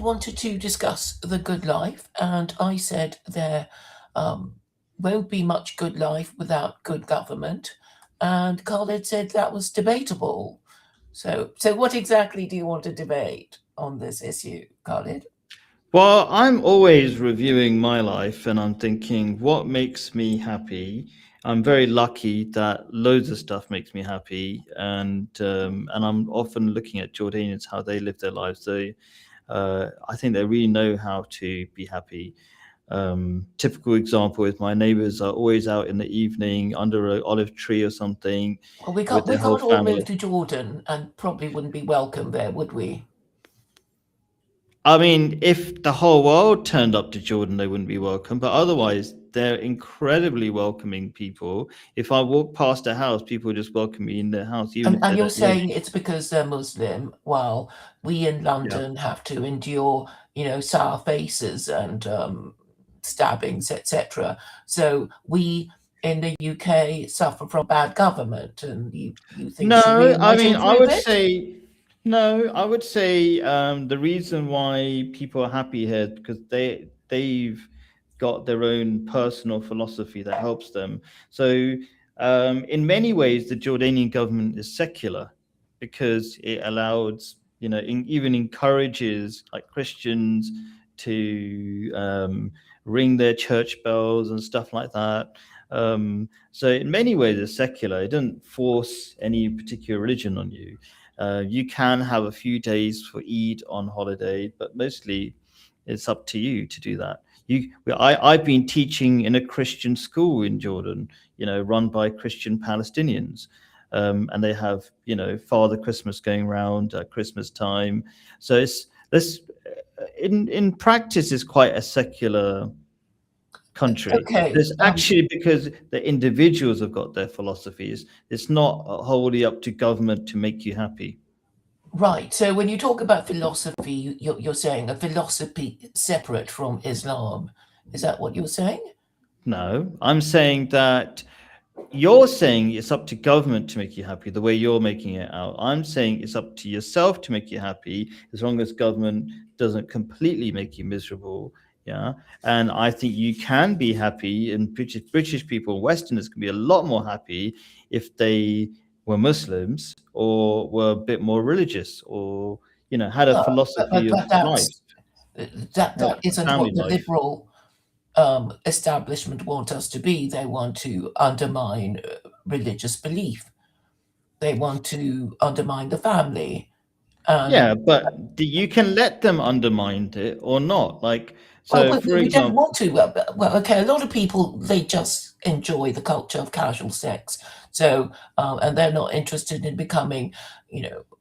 wanted to discuss the good life, and I said there um, won't be much good life without good government, and Khalid said that was debatable. So what exactly do you want to debate on this issue, Khalid? Well, I'm always reviewing my life and I'm thinking, what makes me happy? I'm very lucky that loads of stuff makes me happy, and I'm often looking at Jordanians how they live their lives. I think they really know how to be happy. Typical example is my neighbors are always out in the evening under an olive tree or something Well, with we their whole can't all move family. to Jordan, and probably wouldn't be welcome there, would we? I mean, if the whole world turned up to Jordan, they wouldn't be welcome. But otherwise, they're incredibly welcoming people. If I walk past a house, people just welcome me in their house, even if And they you're don't live. saying it's because they're Muslim, while we in Yeah. London have to endure, sour faces and stabbings, etc. So we in the UK suffer from bad government, and you think No, Sharia I might mean, I improve would it? say no. I would say the reason why people are happy here because they've got their own personal philosophy that helps them. So, in many ways, the Jordanian government is secular because it allows, even encourages like Christians to ring their church bells and stuff like that. So in many ways, it's secular. It doesn't force any particular religion on you. You can have a few days for Eid on holiday, but mostly it's up to you to do that. I've been teaching in a Christian school in Jordan, run by Christian Palestinians, and they have, Father Christmas going around at Christmas time. So it's this, in practice, is quite a secular country. Okay. There's actually because the individuals have got their philosophies. It's not wholly up to government to make you happy. Right. So when you talk about philosophy, you're saying a philosophy separate from Islam. Is that what you're saying? No, I'm saying that you're saying it's up to government to make you happy the way you're making it out. I'm saying it's up to yourself to make you happy as long as government doesn't completely make you miserable. Yeah. And I think you can be happy, and British people, Westerners can be a lot more happy if they were Muslims or were a bit more religious or, had a Well, philosophy of but life, that a isn't family what the life. liberal establishment want us to be. They want to undermine religious belief. They want to undermine the family. And Yeah, but you can let them undermine it or not. Like, well, so for we don't example, want to. Well, okay, a lot of people they just enjoy the culture of casual sex. So, and they're not interested in becoming,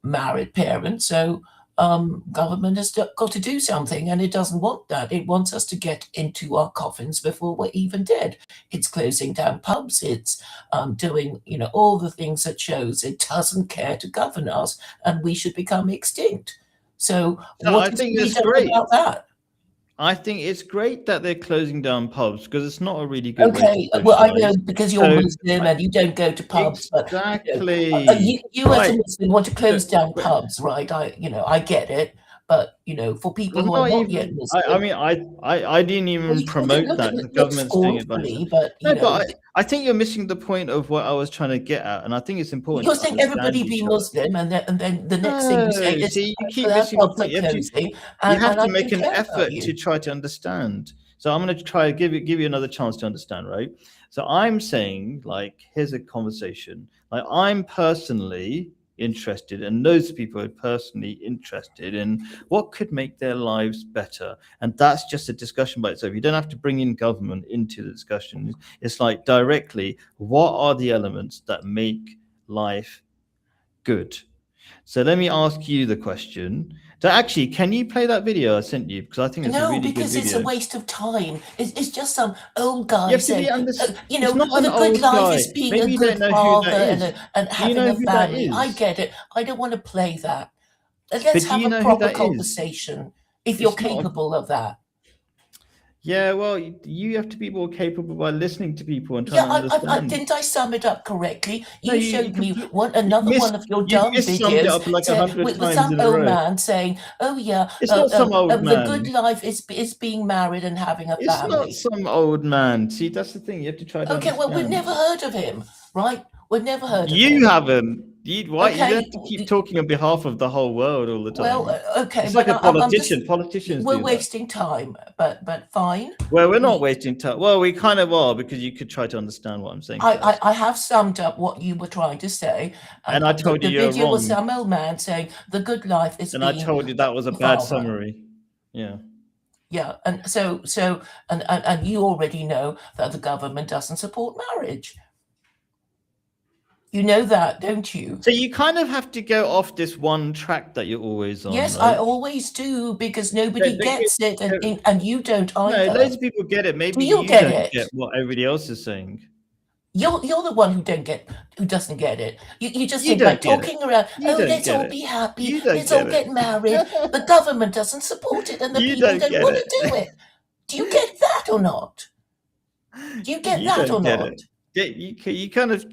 married parents. So, government has got to do something, and it doesn't want that. It wants us to get into our coffins before we're even dead. It's closing down pubs. It's doing, all the things that shows it doesn't care to govern us, and we should become extinct. So, so what I is to think be it's done great. about that? I think it's great that they're closing down pubs because it's not a really good way to Okay, well, I know socialize. because you're So Muslim I, and you don't go to pubs, but exactly you as a right. Muslim want to So, close down but pubs, right? I get it, but for people well, who are not not yet even. I Muslim, mean, I didn't well, even you can promote look that. The look government's doing it by itself. scornfully, but No, but I think you're missing the point of what I was trying to get at, and I think it's important you're to saying understand everybody each be other. Muslim, and then the next thing you say No, is see, you keep our missing the pubs point. are closing, You have and to I make don't an care about effort to you. try to understand. So I'm going to try to give you another chance to understand, right? So I'm saying, like, here's a conversation. Like, I'm personally interested, and those people are personally interested in what could make their lives better. And that's just a discussion by itself. You don't have to bring in government into the discussion. It's like directly, what are the elements that make life good? So let me ask you the question. So actually, can you play that video I sent you? Because I think it's a No, really good because it's a video. waste of time. It's just some old You guy have to be saying, under. It's not well, an the good old life guy. is being a Maybe you good don't know who father that is. and Do you having know a who that family. I is? get it. I don't want to play that. Let's But do have you a know who proper that is? conversation if you're It's not. capable of that. Yeah, well, you have to be more capable by listening to people and trying Yeah, to understand. didn't I sum it up correctly? No, You showed me you another one of your you've dumb missummed it videos up like a hundred with times some in a old row. man saying, "Oh yeah, It's not some old the good man. life is being married and having a It's not family." some old man. See, that's the thing. You have to try to Okay, well, we've understand. never heard of him, right? We've never heard of You him. haven't. You don't Okay, have to keep talking on behalf of the whole world all the well, time. okay, It's like but a I'm just politician. Politicians we're do that. wasting time, but fine. Well, we're not We wasting time. Well, we kind of are because you could try to understand what I'm saying first. I have summed up what you were trying to say, And and I told you the you're video was wrong. some old man saying the good life is And I being told you that was a a bad father. summary. Yeah. Yeah, and and you already know that the government doesn't support marriage. You know that, don't you? So you kind of have to go off this one track that you're always on, Yes, I right? always do because nobody gets it, Because- and you don't no, either. loads of people get it. Do Maybe you you get don't get it? what everybody else is saying. You're the one who doesn't get it. You just You think by don't get it. talking around, You oh, don't let's get all it. be happy, You don't let's all get get married. it. The government doesn't support it, and the You people don't don't get want it. to do it. Do you get that or not? Do you get You that or don't get it. not? You You kind of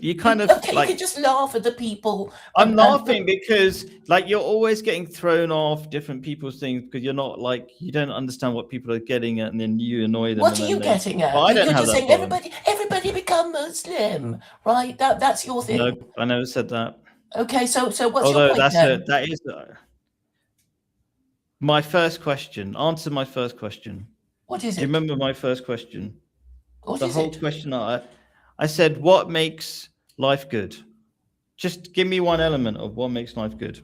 okay? You like can just laugh at the people, I'm and laughing because like you're always getting thrown off different people's things because you're not like you don't understand what people are getting at and then you annoy them what and are then you they getting but at? I don't You're have just that saying problem. everybody become Muslim, right? That's your No, thing. I never said that. Okay, so what's your Although point then? that is my first question. Answer my first question. What is Do you it? remember my first question? What The is whole it? question I said, what makes life good? Just give me one element of what makes life good.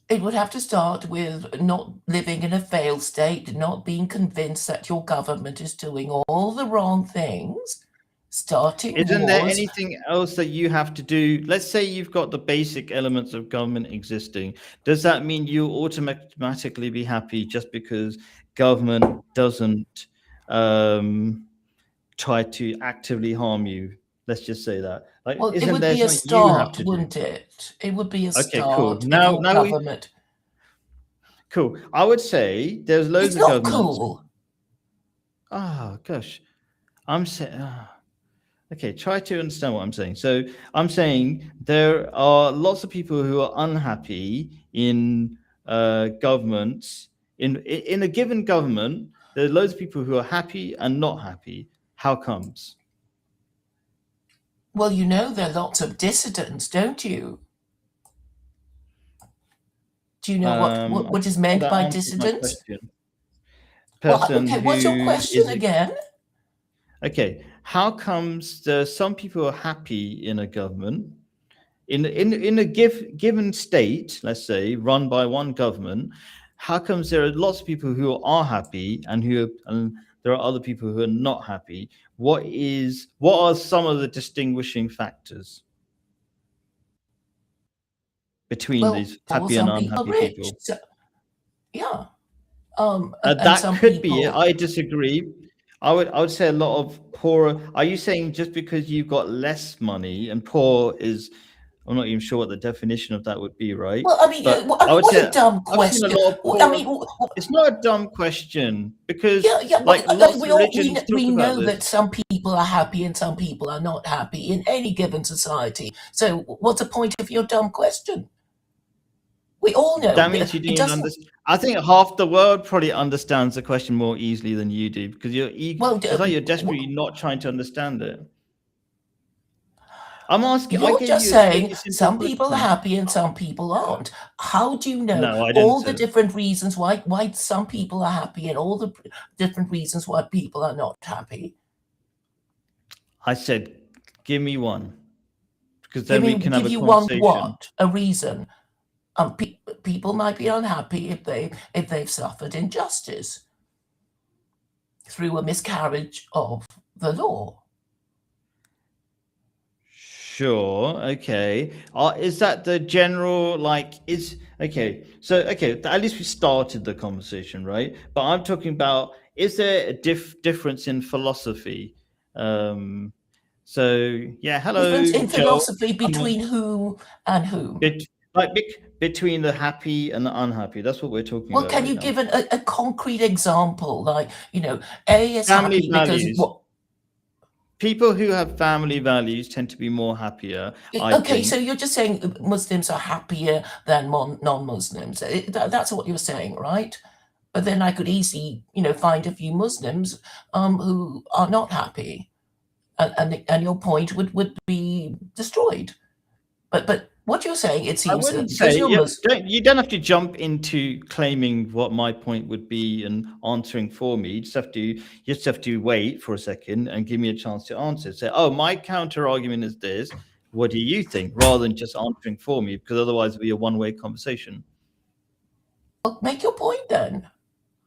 It would have to start with not living in a failed state, not being convinced that your government is doing all the wrong things, starting Isn't there wars. anything else that you have to do? Let's say you've got the basic elements of government existing. Does that mean you automatically be happy just because government doesn't um, try to actively harm you? Let's just say that. Like, Well, it isn't would there be a something you have start, to do? wouldn't it? It would be a Okay, cool. start if your Now we government. cool. I would say there's loads It's of not governments. cool. Oh gosh, I'm saying. Okay, try to understand what I'm saying. So I'm saying there are lots of people who are unhappy in governments. In a given government, there are loads of people who are happy and not happy. How comes? Well, you know there are lots of dissidents, don't you? Do you know I what is think meant that by answers my dissident? question. Well, Person okay, what's your who question is again? okay. How comes some people are happy in a government in a given state, let's say, run by one government, how comes there are lots of people who are happy and there are other people who are not happy? What are some of the distinguishing factors between Well, these well, happy and some people are unhappy rich. people? So, yeah. And That some could be it. people. I disagree. I would say a lot of poorer. Are you saying just because you've got less money and poor is I'm not even sure what the definition of that would be, right? Well, But I would what say a dumb I've seen a question. lot of I poor. mean, It's not a dumb question because yeah, yeah. Well, like lots of religions talk we about know this. that some people are happy and some people are not happy in any given society. So, what's the point of your dumb question? We all know That means you it didn't doesn't. understand. I think half the world probably understands the question more easily than you do because Well, it's like you're desperately not trying to understand it. I'm asking. I you're gave just you a really saying simple some people are question. happy and some people aren't. How do you know No, I didn't all the say that. different reasons why some people are happy and all the different reasons why people are not happy? I said, give me one, because then we can have Give a you one conversation. what? A reason. People might be unhappy if they've suffered injustice through a miscarriage of the law. Sure. Okay. Is that the general like? Is okay. So okay. At least we started the conversation, right? But I'm talking about is there a difference in philosophy? So yeah. Difference Hello, in Joe. philosophy I'm a between who and whom. bit. like between the happy and the unhappy. That's what we're talking Well, about can right you now. give a concrete example? Like, A is Family happy because values. what? People who have family values tend to be more happier, I Okay, so think. you're just saying Muslims are happier than non-Muslims. That's what you're saying, right? But then I could easily, find a few Muslims who are not happy, and your point would be destroyed. But what you're saying, it I seems, wouldn't because say, you're yeah, Muslim. you don't have to jump into claiming what my point would be and answering for me. You just have to wait for a second and give me a chance to answer. Say, oh, my counter argument is this. What do you think? Rather than just answering for me, because otherwise it'll be a one-way conversation. Well, make your point then.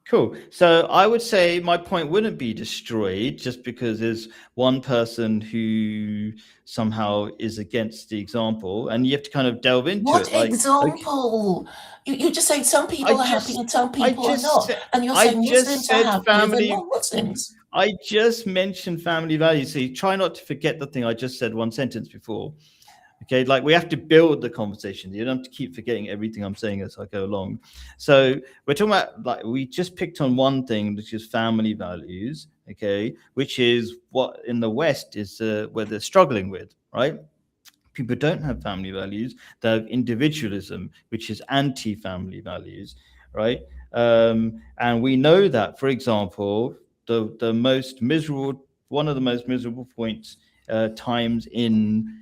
Cool. So I would say my point wouldn't be destroyed just because there's one person who somehow is against the example, and you have to kind of delve into What it. Like, okay, example? You're just saying some I people are happy just, and some I people are just, not, sa- and you're I saying just Muslims are said happier than family. non-Muslims. I just mentioned family values. So you try not to forget the thing I just said one sentence before. Okay, like we have to build the conversation. You don't have to keep forgetting everything I'm saying as I go along. So we're talking about, like, we just picked on one thing, which is family values. Okay, which is what in the West is where they're struggling with, right? People don't have family values. They have individualism, which is anti-family values, right? And we know that, for example, the most miserable, one of the most miserable points times in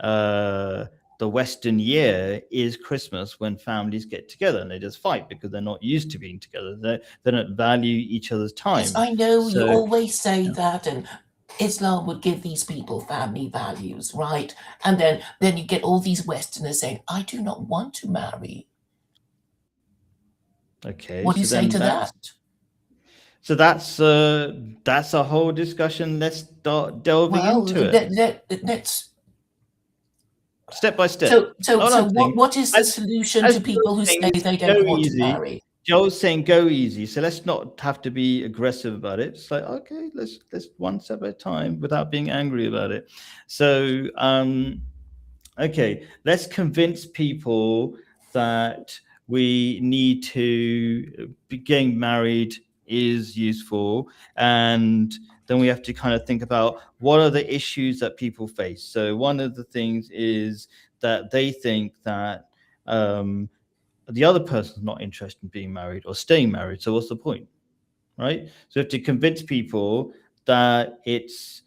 uh, the Western year is Christmas, when families get together and they just fight because they're not used to being together. They don't value each other's Yes, time. I know you So always say that, and Islam would give these people family values, right? And then you get all these Westerners saying, "I do not want to marry." okay, What do you so say then to that's that? So that's a whole discussion. Let's start delving Well, into it let's. step by step. So All I'm what saying, what is the as solution as to people Joe's who saying, say is they go don't want to easy. marry? Joe's saying go easy. So let's not have to be aggressive about it. It's like, okay, let's one step at a time without being angry about it. So okay, let's convince people that we need to be getting married is useful, and then we have to kind of think about what are the issues that people face. So one of the things is that they think that um, the other person's not interested in being married or staying married. So what's the point, right? So we have to convince people that it's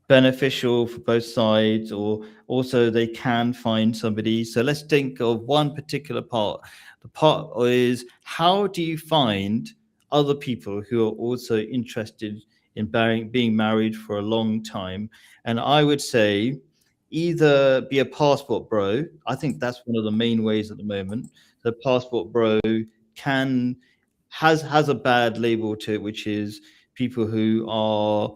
beneficial for both sides, or also they can find somebody. So let's think of one particular part. The part is, how do you find other people who are also interested in being married for a long time? And I would say either be a passport bro. I think that's one of the main ways at the moment. The passport bro can has a bad label to it, which is people who are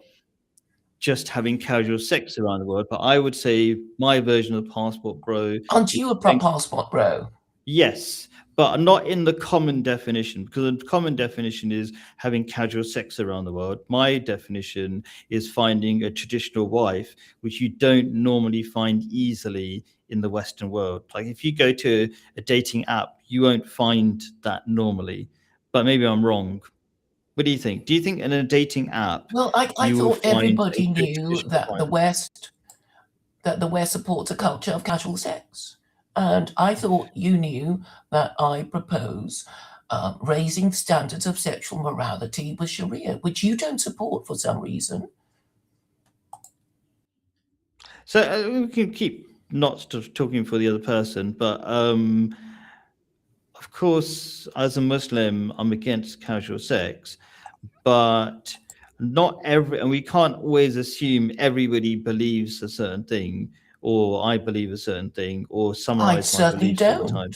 just having casual sex around the world. But I would say my version of passport bro Aren't is you a saying passport bro? yes, but not in the common definition, because the common definition is having casual sex around the world. My definition is finding a traditional wife, which you don't normally find easily in the Western world. Like if you go to a dating app, you won't find that normally. But maybe I'm wrong. What do you think? Do you think in a dating app Well, I you will thought find a everybody good knew traditional wife? that the West supports a culture of casual sex. And I thought you knew that I propose raising standards of sexual morality with Sharia, which you don't support for some reason. So we can keep not talking for the other person, but of course, as a Muslim, I'm against casual sex, but not every, and we can't always assume everybody believes a certain thing, or I believe a certain thing, or I summarize my certainly beliefs all the don't. time.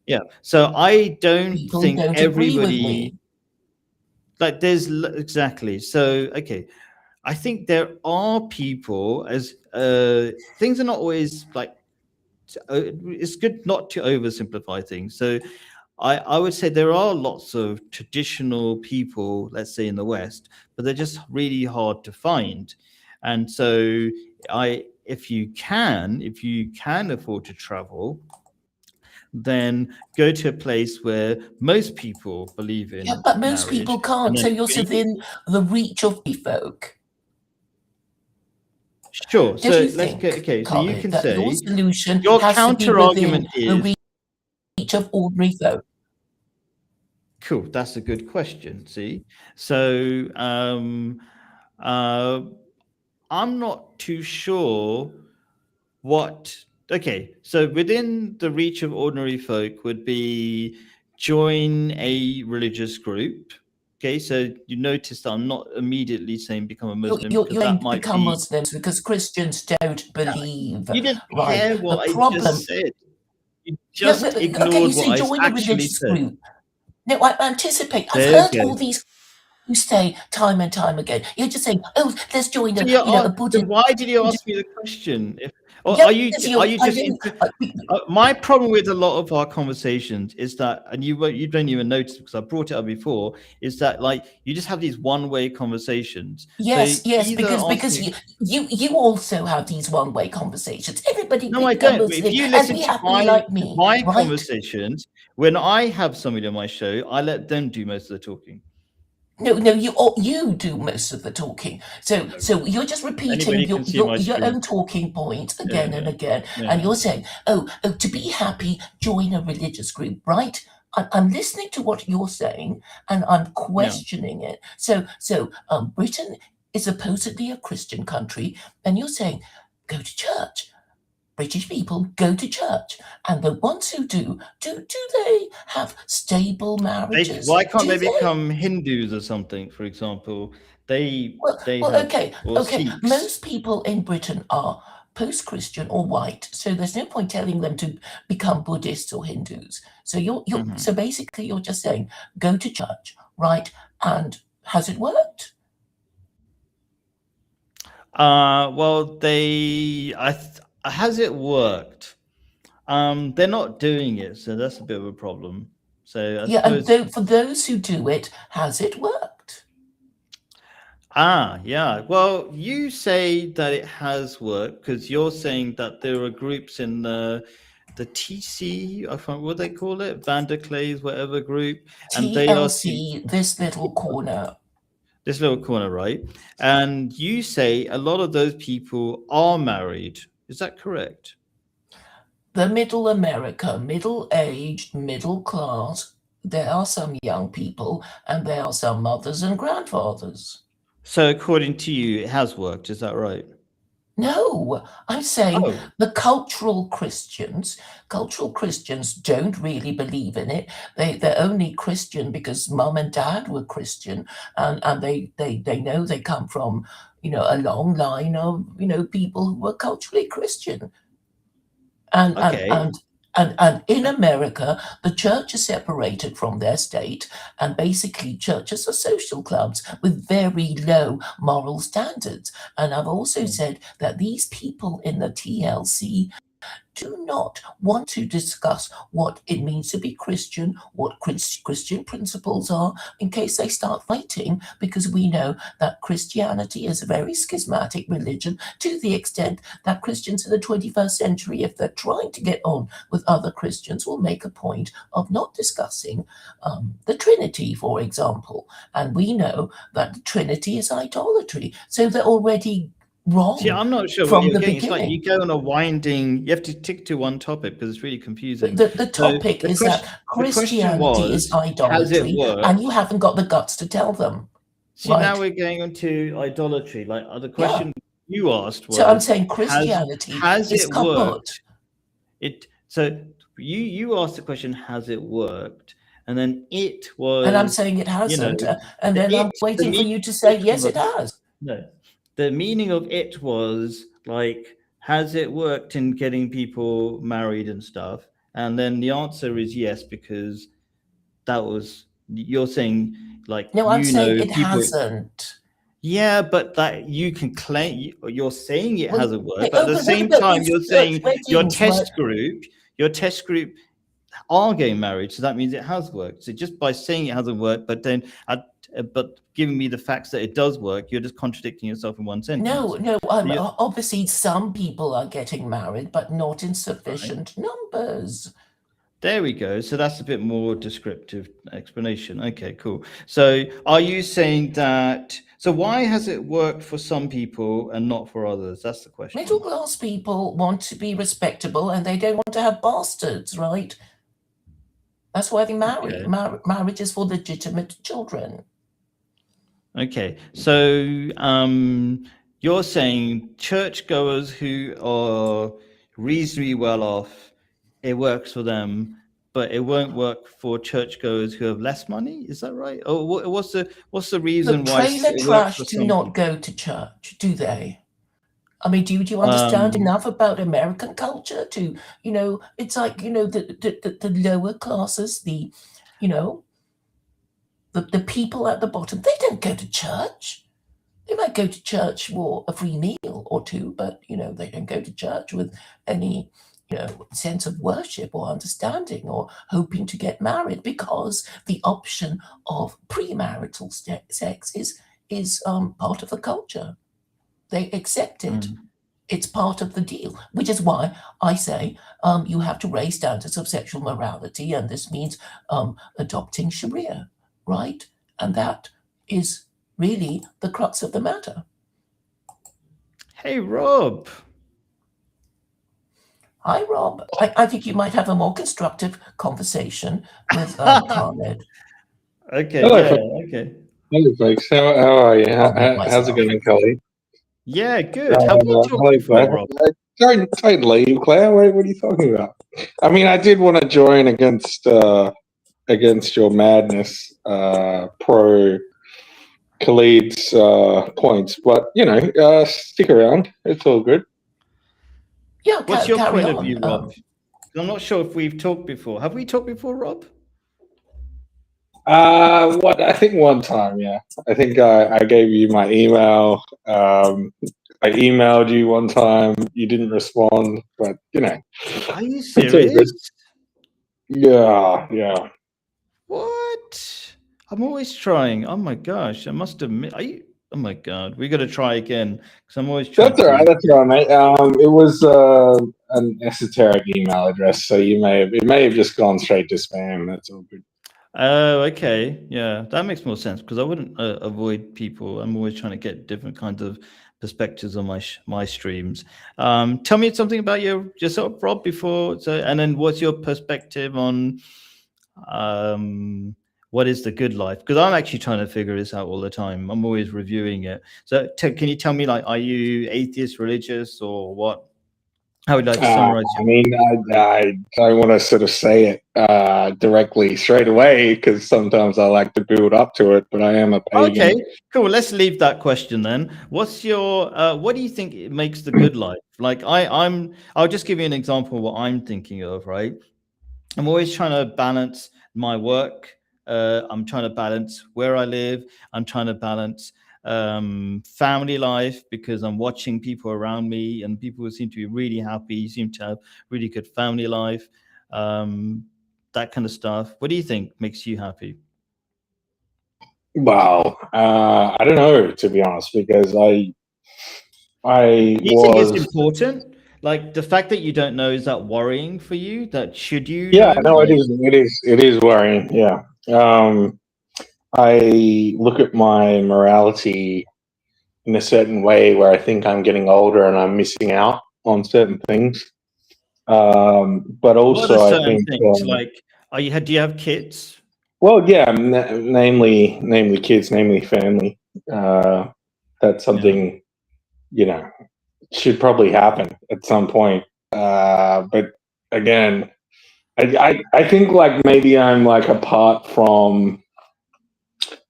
Yeah. So I don't People think don't agree with everybody, me. like, exactly. So, okay. I think there are people, as things are not always like, it's good not to oversimplify things. So I would say there are lots of traditional people, let's say in the West, but they're just really hard to find. And so if you can afford to travel, then go to a place where most people believe Yeah, in but most marriage, people and can't. then So you're within the reach of the folk. sure. Don't So you let's go. think, Okay, so you Colin, can that your say solution your has to be counter within argument the is reach of ordinary folk? cool. That's a good question. See, so uh, I'm not too sure what. Okay, so within the reach of ordinary folk would be join a religious group. Okay, so you notice that I'm not immediately saying become a Muslim because You're saying that to might become be. Muslims because Christians don't believe, You didn't right? hear The what I problem, just said. You no, just okay, you ignored what say I join a actually religious said. group. No, I anticipate. I've There you heard go. all these you say time and time again. You're just saying, "Oh, let's join So a, you're a Buddhist." then why did you ask me the question? If or Yeah, because are you, you I just know, my problem with a lot of our conversations is that, and you don't even notice because I brought it up before, is that like you just have these one-way conversations. So yes, either ask because me. you also have these one-way conversations. Everybody No, can I become don't. But if Muslim you and listen be to happy like to me, my right? conversations, when I have somebody on my show, I let them do most of the talking. No, you do most of the talking. So you're just repeating Anybody can see my your screen. own talking point Yeah, again and yeah, again, and yeah, you're saying, oh, to be happy, join a religious group, right? I'm listening to what you're saying, and I'm yeah. questioning it. So Britain is supposedly a Christian country, and you're saying, go to church. British people go to church, and the ones who do they have stable marriages? Why can't Do they they? become Hindus or something? For example, they Well, have or okay. Sikhs. Most people in Britain are post-Christian or white, so there's no point telling them to become Buddhists or Hindus. So Mhm. so basically you're just saying go to church, right? And has it worked? Well, has it worked? They're not doing it, so that's a bit of a problem. So I Yeah, and suppose. for those who do it, has it worked? Yeah. Well, you say that it has worked because you're saying that there are groups in the TC, I forgot what they call it, Vanderclays, whatever group, and they are TLC, this little corner. this little corner, right? And you say a lot of those people are married. Is that correct? The middle America, middle aged, middle class. There are some young people, and there are some mothers and grandfathers. So according to you, it has worked. Is that right? No, I'm saying Oh, the cultural Christians don't really believe in it. They're only Christian because mum and dad were Christian, and they know they come from, a long line of, people who were culturally Christian. And and okay. and and in America, the church is separated from their state, and basically churches are social clubs with very low moral standards. And I've also said that these people in the TLC do not want to discuss what it means to be Christian, what Christian principles are, in case they start fighting, because we know that Christianity is a very schismatic religion to the extent that Christians in the 21st century, if they're trying to get on with other Christians, will make a point of not discussing the Trinity, for example. And we know that the Trinity is idolatry. So they're already See, wrong I'm not sure what from you're the getting. It's like you beginning. go on a winding. You have to stick to one topic because it's really confusing. The So topic is that the question Christianity is was, has it idolatry, and worked? you haven't got the guts to tell them, See, now right? we're going into idolatry. Like the Yeah. question you asked So I'm was, saying has Christianity has is it kaput. worked? It so you asked the question, has it worked? And then it And I'm was, saying it you know, hasn't. And then I'm the waiting for meaning you to of say, it yes, it was has. no, the meaning of it was like, has it worked in getting people married and stuff? And then the answer is yes, because that was you're saying like No, I'm saying it people. hasn't. Yeah, but that you can claim you're saying it Well, hasn't worked, but at oh, the but what same about time these you're church saying weddings, right? your test group are getting married, so that means it has worked. So just by saying it hasn't worked, but giving me the facts that it does work, you're just contradicting yourself in one No, sentence. no, So you obviously some people are getting married, but not in right? sufficient numbers. There we go. So that's a bit more descriptive explanation. Okay, cool. So are you saying that? So why has it worked for some people and not for others? That's the Middle question. class people want to be respectable and they don't want to have bastards, right? That's why they marry. Okay. Marriage is for legitimate children. Okay. So you're saying churchgoers who are reasonably well off, it works for them, but it won't work for churchgoers who have less money. Is that right? Or what's the reason Look, why trailer it works trash for do some not people? go to church, do they? I mean, do you understand Um, enough about American culture to, it's like, the lower classes, you know, the people at the bottom, they don't go to church. They might go to church for a free meal or two, but, they don't go to church with any, sense of worship or understanding or hoping to get married because the option of premarital sex is part of the culture. They accept it. mm. It's part of the deal, which is why I say you have to raise standards of sexual morality, and this means adopting sharia, right? And that is really the crux of the matter. Hey, Rob. Hi, Rob. I think you might have a more constructive conversation with Khaled. Okay, Hello, yeah, folks. okay. Hello, folks. How are you? I'll mute How's it myself. going, Kelly? Yeah, good. Have we talked Hello, before, Claire. Rob? Don't leave, Claire. What are you talking about? I mean, I did want to join against your madness, pro Khalid's points, but stick around. It's all good. Yeah, What's your carry point of on. view, Rob? 'Cause I'm not sure if we've talked before. Have we talked before, Rob? What I think one time, yeah. I think I gave you my email. I emailed you one time. You didn't respond, but Are you it's all good. serious? Yeah, yeah. What? I'm always trying. Oh my gosh, I must admit. Are you? Oh my god, we got to try again because I'm always trying That's all right. to. That's all right, mate. It was an esoteric email address, so it may have just gone straight to spam. That's all good. Oh, okay. Yeah, that makes more sense because I wouldn't avoid people. I'm always trying to get different kinds of perspectives on my streams. Tell me something about yourself, Rob, before. So, and then what's your perspective on what is the good life? Because I'm actually trying to figure this out all the time. I'm always reviewing it. So, can you tell me, like, are you atheist, religious, or what? How would you like to summarize I your mean, belief? I don't want to sort of say it directly straight away because sometimes I like to build up to it. But I am a Okay, pagan. cool. Let's leave that question then. What's your what do you think it makes the good life? Like I'll just give you an example of what I'm thinking of, right? I'm always trying to balance my work. I'm trying to balance where I live. I'm trying to balance family life because I'm watching people around me and people who seem to be really happy, seem to have really good family life, um, that kind of stuff. What do you think makes you happy? Wow, I don't know, to be honest, because I Do you think it's was. important? Like the fact that you don't know, is that worrying for you? That should you Yeah, know? no, it Like, is. It is worrying. Yeah. I look at my morality in a certain way where I think I'm getting older and I'm missing out on certain things. But what are also, I certain think, things? Like, do you have kids? well, yeah, namely kids, namely family. Uh, that's Yeah. something you know should probably happen at some point. But again, I think like maybe I'm like apart from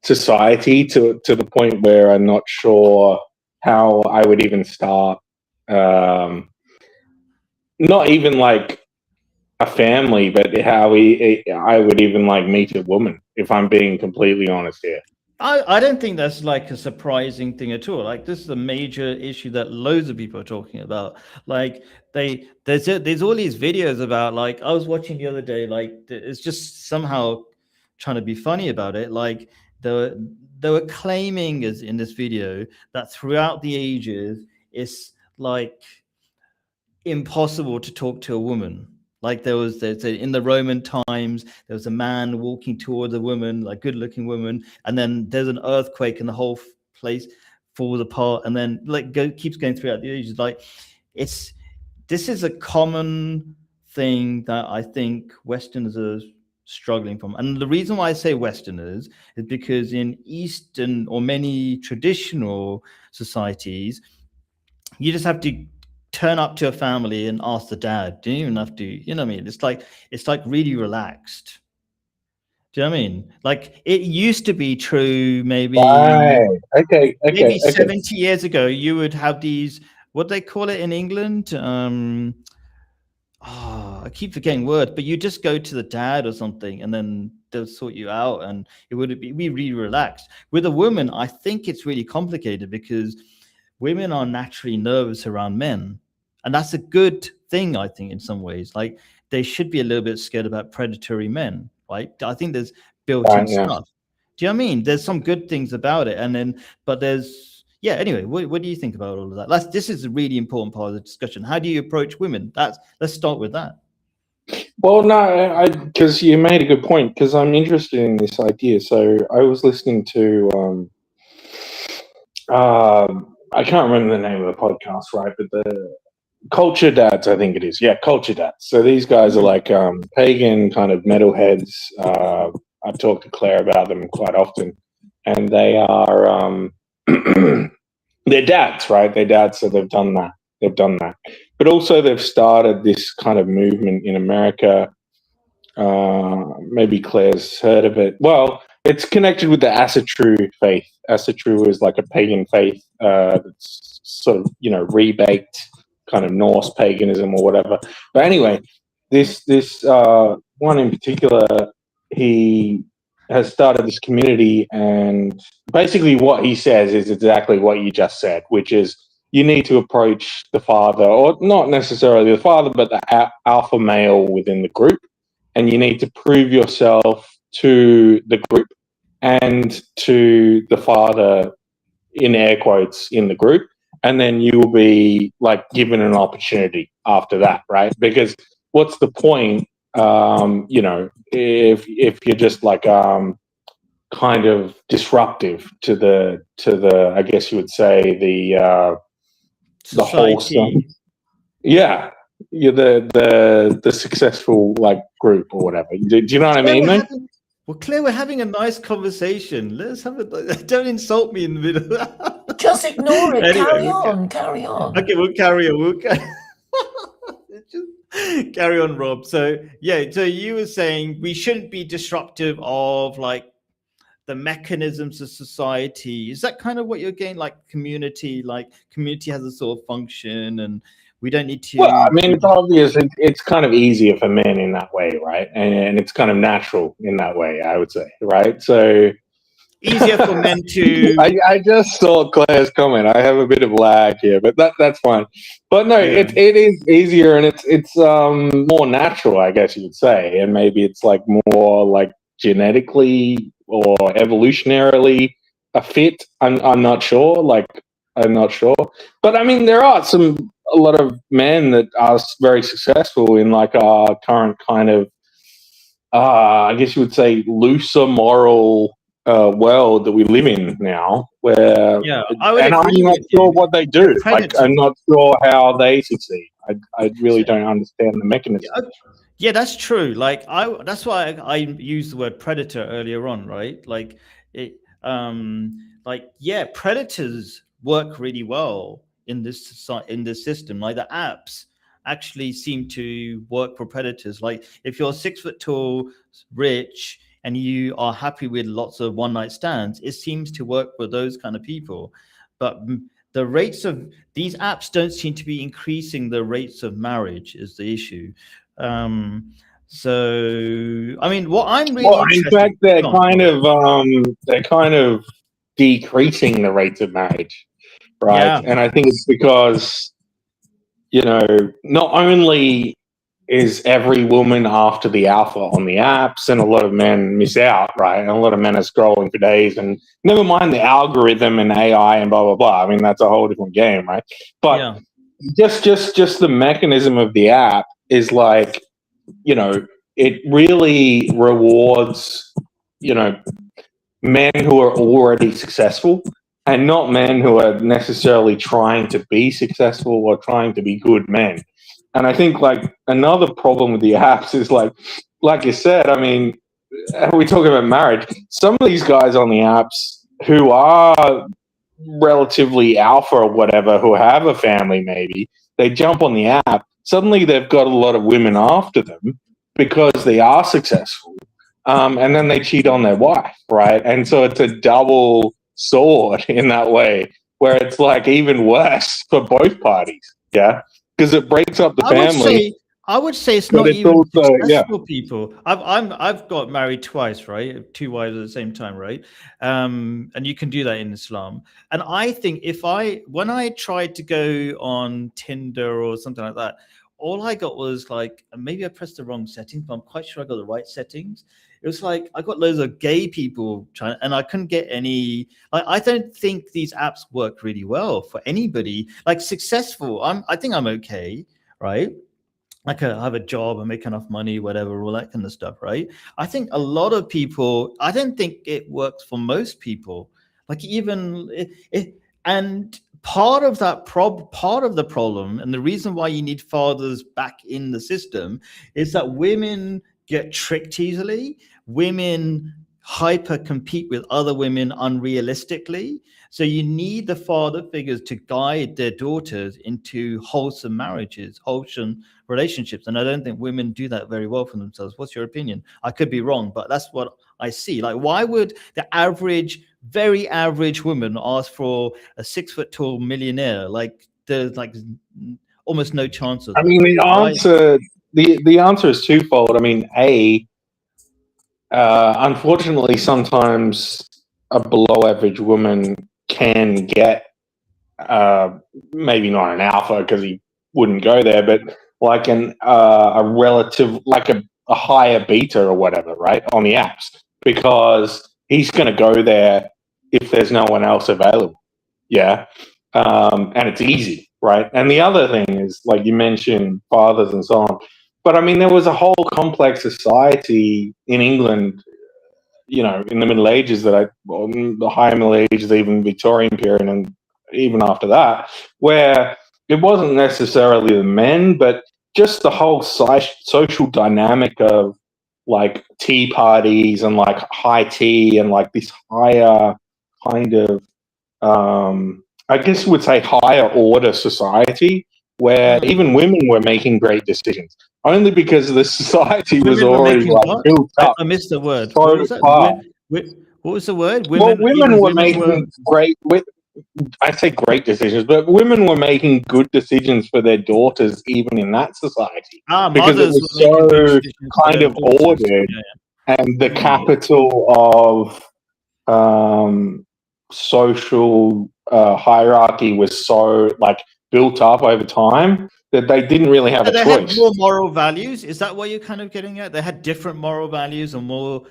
society to the point where I'm not sure how I would even start. Um, Not even like a family, but I would even like meet a woman if I'm being completely honest here. I don't think that's like a surprising thing at all. Like this is a major issue that loads of people are talking about. Like there's all these videos about, like I was watching the other day, like it's just somehow trying to be funny about it. Like they were claiming, as in this video, that throughout the ages it's like impossible to talk to a woman. Like in the Roman times, there was a man walking toward a woman, like good-looking woman, and then there's an earthquake and the whole place falls apart, and then keeps going throughout the ages. Like this is a common thing that I think Westerners are struggling from. And the reason why I say Westerners is because in Eastern or many traditional societies, you just have to turn up to a family and ask the dad. Do you even have to, you know what I mean? It's like really relaxed. Do you know what I mean? Like it used to be true maybe Right. Okay. 70 years ago, you would have these, what they call it in England? I keep forgetting words, but you just go to the dad or something and then they'll sort you out, and it would be really relaxed. With a woman, I think it's really complicated because women are naturally nervous around men. And that's a good thing, I think, in some ways. Like they should be a little bit scared about predatory men, right? I think there's built-in stuff. Do you know what I mean? There's some good things about it. And then, but there's, yeah, anyway, what do you think about all of that? This is a really important part of the discussion. How do you approach women? Let's start with that. Well, no, because you made a good point, because I'm interested in this idea. So I was listening to, I can't remember the name of the podcast, right? But the Culture Dads, I think it is. Yeah, Culture Dads. So these guys are like pagan kind of metalheads. I talk to Claire about them quite often. And they are, they're dads, right? They're dads, so they've done that. But also they've started this kind of movement in America. Maybe Claire's heard of it. Well, it's connected with the Asatru faith. Asatru is like a pagan faith that's sort of, rebaked kind of Norse paganism or whatever. But anyway, this one in particular, he has started this community, and basically what he says is exactly what you just said, which is you need to approach the father, or not necessarily the father, but the alpha male within the group, and you need to prove yourself to the group and to the father, in air quotes, in the group, and then you will be like given an opportunity after that, right? Because what's the point, if you're just like kind of disruptive to the I guess you would say the wholesome, yeah, you're the successful like group or whatever. Do you know what I mean, mate? Well, Claire, we're having a nice conversation. Let's have it. Don't insult me in the middle. Just ignore it. Anyway, carry on. Okay, we'll carry on. Just carry on, Rob. So yeah, so you were saying we shouldn't be disruptive of like the mechanisms of society. Is that kind of what you're getting? Like community has a sort of function, and we don't need to. Well, I mean, it's obvious. It's kind of easier for men in that way, right? And it's kind of natural in that way, I would say, right? So easier for men to. I just saw Claire's comment. I have a bit of lag here, but that's fine. But no, Yeah. it is easier, and it's more natural, I guess you would say, and maybe it's like more like genetically or evolutionarily a fit. I'm not sure. But I mean, there are a lot of men that are very successful in like our current kind of, I guess you would say, looser moral world that we live in now. Where I'm not sure what they do. Like, I'm not sure how they succeed. I really don't understand the mechanism. Yeah, that's true. Like that's why I used the word predator earlier on, right? Like it, predators work really well in this system. Like the apps actually seem to work for predators. Like if you're 6 foot tall, rich, and you are happy with lots of one night stands, it seems to work for those kind of people. But the rates of these apps don't seem to be increasing the rates of marriage is the issue. So I mean, what I'm really in fact, they're kind of decreasing the rates of marriage, right? Yeah. And I think it's because, not only is every woman after the alpha on the apps, and a lot of men miss out, right? And a lot of men are scrolling for days, and never mind the algorithm and AI and blah blah blah. I mean, that's a whole different game, right? But just the mechanism of the app is like you know, it really rewards, you know, men who are already successful and not men who are necessarily trying to be successful or trying to be good men. And I think like another problem with the apps is like you said, I mean, we talk about marriage. Some of these guys on the apps who are relatively alpha or whatever, who have a family maybe, they jump on the app. Suddenly they've got a lot of women after them because they are successful. And then they cheat on their wife, right? And so it's a double sword in that way, where it's like even worse for both parties. Yeah. Because it breaks up the I would family, say I would say it's but not it's even also, yeah. successful people. I've got married twice, right? Two wives at the same time, right? And you can do that in Islam. And I think when I tried to go on Tinder or something like that, all I got was like, and maybe I pressed the wrong settings, but I'm quite sure I got the right settings. It was like I got loads of gay people trying, and I couldn't get any. Like, I don't think these apps work really well for anybody. Like successful, I think I'm okay, right? I can have a job and make enough money, whatever, all that kind of stuff, right? I think a lot of people, I don't think it works for most people. Like even and part of the problem, and the reason why you need fathers back in the system, is that women get tricked easily. Women hyper compete with other women unrealistically. So you need the father figures to guide their daughters into wholesome marriages, wholesome relationships. And I don't think women do that very well for themselves. What's your opinion? I could be wrong, but that's what I see. Like, why would the average, very average woman ask for a 6 foot tall millionaire? Like, there's like almost no chance of I that. mean, Why? the answer is twofold. I mean, unfortunately, sometimes a below average woman can get maybe not an alpha because he wouldn't go there, but like a relative, like a higher beta or whatever, right, on the apps, because he's going to go there if there's no one else available. Yeah. And it's easy, right? And the other thing is, like you mentioned, fathers and so on. But I mean, there was a whole complex society in England, you know, in the Middle Ages well, the higher Middle Ages, even Victorian period, and even after that, where it wasn't necessarily the men, but just the whole social dynamic of like tea parties and like high tea and like this higher kind of, I guess you would say, higher order society where even women were making great decisions only because the society was Women were already making like what? built up I missed the word. What so was that? far. What was the word? Well, Women, women even were women were. making I say great decisions, but women were making good decisions for their daughters, even in that society, because it Mothers were was making good so decisions for kind their of daughters. ordered, Yeah, and the yeah. capital of social hierarchy was so like built up over time that they didn't really have So a they had choice. more moral values. Is that what you're kind of getting at? They had different moral values, and more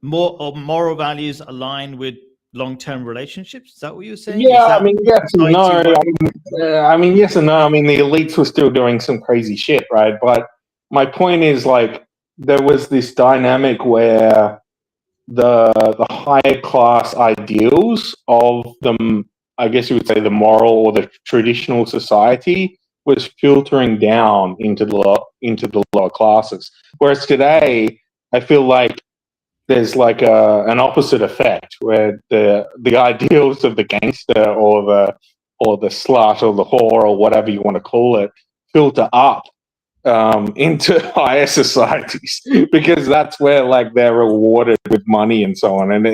moral values aligned with long-term relationships. Is that what you're saying? Is Yeah, I that mean, yes and no. society work? I mean, yes and no. I mean, the elites were still doing some crazy shit, right? But my point is, like, there was this dynamic where the higher class ideals of them, I guess you would say, the moral or the traditional society was filtering down into the lower classes. Whereas today, I feel like there's like an opposite effect where the ideals of the gangster or the slut or the whore or whatever you want to call it filter up into higher societies because that's where like they're rewarded with money and so on, and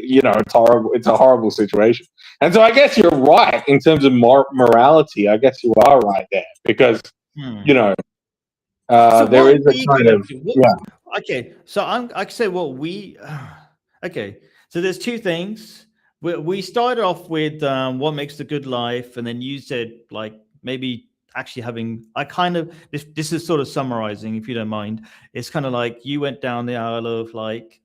you know, it's horrible. It's a horrible situation. And so I guess you're right in terms of morality. I guess you are right there because you know So there what are is a we kind gonna of do? yeah. Okay, so I can say what we. Okay, so there's two things. We started off with what makes the good life, and then you said like maybe actually having. I kind of this is sort of summarizing, if you don't mind. It's kind of like you went down the aisle of like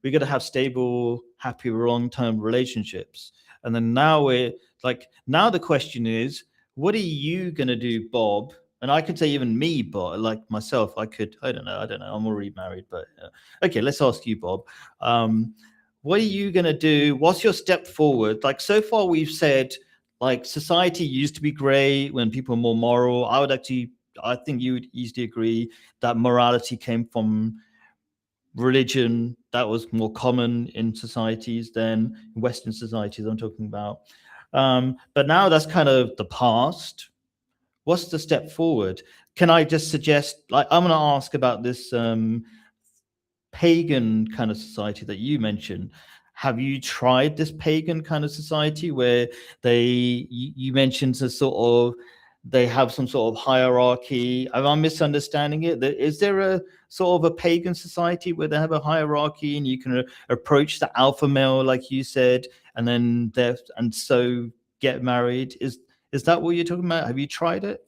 we got to have stable, happy, long-term relationships, and then now we're like now the question is, what are you gonna do, Bob? and I could say even me, but like myself, I don't know, I'm already married, but okay, let's ask you, Bob. What are you going to do? What's your step forward? Like, so far we've said, like, society used to be great when people were more moral. I think you would easily agree that morality came from religion. That was more common in societies than in Western societies I'm talking about. But now that's kind of the past. What's the step forward? Can I just suggest, like, I'm going to ask about this pagan kind of society that you mentioned. Have you tried this pagan kind of society where you mentioned a sort of, they have some sort of hierarchy? Am I misunderstanding it? Is there a sort of a pagan society where they have a hierarchy and you can approach the alpha male, like you said, and then so get married? Is that what you're talking about? Have you tried it?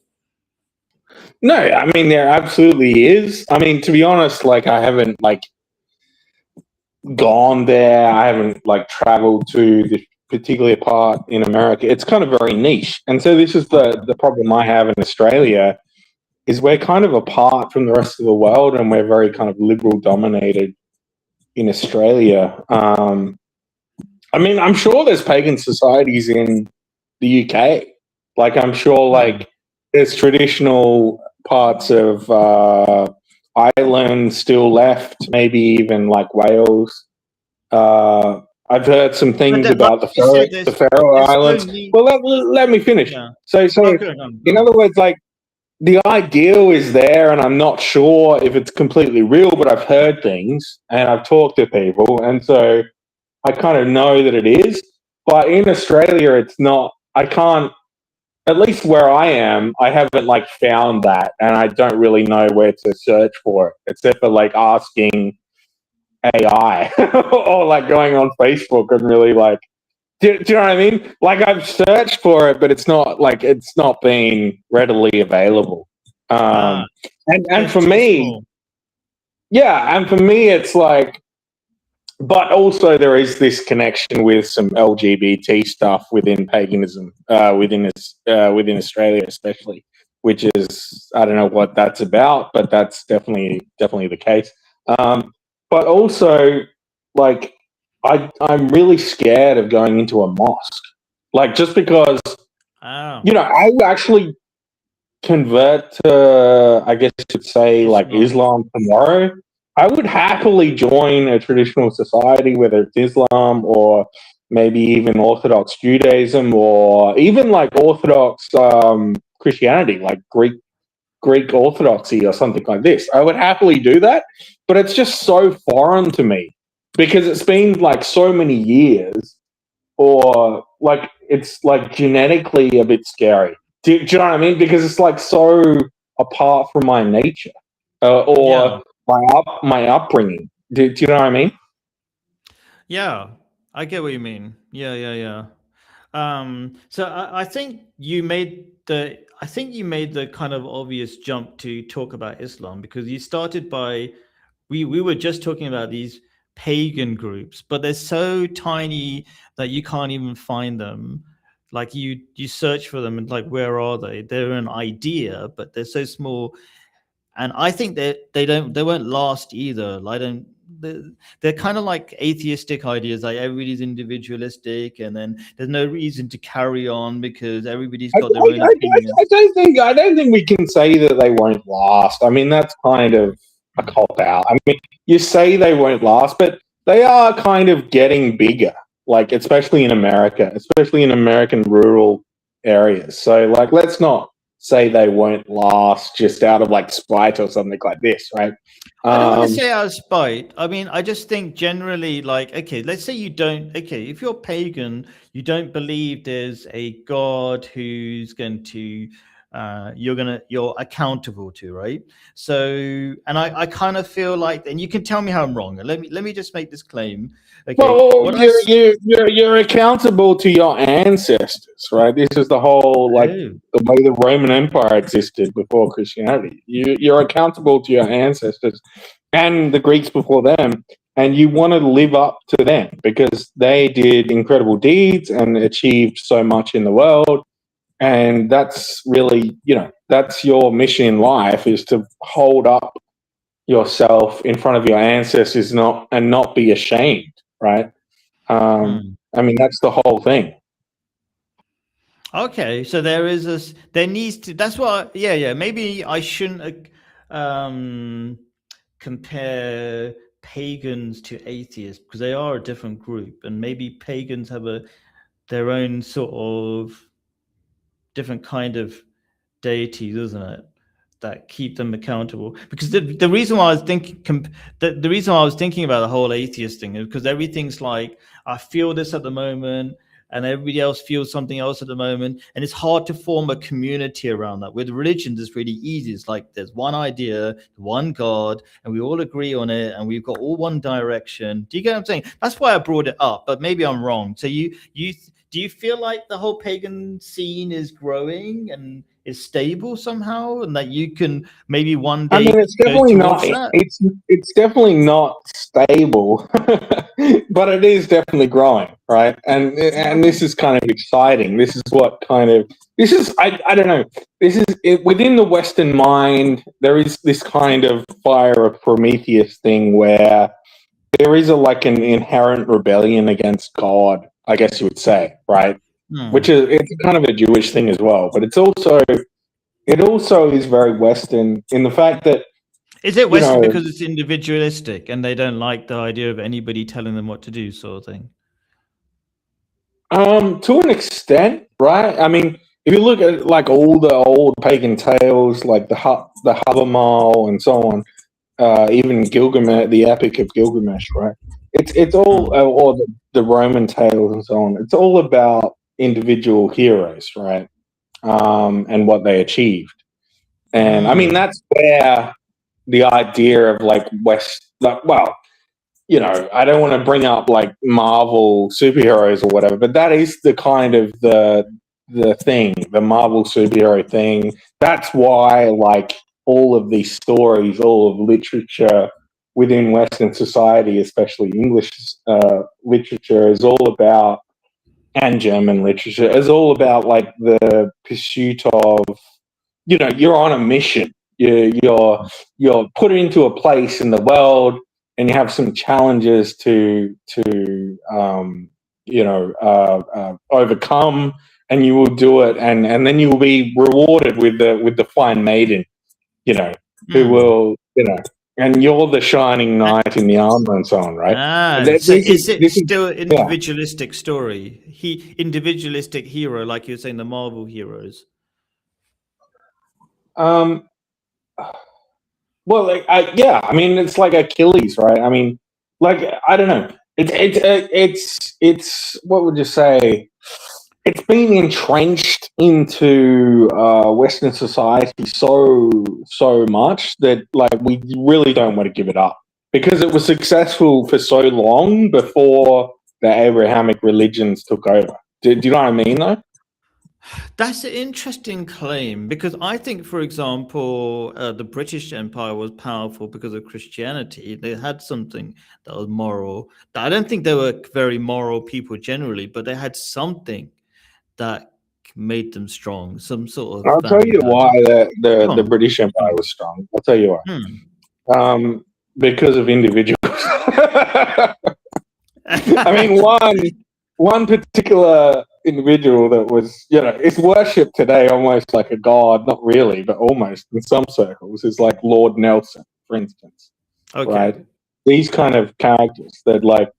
No, I mean there absolutely is. I mean, to be honest, like I haven't like gone there. I haven't like traveled to this particular part in America. It's kind of very niche, and so this is the problem I have in Australia is we're kind of apart from the rest of the world, and we're very kind of liberal dominated in Australia. I mean, I'm sure there's pagan societies in the UK. Like, I'm sure like there's traditional parts of Ireland still left, maybe even like Wales. I've heard some things about the Faroe Islands. Well, let me finish. Yeah. So in other words, like the ideal is there, and I'm not sure if it's completely real, but I've heard things and I've talked to people, and so I kind of know that it is. But in Australia, it's not. I can't. At least where I am, I haven't like found that, and I don't really know where to search for it, except for like asking AI or like going on Facebook and really like, do you know what I mean? Like I've searched for it, but it's not being readily available. And for me, yeah, and for me, it's like, but also there is this connection with some LGBT stuff within paganism, within Australia especially, which is, I don't know what that's about, but that's definitely the case. But also, like, I'm really scared of going into a mosque, like just because I would actually convert to, I guess you could say, like Islam tomorrow. I would happily join a traditional society, whether it's Islam or maybe even Orthodox Judaism or even like Orthodox Christianity, like Greek Orthodoxy or something like this. I would happily do that, but it's just so foreign to me because it's been like so many years, or like it's like genetically a bit scary. Do you know what I mean? Because it's like so apart from my nature or my upbringing. Do you know what I mean? Yeah, I get what you mean. Yeah. So I think you made the kind of obvious jump to talk about Islam, because you started by we were just talking about these pagan groups, but they're so tiny that you can't even find them. Like you search for them and like, where are they? They're an idea, but they're so small. And I think that they won't last either. They're kind of like atheistic ideas, like everybody's individualistic, and then there's no reason to carry on because everybody's got their own opinion. I don't think we can say that they won't last. I mean, that's kind of a cop out. I mean, you say they won't last, but they are kind of getting bigger, like especially in America, especially in American rural areas. So like, let's not say they won't last just out of like spite or something like this, right? I don't want to say out of spite. I mean, I just think generally, like, okay, let's say you don't, okay, if you're pagan, you don't believe there's a God who's going to, you're accountable to, right? So, and I kind of feel like, and you can tell me how I'm wrong. Let me just make this claim. Okay, well, you're accountable to your ancestors, right? This is the whole like the way the Roman Empire existed before Christianity. You're accountable to your ancestors and the Greeks before them, and you want to live up to them because they did incredible deeds and achieved so much in the world. And that's really, that's your mission in life, is to hold up yourself in front of your ancestors, not be ashamed, right? I mean, that's the whole thing. Okay, so there needs to. That's what. Yeah. Maybe I shouldn't compare pagans to atheists, because they are a different group, and maybe pagans have their own sort of different kind of deities, isn't it? That keep them accountable. Because the reason why I was thinking the reason why I was thinking about the whole atheist thing is because everything's like, I feel this at the moment, and everybody else feels something else at the moment, and it's hard to form a community around that. With religions, it's really easy. It's like there's one idea, one God, and we all agree on it, and we've got all one direction. Do you get what I'm saying? That's why I brought it up, but maybe I'm wrong. So do you feel like the whole pagan scene is growing and is stable somehow, and that you can maybe one I day mean, it's go definitely not. towards that? It's definitely not stable, but it is definitely growing, right? And this is kind of exciting. This is what kind of this is. I don't know. This is within the Western mind. There is this kind of fire of Prometheus thing where there is like an inherent rebellion against God, I guess you would say, right? Which is, it's kind of a Jewish thing as well, but it also is very Western in the fact that, Is it Western because it's individualistic and they don't like the idea of anybody telling them what to do, sort of thing? To an extent, right? I mean, if you look at like all the old pagan tales, like the Havamal and so on, even Gilgamesh, the Epic of Gilgamesh, right? It's all, or the Roman tales and so on. It's all about individual heroes, right? And what they achieved. And I mean, that's where the idea of like well, I don't want to bring up like Marvel superheroes or whatever, but that is the kind of the thing, the Marvel superhero thing. That's why like all of these stories, all of literature within Western society, especially English literature, is all about, and German literature, is all about like the pursuit of, you're on a mission. You're put into a place in the world, and you have some challenges to overcome, and you will do it, and then you will be rewarded with the fine maiden, who will, and you're the shining knight in the armor and so on, right? So is it still an individualistic story? Individualistic hero, like you're saying, the Marvel heroes. Well, I mean, it's like Achilles, right? I mean, like, I don't know. It's what would you say? It's been entrenched into Western society so much that like we really don't want to give it up, because it was successful for so long before the Abrahamic religions took over. Do you know what I mean, though? That's an interesting claim, because I think, for example, the British Empire was powerful because of Christianity. They had something that was moral. I don't think they were very moral people generally, but they had something that made them strong, some sort of I'll tell family you why values. the British Empire was strong. I'll tell you why. Because of individuals. I mean, one particular individual that was, is worshipped today almost like a god, not really, but almost in some circles, is like Lord Nelson, for instance. Okay. Right? These kind of characters that like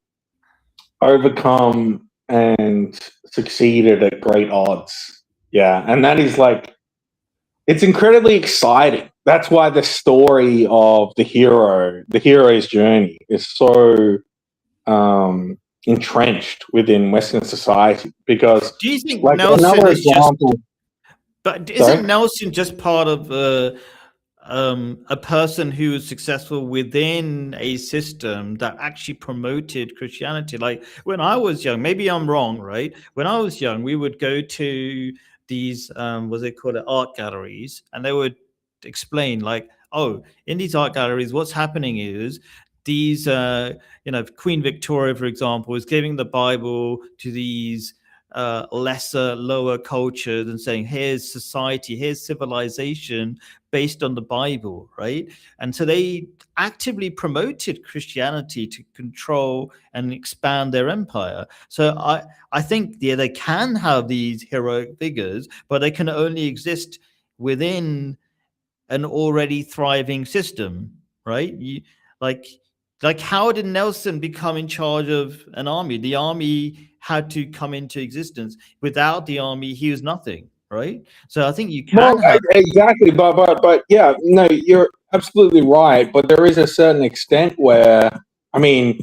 overcome and succeeded at great odds. Yeah. And that is like, it's incredibly exciting. That's why the story of the hero's journey is so entrenched within Western society. Because, do you think like, Nelson another is example, but isn't Nelson just part of a person who was successful within a system that actually promoted Christianity? Like when I was young, maybe I'm wrong, right? When I was young, we would go to these, what they call it, art galleries, and they would explain like, oh, in these art galleries, what's happening is these, Queen Victoria, for example, is giving the Bible to these lesser, lower cultures and saying, here's society, here's civilization based on the Bible, right? And so they actively promoted Christianity to control and expand their empire. So I think, yeah, they can have these heroic figures, but they can only exist within an already thriving system, right? Like how did Nelson become in charge of an army? The army had to come into existence. Without the army, he was nothing, right? So I think you Well, can have. exactly, but yeah, no, you're absolutely right. But there is a certain extent where, I mean,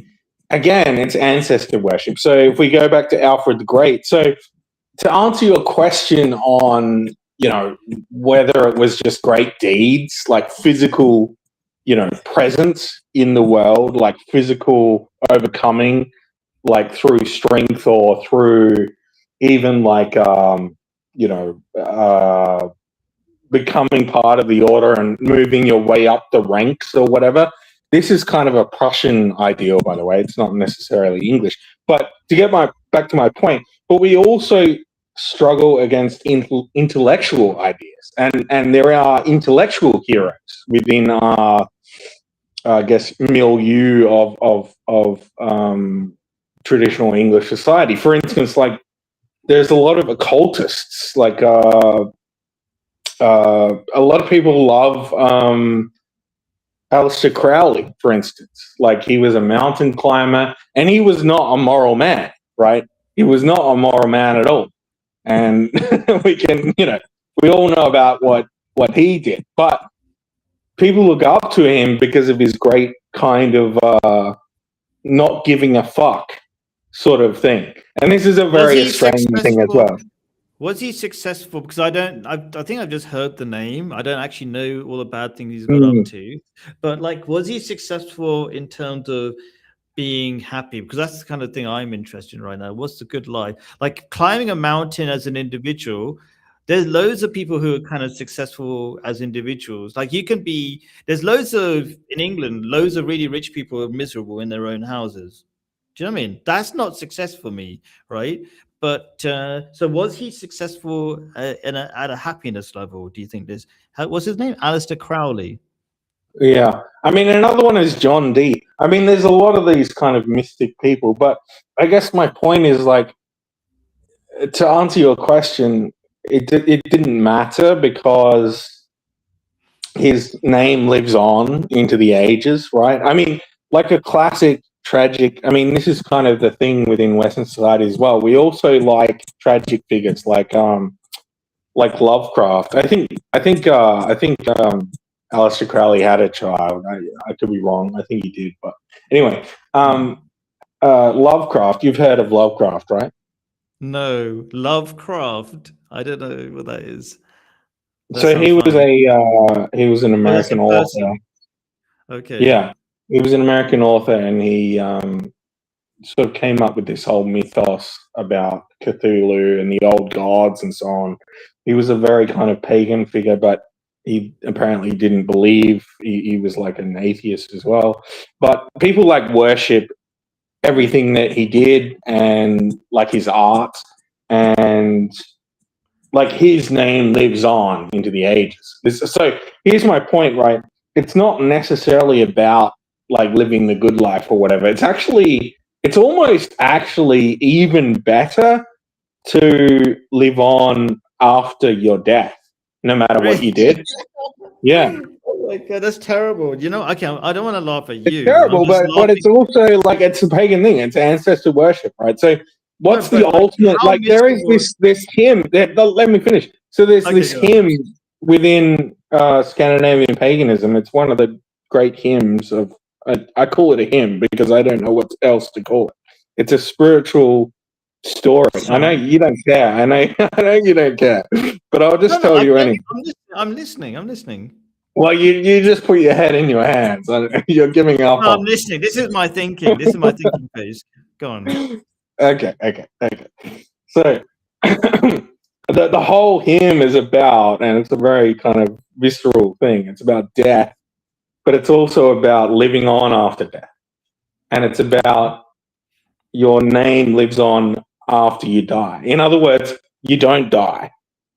again, it's ancestor worship. So if we go back to Alfred the Great, so to answer your question on, whether it was just great deeds, like physical, presence in the world, like physical overcoming, like through strength or through even like, becoming part of the order and moving your way up the ranks or whatever. This is kind of a Prussian ideal, by the way. It's not necessarily English. But to get back to my point, but we also struggle against intellectual ideas, and there are intellectual heroes within our, I guess, milieu of traditional English society. For instance, like there's a lot of occultists, like a lot of people love Aleister Crowley, for instance. Like he was a mountain climber, and he was not a moral man, right? He was not a moral man at all. And we all know about what he did. But people look up to him because of his great kind of not giving a fuck sort of thing. And this is a very Australian thing as well. Was he successful? Because I think I've just heard the name. I don't actually know all the bad things he's got up to. But like, was he successful in terms of being happy? Because that's the kind of thing I'm interested in right now. What's the good life? Like climbing a mountain as an individual, there's loads of people who are kind of successful as individuals. Like there's loads of, in England, loads of really rich people who are miserable in their own houses. Do you know what I mean? That's not success for me, right? But so was he successful at a happiness level? Do you think what's his name? Aleister Crowley. Yeah. I mean, another one is John Dee. I mean, there's a lot of these kind of mystic people, but I guess my point is like, to answer your question, it didn't matter because his name lives on into the ages, right? I mean, like a classic tragic. I mean, this is kind of the thing within Western society as well. We also like tragic figures, like Lovecraft. I think Aleister Crowley had a child. I could be wrong. I think he did, but anyway, Lovecraft. You've heard of Lovecraft, right? No, Lovecraft. I don't know what that is. So he was an American author. Okay. Yeah, he was an American author, and he sort of came up with this whole mythos about Cthulhu and the old gods and so on. He was a very kind of pagan figure, but he apparently didn't believe. He was like an atheist as well. But people like worship everything that he did and like his art, and like his name lives on into the ages. So here's my point, right? It's not necessarily about like living the good life or whatever. It's almost actually even better to live on after your death, no matter what you did. Yeah. Oh my God, that's terrible. You know, I don't want to laugh at you. It's terrible, but it's also like it's a pagan thing. It's ancestor worship, right? So what's the ultimate? Like there is this hymn. Let me finish. So there's this hymn within Scandinavian paganism. It's one of the great hymns of. I call it a hymn because I don't know what else to call it. It's a spiritual story. I know you don't care. I know you don't care. But I'll just tell you anyway. I'm listening. Well, you just put your head in your hands. You're giving up. No, I'm listening. This is my thinking. This is my thinking phase. Go on. Okay. So the whole hymn is about, and it's a very kind of visceral thing. It's about death, but it's also about living on after death, and it's about your name lives on after you die. In other words, you don't die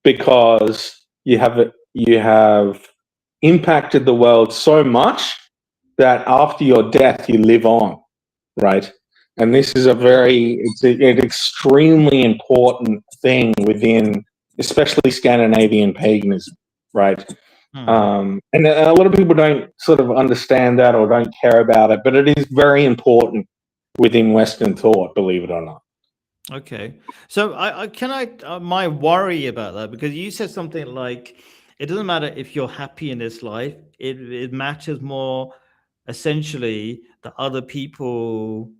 because you have impacted the world so much that after your death you live on, right? And this is an extremely important thing within, especially Scandinavian paganism, right? And a lot of people don't sort of understand that or don't care about it, but it is very important within Western thought, believe it or not. Okay. So my worry about that, because you said something like, it doesn't matter if you're happy in this life, it matters more essentially that other people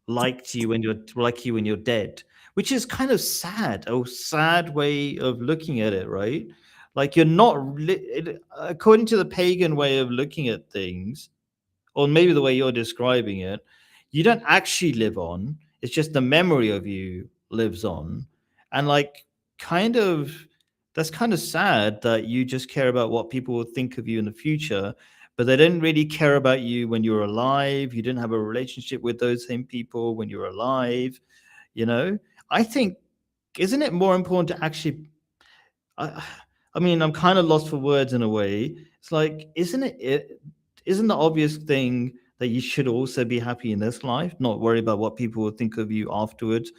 like you when you're dead, which is kind of sad, a sad way of looking at it, right? Like you're not according to the pagan way of looking at things, or maybe the way you're describing it, you don't actually live on. It's just the memory of you lives on. And like, kind of, that's kind of sad that you just care about what people will think of you in the future, but they didn't really care about you when you were alive. You didn't have a relationship with those same people when you were alive. You know, I think, isn't it more important to actually, I, I mean, I'm kind of lost for words in a way. It's like, isn't the obvious thing that you should also be happy in this life, not worry about what people will think of you afterwards?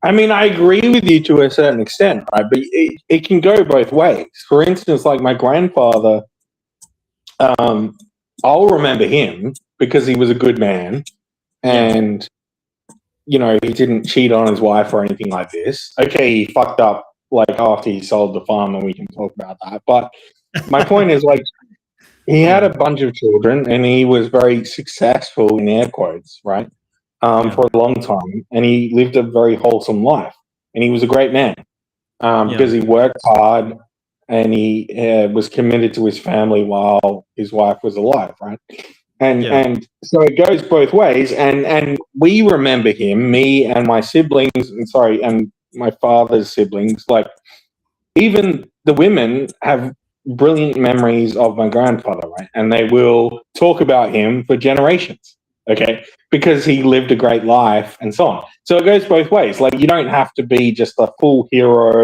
I mean, I agree with you to a certain extent, right? But it can go both ways. For instance, like my grandfather, I'll remember him because he was a good man and, you know, he didn't cheat on his wife or anything like this. Okay, he fucked up like after he sold the farm and we can talk about that. But my point is, like, he had a bunch of children and he was very successful in air quotes, right? For a long time. And he lived a very wholesome life. And he was a great man because he worked hard and he was committed to his family while his wife was alive, right? And so it goes both ways. And we remember him, me and my siblings, and my father's siblings, like even the women have brilliant memories of my grandfather, right? And they will talk about him for generations, okay? Because he lived a great life and so on. So it goes both ways. Like, you don't have to be just a full hero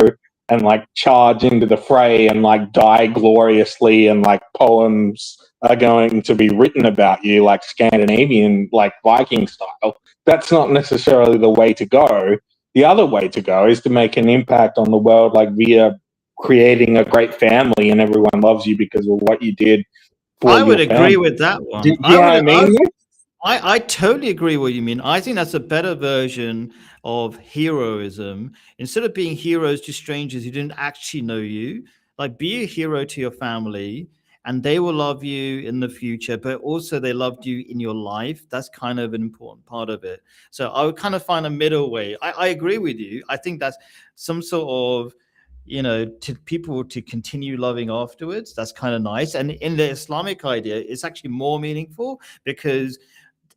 and like charge into the fray and like die gloriously and like poems are going to be written about you like Scandinavian, like Viking style. That's not necessarily the way to go. The other way to go is to make an impact on the world, like via creating a great family and everyone loves you because of what you did for I would your agree family. with that one. Do you know what I mean? I totally agree what you mean. I think that's a better version of heroism. Instead of being heroes to strangers who didn't actually know you, like, be a hero to your family and they will love you in the future, but also they loved you in your life. That's kind of an important part of it. So I would kind of find a middle way. I agree with you. I think that's some sort of, to people to continue loving afterwards. That's kind of nice. And in the Islamic idea, it's actually more meaningful, because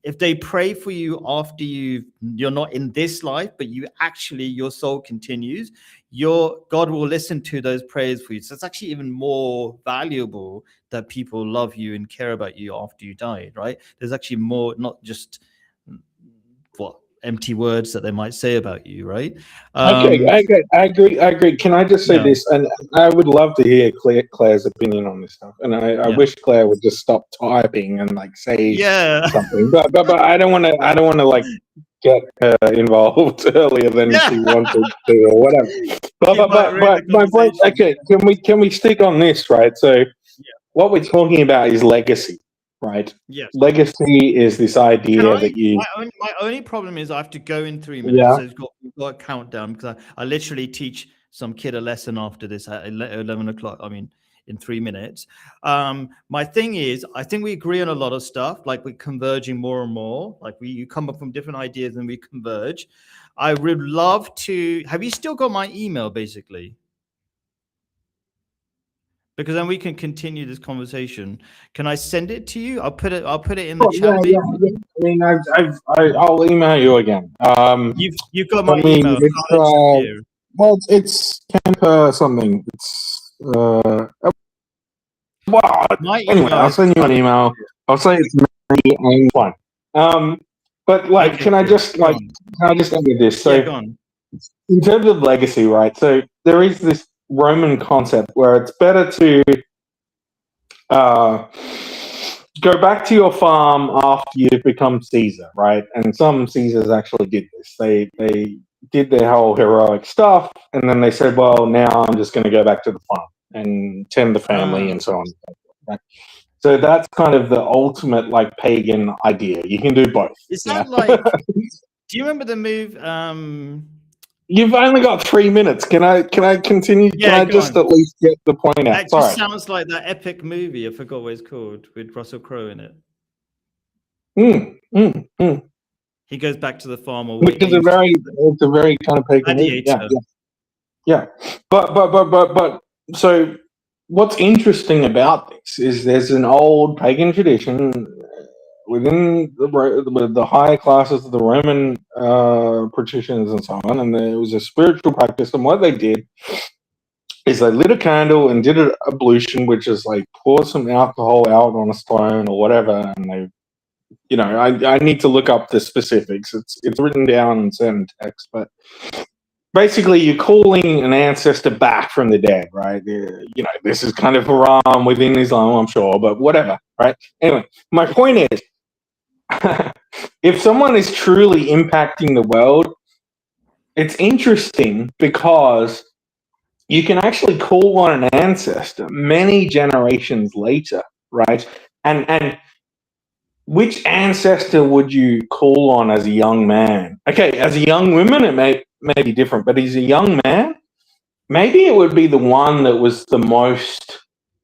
if they pray for you after you're not in this life, but your soul continues, your God will listen to those prayers for you. So it's actually even more valuable that people love you and care about you after you died, right? There's actually more, not just empty words that they might say about you, right? Okay, I agree. Can I just say this? And I would love to hear Claire's opinion on this stuff. And I wish Claire would just stop typing and like say something. But I don't want to like get involved earlier than she wanted to or whatever. But my point. Okay, can we stick on this, right? So what we're talking about is legacy, right? Yes. Legacy is this idea that you. My only problem is I have to go in 3 minutes. So we've got a countdown, because I literally teach some kid a lesson after this at 11 o'clock. I mean, in 3 minutes. My thing is, I think we agree on a lot of stuff. Like, we're converging more and more. Like, you come up from different ideas and we converge. I would love to. Have you still got my email, basically? Because then we can continue this conversation. Can I send it to you? I'll put it in the chat. Yeah. I mean, I'll email you again. You've got my email. Well, it's Kemper something. It's well. My anyway, email I'll send you an email. I'll say it's me and one. But like, Okay, can I cool. just like, can I just end with this? So, Yeah, go on. in terms of legacy, right? So there is this Roman concept where it's better to uh, go back to your farm after you've become Caesar, right? And some Caesars actually did this. They did their whole heroic stuff, and then they said, "Well, now I'm just going to go back to the farm and tend the family and so on." Right? So that's kind of the ultimate like pagan idea. You can do both. Is Yeah. that like? Do you remember the move? You've only got 3 minutes. Can I continue? Yeah, Can I go just on. at least get the point out? That just Sorry. sounds like that epic movie. I forgot what it's called with Russell Crowe in it. Mm, mm, mm. He goes back to the farm, or Which is it's a very kind of pagan movie. Yeah, Gladiator. yeah. But so what's interesting about this is there's an old pagan tradition within the higher classes of the Roman patricians and so on, and there was a spiritual practice. And what they did is they lit a candle and did an ablution, which is like pour some alcohol out on a stone or whatever, and they, you know, I need to look up the specifics. It's written down in certain texts, but basically you're calling an ancestor back from the dead, right? You know, this is kind of haram within Islam, I'm sure, but whatever, right? Anyway, my point is, if someone is truly impacting the world, it's interesting because you can actually call on an ancestor many generations later, right? And which ancestor would you call on as a young man? Okay, as a young woman, it may be different, but as a young man, maybe it would be the one that was the most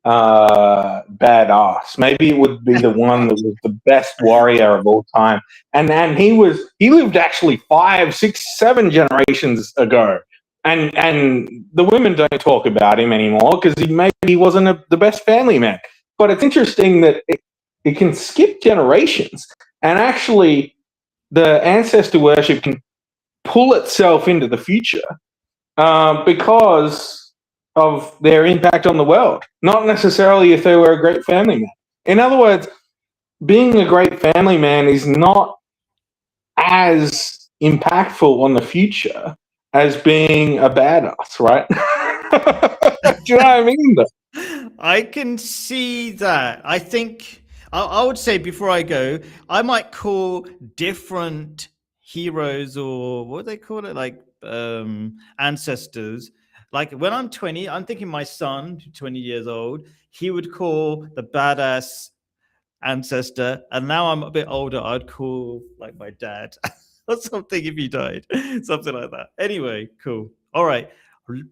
badass. Maybe it would be the one that was the best warrior of all time. And he lived actually 5, 6, 7 generations ago. And the women don't talk about him anymore because he wasn't the best family man. But it's interesting that it can skip generations, and actually the ancestor worship can pull itself into the future because of their impact on the world, not necessarily if they were a great family man. In other words, being a great family man is not as impactful on the future as being a badass, right? Do you know what I mean? I can see that. I think I would say before I go, I might call different heroes, or what do they call it, like ancestors. Like when I'm 20, I'm thinking my son, 20 years old, he would call the badass ancestor, and now I'm a bit older, I'd call like my dad or something if he died, something like that. Anyway, cool. All right.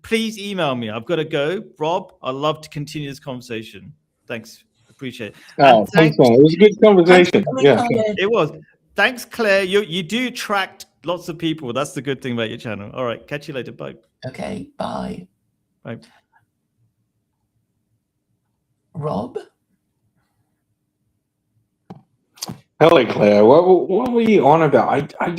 Please email me. I've got to go. Rob, I'd love to continue this conversation. Thanks. Appreciate it. Oh, And thanks, thanks. man. It was a good conversation. Yeah. It was. Thanks, Claire. You do attract lots of people. That's the good thing about your channel. All right. Catch you later. Bye. Okay, bye. Bye. Rob? Hello, Claire. What were you on about? I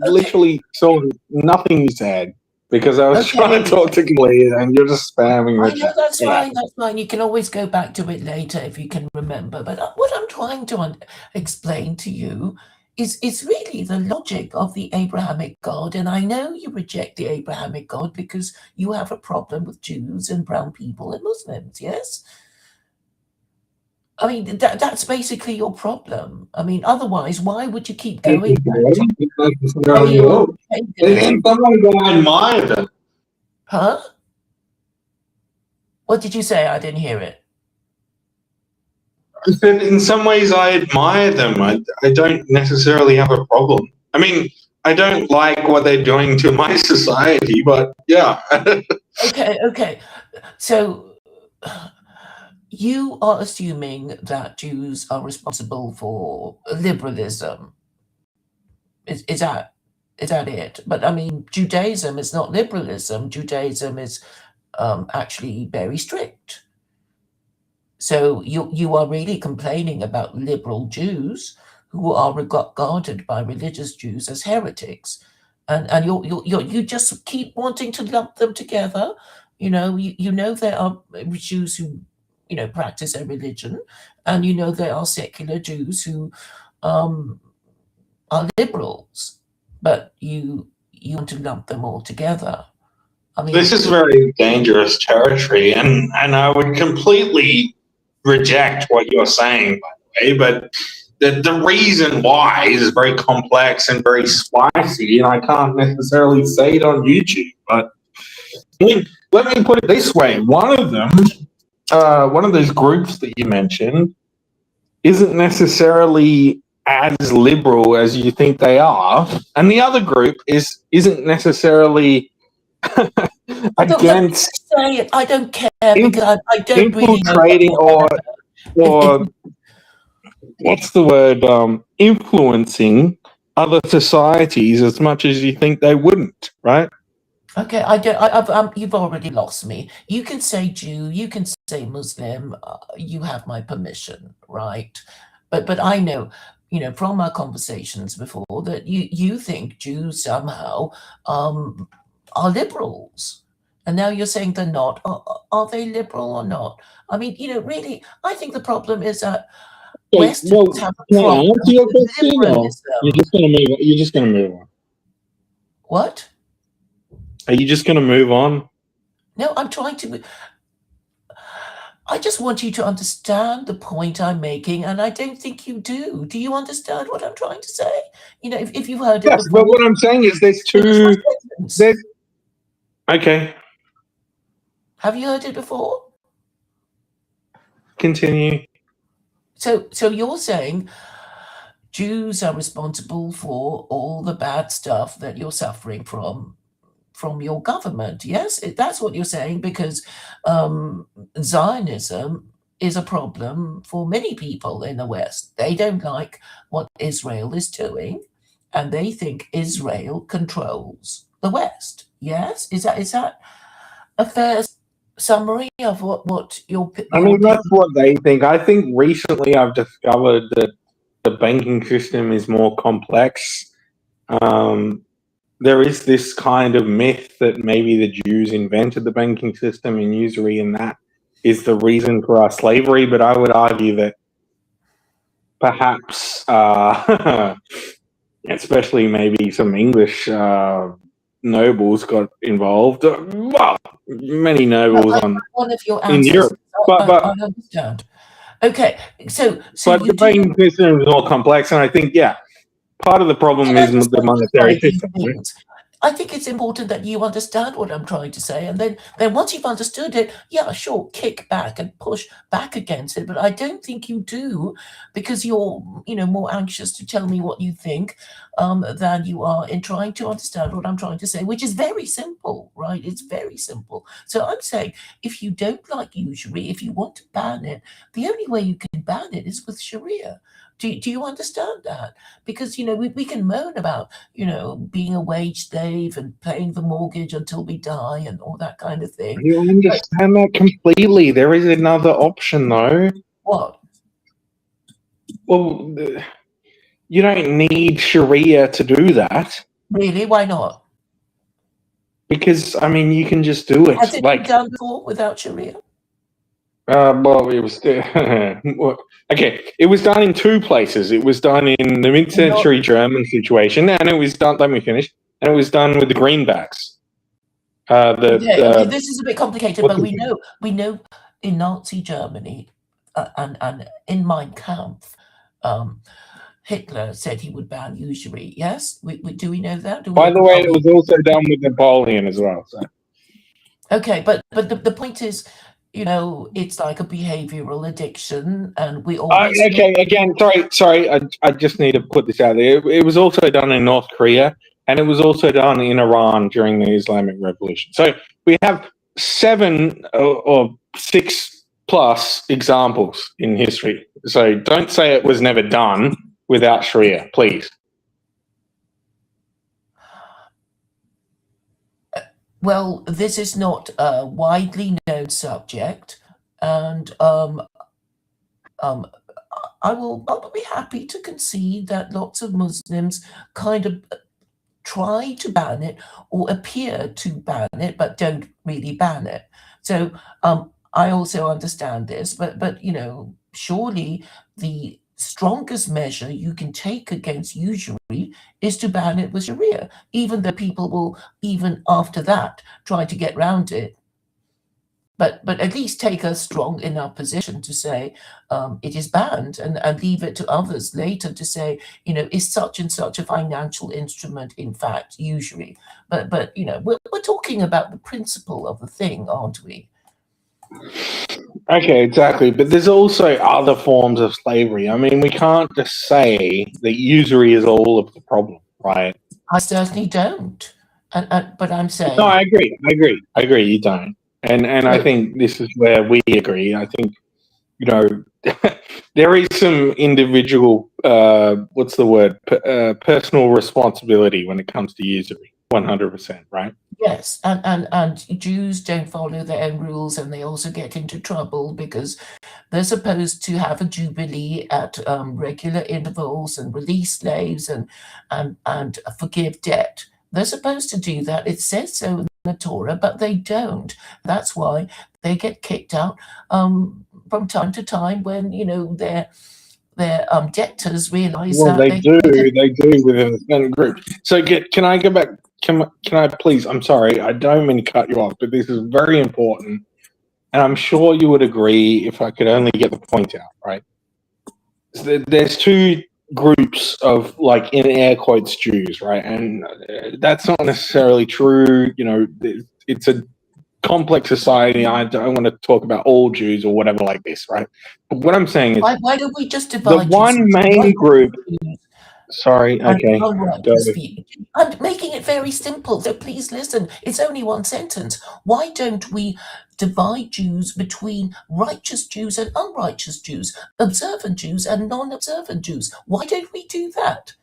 literally saw nothing you said because I was trying to talk to Claire and you're just spamming I with know, that. that's fine, that's fine. You can always go back to it later if you can remember. But what I'm trying to explain to you is really the logic of the Abrahamic God. And I know you reject the Abrahamic God because you have a problem with Jews and brown people and Muslims, yes? I mean, that's basically your problem. I mean, otherwise, why would you keep going back to And someone I admire them. Huh? What did you say? I didn't hear it. I said in some ways I admire them. I don't necessarily have a problem. I mean, I don't like what they're doing to my society, but yeah. Okay. So you are assuming that Jews are responsible for liberalism. Is that it? But I mean, Judaism is not liberalism. Judaism is actually very strict. So you are really complaining about liberal Jews who are regarded by religious Jews as heretics, and you just keep wanting to lump them together. You know there are Jews who practice their religion, and there are secular Jews who are liberals, but you want to lump them all together. I mean, This is very dangerous territory, and I would completely reject what you're saying, by the way. But the reason why is very complex and very spicy, and I can't necessarily say it on YouTube. But I mean, let me put it this way: one of them, one of those groups that you mentioned, isn't necessarily as liberal as you think they are, and the other group isn't necessarily against say it. I don't care because I don't really know infiltrating or if what's the word, influencing other societies as much as you think they wouldn't, right? okay, I don't. You've already lost me. You can say Jew, you can say Muslim. You have my permission, right? But I know, from our conversations before that you think Jews somehow are liberals, and now you're saying they're not. Are they liberal or not? I mean, really, I think the problem is that Okay, Westerners well, have a can I problem answer your with question, or liberalism. you're just gonna move on? You're just gonna move on. What? Are you just gonna move on? No, I'm trying to. I just want you to understand the point I'm making, and I don't think you do. Do you understand what I'm trying to say? If you've heard it Yes, but before, what I'm saying is there's finish my two. sentence. There's okay. Have you heard it before? Continue. So you're saying Jews are responsible for all the bad stuff that you're suffering from your government. Yes, that's what you're saying, because Zionism is a problem for many people in the West. They don't like what Israel is doing, and they think Israel controls the West. Yes, is that a fair summary of what your I mean, opinion? that's what they think. I think recently I've discovered that the banking system is more complex. There is this kind of myth that maybe the Jews invented the banking system and usury, and that is the reason for our slavery. But I would argue that perhaps, especially maybe some English nobles got involved. Well, many nobles One of your in ancestors. Europe, but I understand. Okay, so but you the do. banking system is more complex, and I think part of the problem Can I is just the simplify monetary these system. Right? things? I think it's important that you understand what I'm trying to say, and then once you've understood it, yeah, sure, kick back and push back against it. But I don't think you do, because you're, more anxious to tell me what you think than you are in trying to understand what I'm trying to say, which is very simple, right? It's very simple. So I'm saying, if you don't like usury, if you want to ban it, the only way you can ban it is with Sharia. Do you understand that? Because we can moan about being a wage slave and paying the mortgage until we die and all that kind of thing. You understand that completely. There is another option, though. What? Well, you don't need Sharia to do that. Really? Why not? Because, I mean, you can just do it. Has it been done before without Sharia? Well, it was okay. It was done in two places. It was done in the mid-century German situation, and it was done. Let me finish. And it was done with the greenbacks. Okay, this is a bit complicated, but we know in Nazi Germany and in Mein Kampf, Hitler said he would ban usury. Yes, do we know that? By the way, it was also done with Napoleon as well. So. Okay, but the point is, it's like a behavioral addiction, and we always. Okay, again, sorry. I just need to put this out there. It was also done in North Korea, and it was also done in Iran during the Islamic Revolution. So we have 7 or 6 plus examples in history. So don't say it was never done without Sharia, please. Well, this is not a widely known subject, and I'll be happy to concede that lots of Muslims kind of try to ban it or appear to ban it, but don't really ban it. So I also understand this, but surely the strongest measure you can take against usury is to ban it with sharia, even though people will, even after that, try to get round it. But at least take a strong enough position to say it is banned, and leave it to others later to say, is such and such a financial instrument in fact usury? But we're talking about the principle of the thing, aren't we? Okay, exactly. But there's also other forms of slavery. I mean, we can't just say that usury is all of the problem, right? I certainly don't. But I'm saying. No, I agree. You don't. And I Look, think this is where we agree. I think, there is some individual, what's the word, personal responsibility when it comes to usury. 100%, right? yes, and Jews don't follow their own rules, and they also get into trouble because they're supposed to have a jubilee at regular intervals and release slaves and forgive debt. They're supposed to do that. It says so in the Torah, but they don't. That's why they get kicked out from time to time when their debtors realize Well, that they do within a certain group. So can I go back? Can I please? I'm sorry, I don't mean to cut you off, but this is very important, and I'm sure you would agree if I could only get the point out. Right? So there's two groups of, like, in air quotes, Jews, right? And that's not necessarily true. It's a complex society. I don't want to talk about all Jews or whatever like this, right? But what I'm saying is, why don't we just the divide one Jews into main group. Jews Sorry, and okay. unrighteous people? I'm making it very simple, so please listen. It's only one sentence. Why don't we divide Jews between righteous Jews and unrighteous Jews, observant Jews and non-observant Jews? Why don't we do that?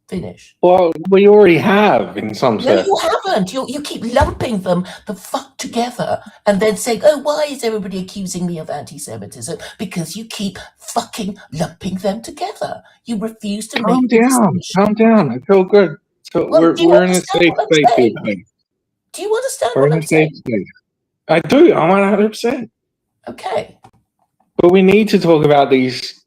Finish. Well, we already have in some No, sense. you haven't. You keep lumping them the fuck together and then saying, oh, why is everybody accusing me of anti-Semitism? Because you keep fucking lumping them together. You refuse to Calm make the down. distinction. Calm down. I feel good. So Well, do you we're in a understand safe what I'm space here, saying? Craig. Do you understand We're what in I'm a safe saying? space. I do. I'm 100%. Okay. But we need to talk about these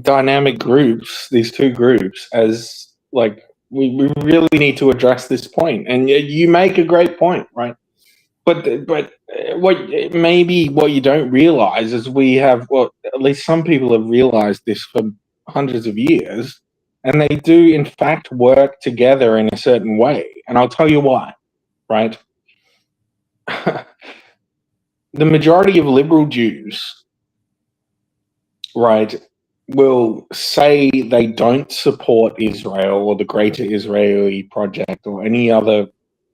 dynamic groups, these two groups, as, like, we really need to address this point. And you make a great point, right? But what you don't realize is we have, well, at least some people have realized this for hundreds of years, and they do in fact work together in a certain way. And I'll tell you why, right? The majority of liberal Jews, right, will say they don't support Israel or the Greater Israeli Project or any other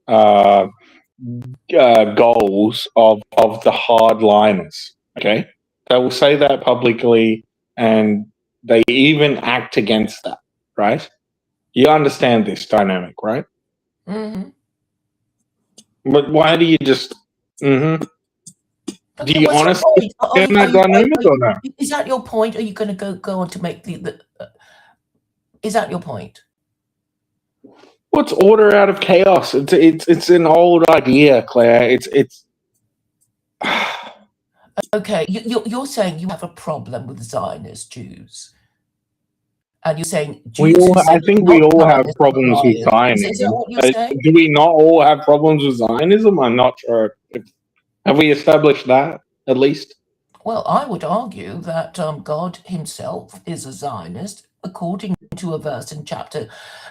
uh, goals of the hardliners. Okay, they will say that publicly, and they even act against that. Right? You understand this dynamic, right? Mm-hmm. But why do you just? Mm-hmm. Okay, Do you what's your honestly point? understand that dynamic or not? Is that your point? Are you going to go on to make is that your point? What's order out of chaos? It's an old idea, Claire. It's. Okay, you're saying you have a problem with Zionist Jews, and you're saying Jews who say I think they're we not all have Zionists are problems with liars. Is that Zionism. what you're saying? Do we not all have problems with Zionism? I'm not sure. Have we established that, at least? Well, I would argue that God himself is a Zionist, according to a verse in the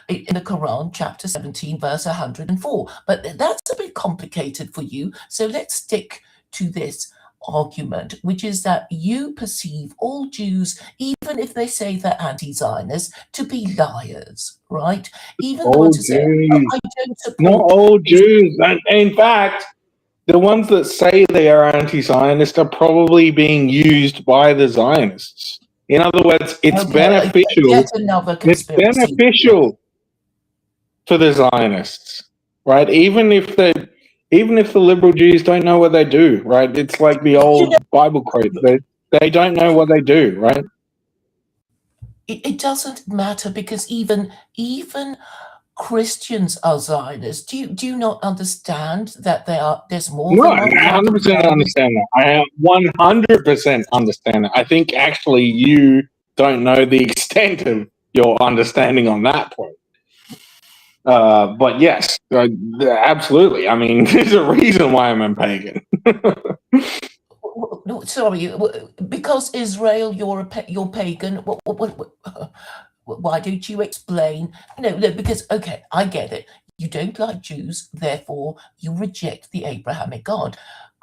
Quran, chapter 17, verse 104. But that's a bit complicated for you, so let's stick to this argument, which is that you perceive all Jews, even if they say they're anti-Zionist, to be liars, right? Even the ones who say, oh, I don't support... Not all Jews. And in fact, the ones that say they are anti-Zionist are probably being used by the Zionists. In other words, it's beneficial. Yet another conspiracy. It's beneficial for the Zionists, right? Even if the liberal Jews don't know what they do, right? It's like the old Bible quote. They don't know what they do, right? It doesn't matter, because even Christians are Zionists. Do you not understand that there's more No, than one I kind of 100% understand that. I 100% understand that. I think actually you don't know the extent of your understanding on that point. But yes, absolutely. I mean, there's a reason why I'm a pagan. No, sorry, because Israel, you're pagan. Why don't you explain? No, because okay, I get it. You don't like Jews, therefore you reject the Abrahamic God.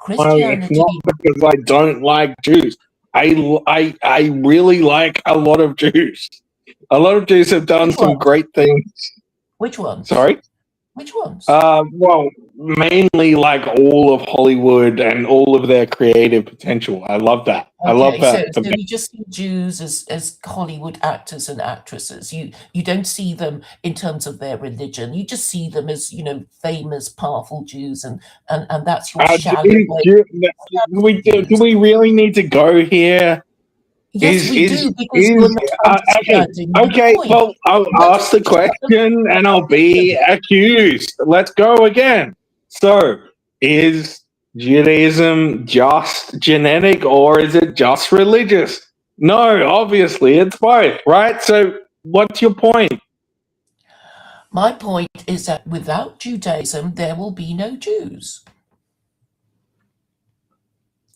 No, it's Christianity. not because I don't like Jews. I really like a lot of Jews. A lot of Jews have done Which some ones? great things. Which ones? Sorry? Which ones? Well, mainly like all of Hollywood and all of their creative potential. I love that. I love Okay, so that. you just see Jews as Hollywood actors and actresses. You don't see them in terms of their religion. You just see them as, famous, powerful Jews, and that's your shallow way. Do we really need to go here? Yes, we do, because is you're not understanding the okay? point. Well, I'll Not ask the question and I'll be accused. Let's go again. So, is Judaism just genetic or is it just religious? No, obviously it's both, right? So, what's your point? My point is that without Judaism, there will be no Jews.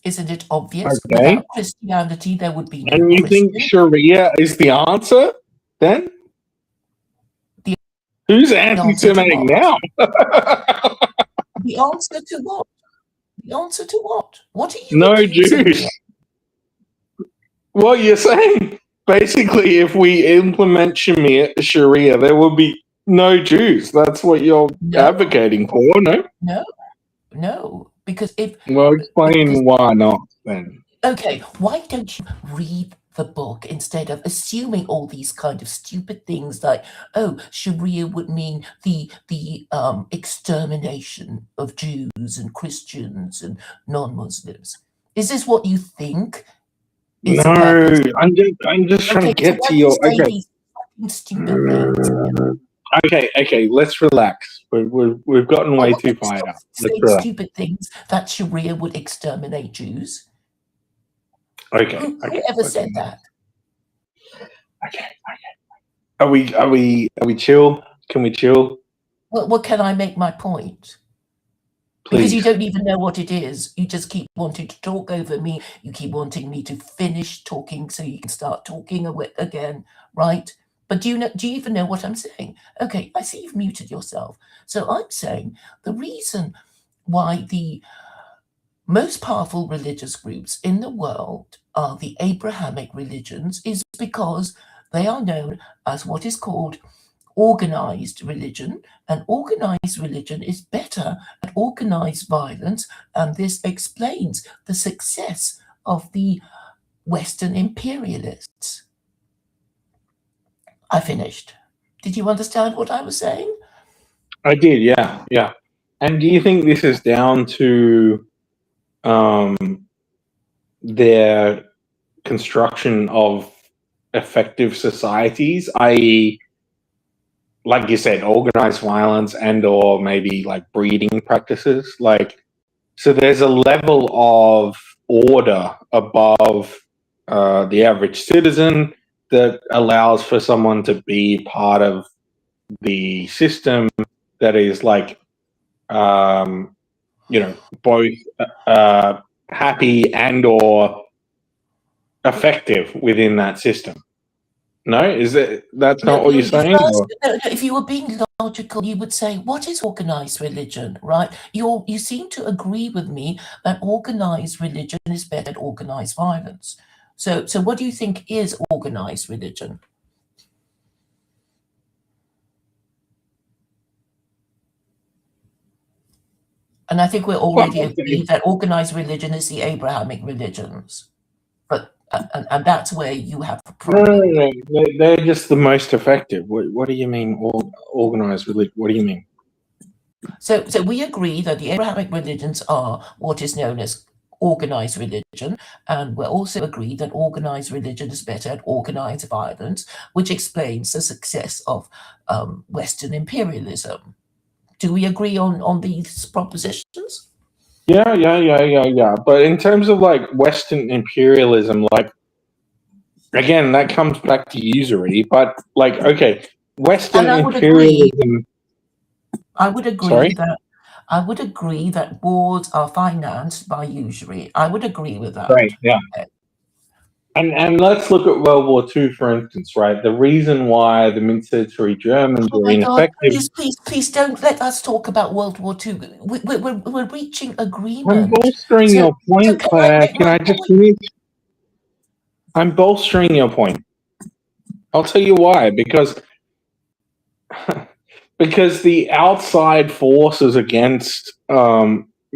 Isn't it obvious? Okay. Without Christianity, there would be no And you Christian. think Sharia is the answer then? Who's anti-Semitic now? The answer to what? The answer to what? What are you No accusing Jews. me of? Well, you're saying basically if we implement Sharia, there will be no Jews. That's what you're advocating for, no? No. Because Well, explain why not then. okay, why don't you read the book instead of assuming all these kind of stupid things like, oh, Sharia would mean the extermination of Jews and Christians and non-Muslims. Is this what you think? No, I'm just trying to get to your these stupid things? Okay, let's relax. We've gotten way too fired up. Let's relax. Stupid things that Sharia would exterminate Jews. Okay. Who ever said that? Okay. Are we chill? Can we chill? Well, can I make my point? Please. Because you don't even know what it is. You just keep wanting to talk over me. You keep wanting me to finish talking so you can start talking again, right? But do you even know what I'm saying? Okay, I see you've muted yourself. So I'm saying the reason why the most powerful religious groups in the world are the Abrahamic religions is because they are known as what is called organized religion, and organized religion is better at organized violence, and this explains the success of the Western imperialists. I finished. Did you understand what I was saying? I did, yeah. And do you think this is down to their construction of effective societies, i.e., like you said, organized violence and or maybe like breeding practices? So there's a level of order above the average citizen that allows for someone to be part of the system that is like, both happy and or effective within that system. No, that's not what you're saying? If you were being logical, you would say, what is organized religion, right? You seem to agree with me that organized religion is better than organized violence. So what do you think is organized religion? And I think we're already agreed that organized religion is the Abrahamic religions. But and that's where you have a problem. No. They're just the most effective. What do you mean organized religion? What do you mean? So we agree that the Abrahamic religions are what is known as organized religion, and we're also agreed that organized religion is better at organized violence, which explains the success of Western imperialism. Do we agree on these propositions? Yeah. But in terms of like Western imperialism, like again, that comes back to usury. But like, okay, Western And I would agree. imperialism. I would agree Sorry. that wars are financed by usury. I would agree with that. Right. Yeah. Okay. And let's look at World War II, for instance, right? The reason why the mid-century Germans Oh were my God! ineffective. Please don't let us talk about World War II. We're reaching I'm agreement. bolstering So your point, can I Claire. make Can my I just point? finish? I'm bolstering your point. I'll tell you why. Because the outside forces against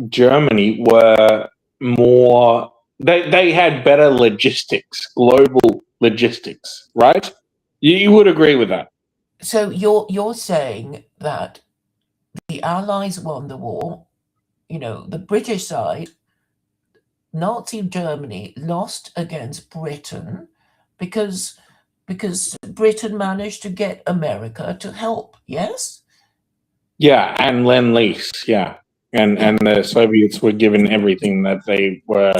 Germany were more. They had better logistics, global logistics, right? You would agree with that. So you're saying that the Allies won the war. You know, the British side, Nazi Germany lost against Britain because Britain managed to get America to help. Yes. Yeah, and Lend-Lease, yeah. And Yeah. the Soviets were given everything that they were,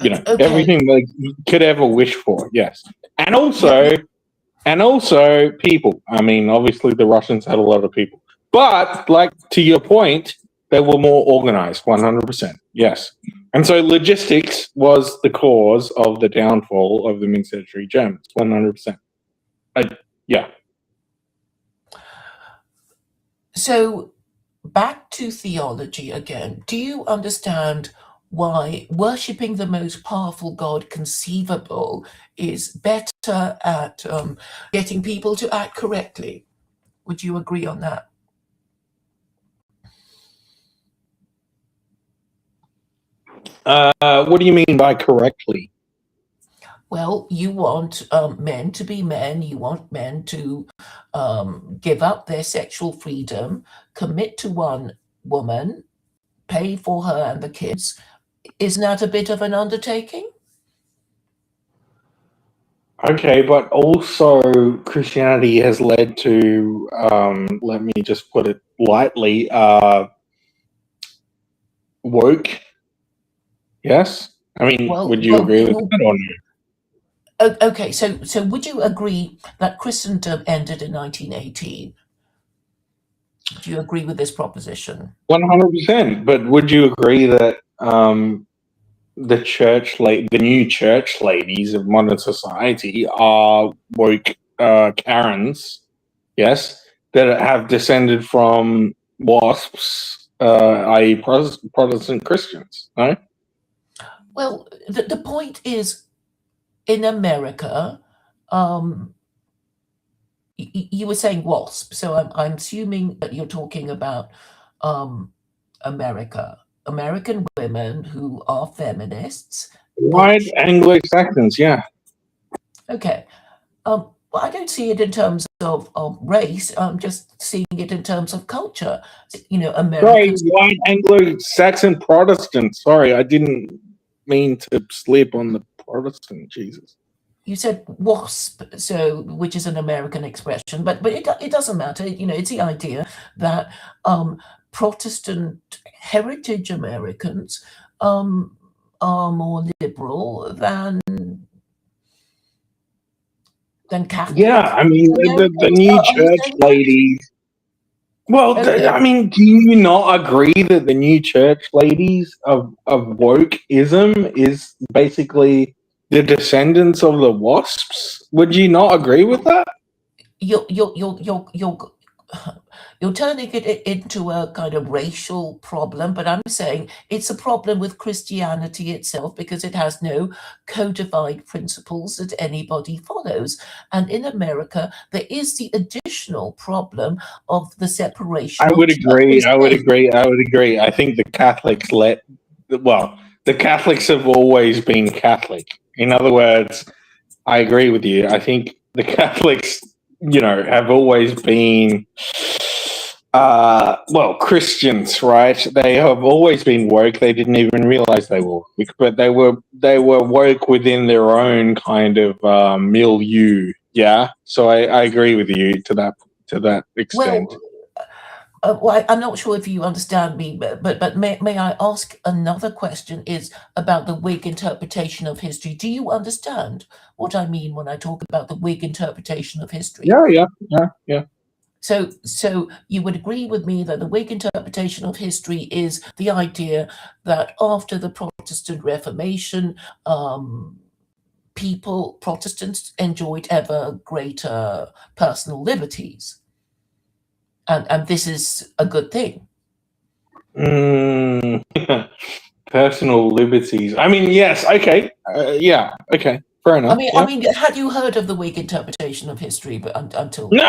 Okay. everything they could ever wish for. Yes, and Yeah. also people. I mean, obviously the Russians had a lot of people, but like to your point, they were more organized. 100%. Yes, and so logistics was the cause of the downfall of the mid-century Germans. 100%. Yeah. So back to theology again. Do you understand why worshipping the most powerful God conceivable is better at getting people to act correctly? Would you agree on that? What do you mean by correctly? Well, you want men to be men. You want men to give up their sexual freedom, commit to one woman, pay for her and the kids. Isn't that a bit of an undertaking? Okay, but also Christianity has led to, let me just put it lightly, woke. Yes, I mean, would you agree with that or no? Okay. So would you agree that Christendom ended in 1918? Do you agree with this proposition? 100%. But would you agree that the new church ladies of modern society are woke Karens? Yes, that have descended from wasps, i.e., Protestant Christians. No. Well, the point is, in America, um, you were saying WASP, so I'm assuming that you're talking about um, American women who are feminists, White butch. Anglo-Saxons, yeah. Okay. Well, I don't see it in terms of race. I'm just seeing it in terms of culture. You know, Sorry, Americans. white Anglo-Saxon Protestant. Sorry, I didn't mean to slip on the Protestant. Jesus. You said WASP, so which is an American expression, but it doesn't matter. You know, it's the idea that Protestant heritage Americans are more liberal than Yeah, Catholic I mean the Americans. new Are you church saying that? ladies. Well, Okay. I mean, do you not agree that the new church ladies of wokeism is basically the descendants of the wasps? Would you not agree with that? You're you're turning it into a kind of racial problem, but I'm saying it's a problem with Christianity itself because it has no codified principles that anybody follows. And in America, there is the additional problem of the I separation of would church and agree. I would state. agree. I would agree. I think the Catholics have always been Catholic. In other words, I agree with you. I think the Catholics, have always been, Christians, right? They have always been woke. They didn't even realize they were woke, but they were woke within their own kind of milieu. Yeah. So I agree with you to that extent. Well, Well, I'm not sure if you understand me, but may I ask another question? Is about the Whig interpretation of history. Do you understand what I mean when I talk about the Whig interpretation of history? Yeah. So you would agree with me that the Whig interpretation of history is the idea that after the Protestant Reformation, Protestants enjoyed ever greater personal liberties, and this is a good thing. Personal liberties. I mean, yes. Okay. Yeah. Okay. Fair enough. I mean, had you heard of the Whig interpretation of history? But until No.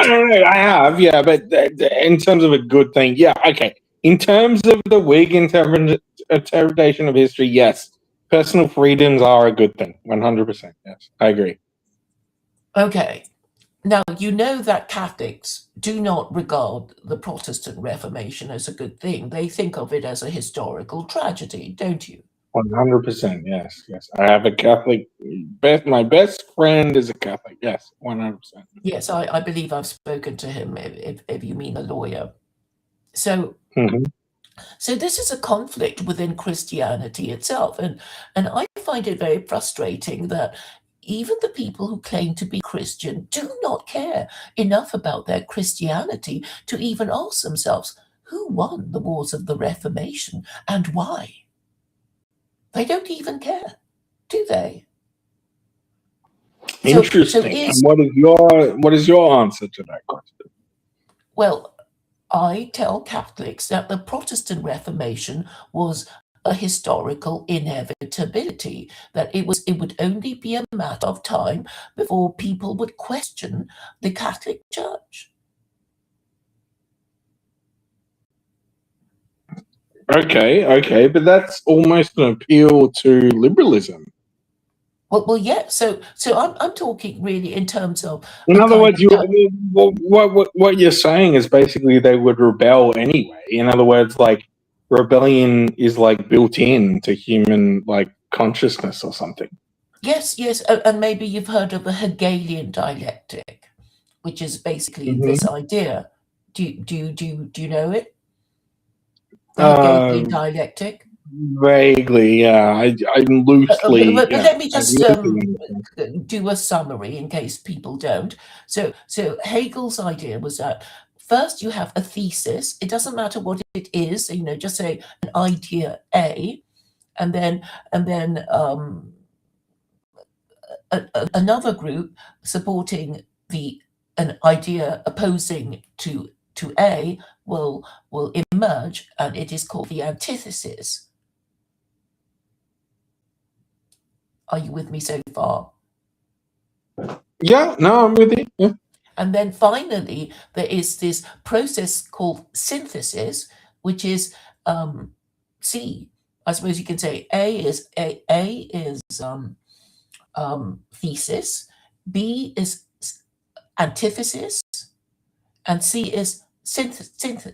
I have. Yeah, but in terms of a good thing, yeah. Okay. In terms of the Whig interpretation of history, yes, personal freedoms are a good thing. 100%. Yes, I agree. okay, now you know that Catholics do not regard the Protestant Reformation as a good thing. They think of it as a historical tragedy, don't you? 100%. Yes. I have a Catholic. My best friend is a Catholic. Yes. 100%. Yes, I believe I've spoken to him. If you mean a lawyer, so. Mhm. So this is a conflict within Christianity itself, and I find it very frustrating that even the people who claim to be Christian do not care enough about their Christianity to even ask themselves who won the wars of the Reformation and why. They don't even care, do they? Interesting. And what is your answer to that question? Well, I tell Catholics that the Protestant Reformation was a historical inevitability, that it would only be a matter of time before people would question the Catholic Church. Okay, but that's almost an appeal to liberalism. Well, yeah. So I'm talking really in terms of. In other words, what you're saying is basically they would rebel anyway. In other words, like rebellion is like built in to human like consciousness or something. Yes, and maybe you've heard of the Hegelian dialectic, which is basically this idea. Do you know it? The Hegelian dialectic. Vaguely, yeah. I'm loosely. But Yeah, let me I just loosely understand. do a summary in case people don't. So Hegel's idea was that first you have a thesis. It doesn't matter what it is. Just say an idea A, and then another group supporting an idea opposing to A will emerge, and it is called the antithesis. Are you with me so far? Yeah, no, I'm with you. Yeah. And then finally, there is this process called synthesis, which is C. I suppose you can say A is thesis, B is antithesis, and C is synthesis,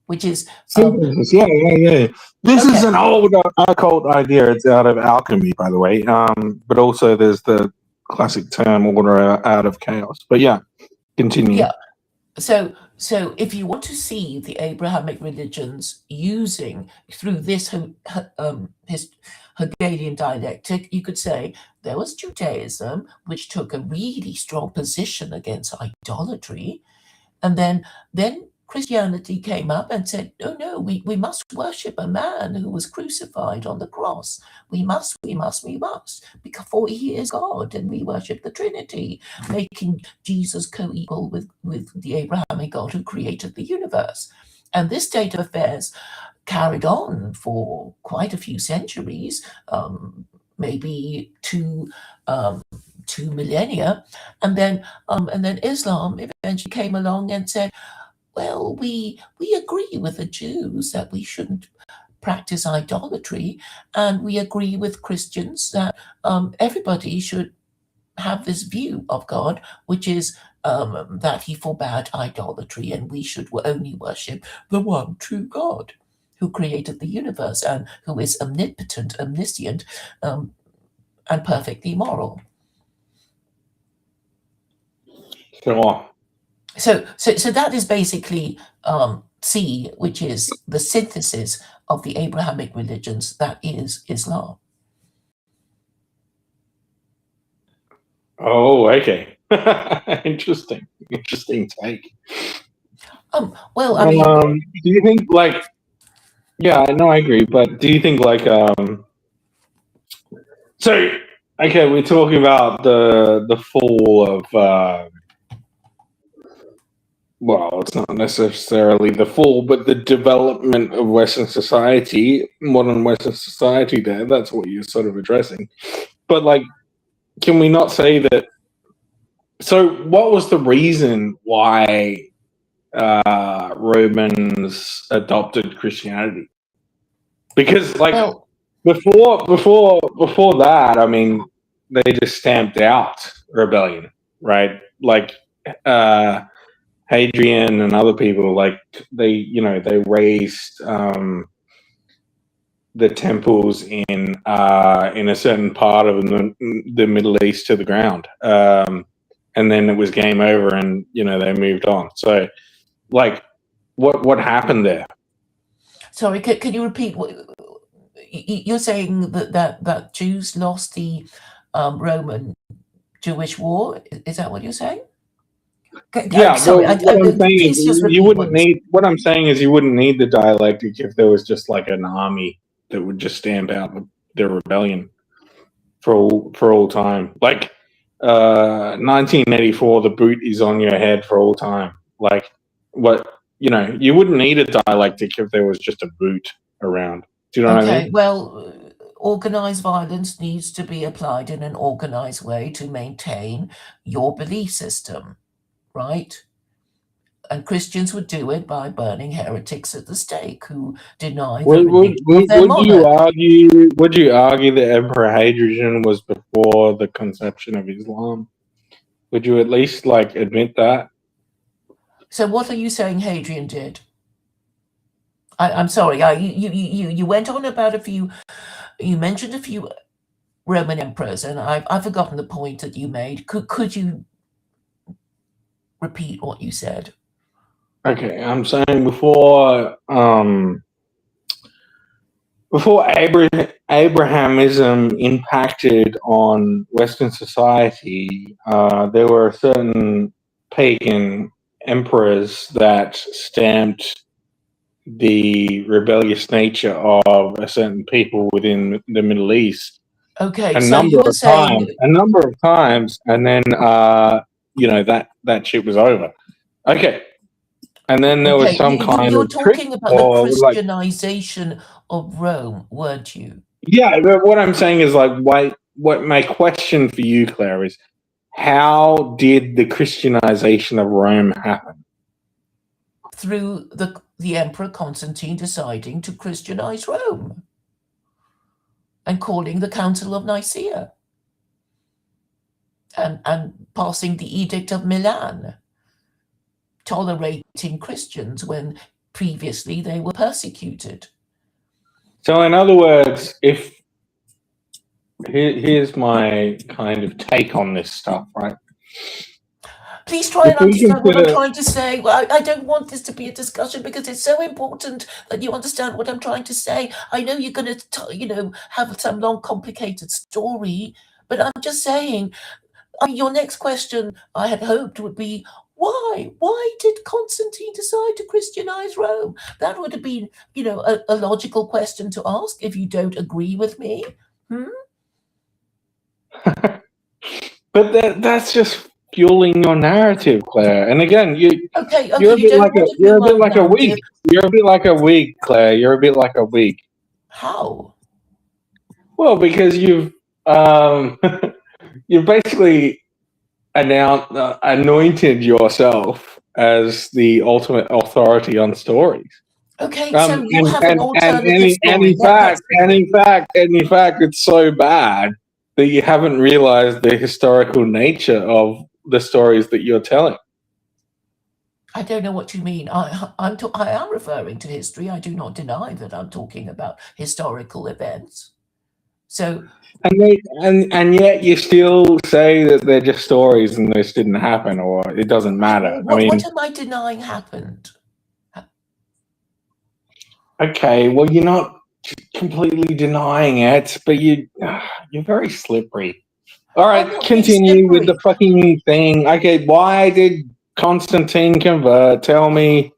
which is Synthesis, yeah. This is okay. an old occult idea. It's out of alchemy, by the way. But also there's the classic term order out of chaos. But yeah, continue. Yeah. So if you want to see the Abrahamic religions using through this Hegelian dialectic, you could say there was Judaism, which took a really strong position against idolatry, and then Christianity came up and said, no, we must worship a man who was crucified on the cross. We must, because he is God, and we worship the Trinity, making Jesus co-equal with the Abrahamic God who created the universe. And this state of affairs carried on for quite a few centuries, maybe two millennia, and then Islam eventually came along and said, well, we agree with the Jews that we shouldn't practice idolatry, and we agree with Christians that everybody should have this view of God, which is that he forbade idolatry, and we should only worship the one true God who created the universe and who is omnipotent, omniscient, and perfectly moral. Sure. So that is basically C, which is the synthesis of the Abrahamic religions. That is Islam. Oh, okay. Interesting. Interesting take. Well, I mean, Do you think like? Yeah, no, I agree. But do you think like So okay, we're talking about the fall of well, it's not necessarily the fall, but the development of Western society, modern Western society. There, that's what you're sort of addressing. But like, can we not say that? So, what was the reason why Romans adopted Christianity? Because like well, before that, I mean, they just stamped out rebellion, right? Like Hadrian and other people, like they raised the temples in a certain part of the Middle East to the ground, and then it was game over, and they moved on. So, like, what happened there? sorry, can you repeat what you're saying, that Jews lost the Roman Jewish war? Is that what you're saying? Yeah, well, Sorry, what I'm saying is please just you repeat what wouldn't you said. need. What I'm saying is you wouldn't need the dialectic if there was just like an army that would just stamp out the rebellion for all time. Like 1984, the boot is on your head for all time. Like what you wouldn't need a dialectic if there was just a boot around. Do you know what I Okay, mean? well, organized violence needs to be applied in an organized way to maintain your belief system, right? And Christians would do it by burning heretics at the stake who deny the religion of their Would you monarch. argue? Would you argue that Emperor Hadrian was before the conception of Islam? Would you at least like admit that? So what are you saying Hadrian did? I'm sorry, you went on about a few, you mentioned a few Roman emperors, and I've forgotten the point that you made. Could you repeat what you said? Okay, I'm saying before Abrahamism impacted on Western society, there were certain pagan emperors that stamped the rebellious nature of a certain people within the Middle East Okay, a so number you're of saying, times, and then that shit was over. Okay, and then there was okay, some kind you're of trick, talking about the or like, Christianization of Rome, weren't you? yeah. But what I'm saying is like, why? What my question for you, Claire, is how did the Christianization of Rome happen? Through the Emperor Constantine deciding to Christianize Rome and calling the Council of Nicaea and passing the Edict of Milan, tolerating Christians when previously they were persecuted. So, in other words, if here's my kind of take on this stuff, right? Please try If and we understand what I'm consider, trying to say. Well, I don't want this to be a discussion because it's so important that you understand what I'm trying to say. I know you're going to, have some long, complicated story, but I'm just saying. Your next question, I had hoped, would be why? Why did Constantine decide to Christianize Rome? That would have been, a logical question to ask if you don't agree with me. Hmm? but that's just fueling your narrative, Claire. And again, Okay, you're okay, a you bit don't like want to you're feel a my bit like a narrative. weak. You're a bit like a weak, Claire. You're a bit like a weak. How? Well, because um, you've basically anointed yourself as the ultimate authority on stories. Okay, so you have an And alternative story. in fact, That's brilliant. it's so bad that you haven't realized the historical nature of the stories that you're telling. I don't know what you mean. I am referring to history. I do not deny that I'm talking about historical events. So, and yet you still say that they're just stories and this didn't happen, or it doesn't matter. I what mean, am I denying happened? okay, well, you're not completely denying it, but you're very slippery. All I'm right, not being continue with the slippery. fucking thing. Okay, why did Constantine convert? Tell me.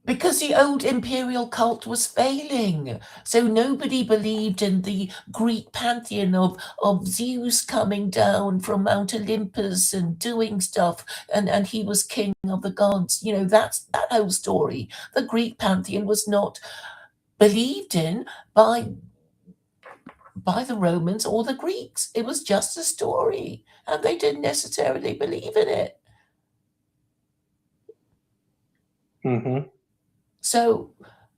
Because the old imperial cult was failing. So nobody believed in the Greek pantheon of Zeus coming down from Mount Olympus and doing stuff, and he was king of the gods. That's that whole story. The Greek pantheon was not believed in by the Romans or the Greeks. It was just a story, and they didn't necessarily believe in it. Hmm. So,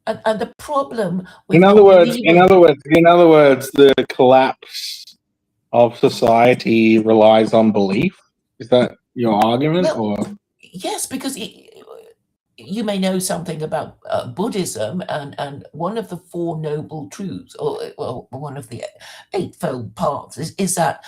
and the problem with In other not words, in believing. other words, in other words, the collapse of society relies on belief. Is that your argument, Well, or? yes, because you may know something about Buddhism, and one of the Four Noble Truths, or well, one of the Eightfold Paths, is that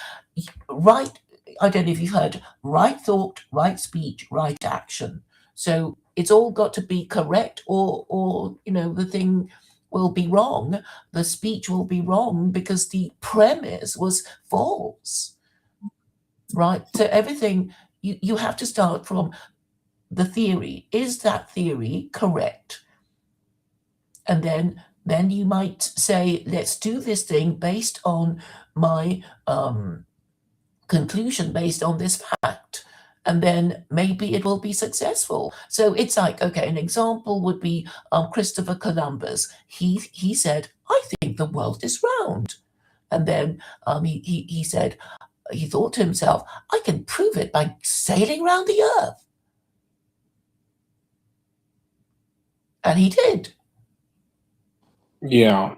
right. I don't know if you've heard right thought, right speech, right action. So it's all got to be correct, or the thing will be wrong. The speech will be wrong because the premise was false. Right. So everything you have to start from the theory. Is that theory correct? And then you might say, let's do this thing based on my conclusion, based on this fact. And then maybe it will be successful. So it's like, okay, an example would be Christopher Columbus. He said, I think the world is round. And then he said, he thought to himself, I can prove it by sailing around the earth. And he did. Yeah.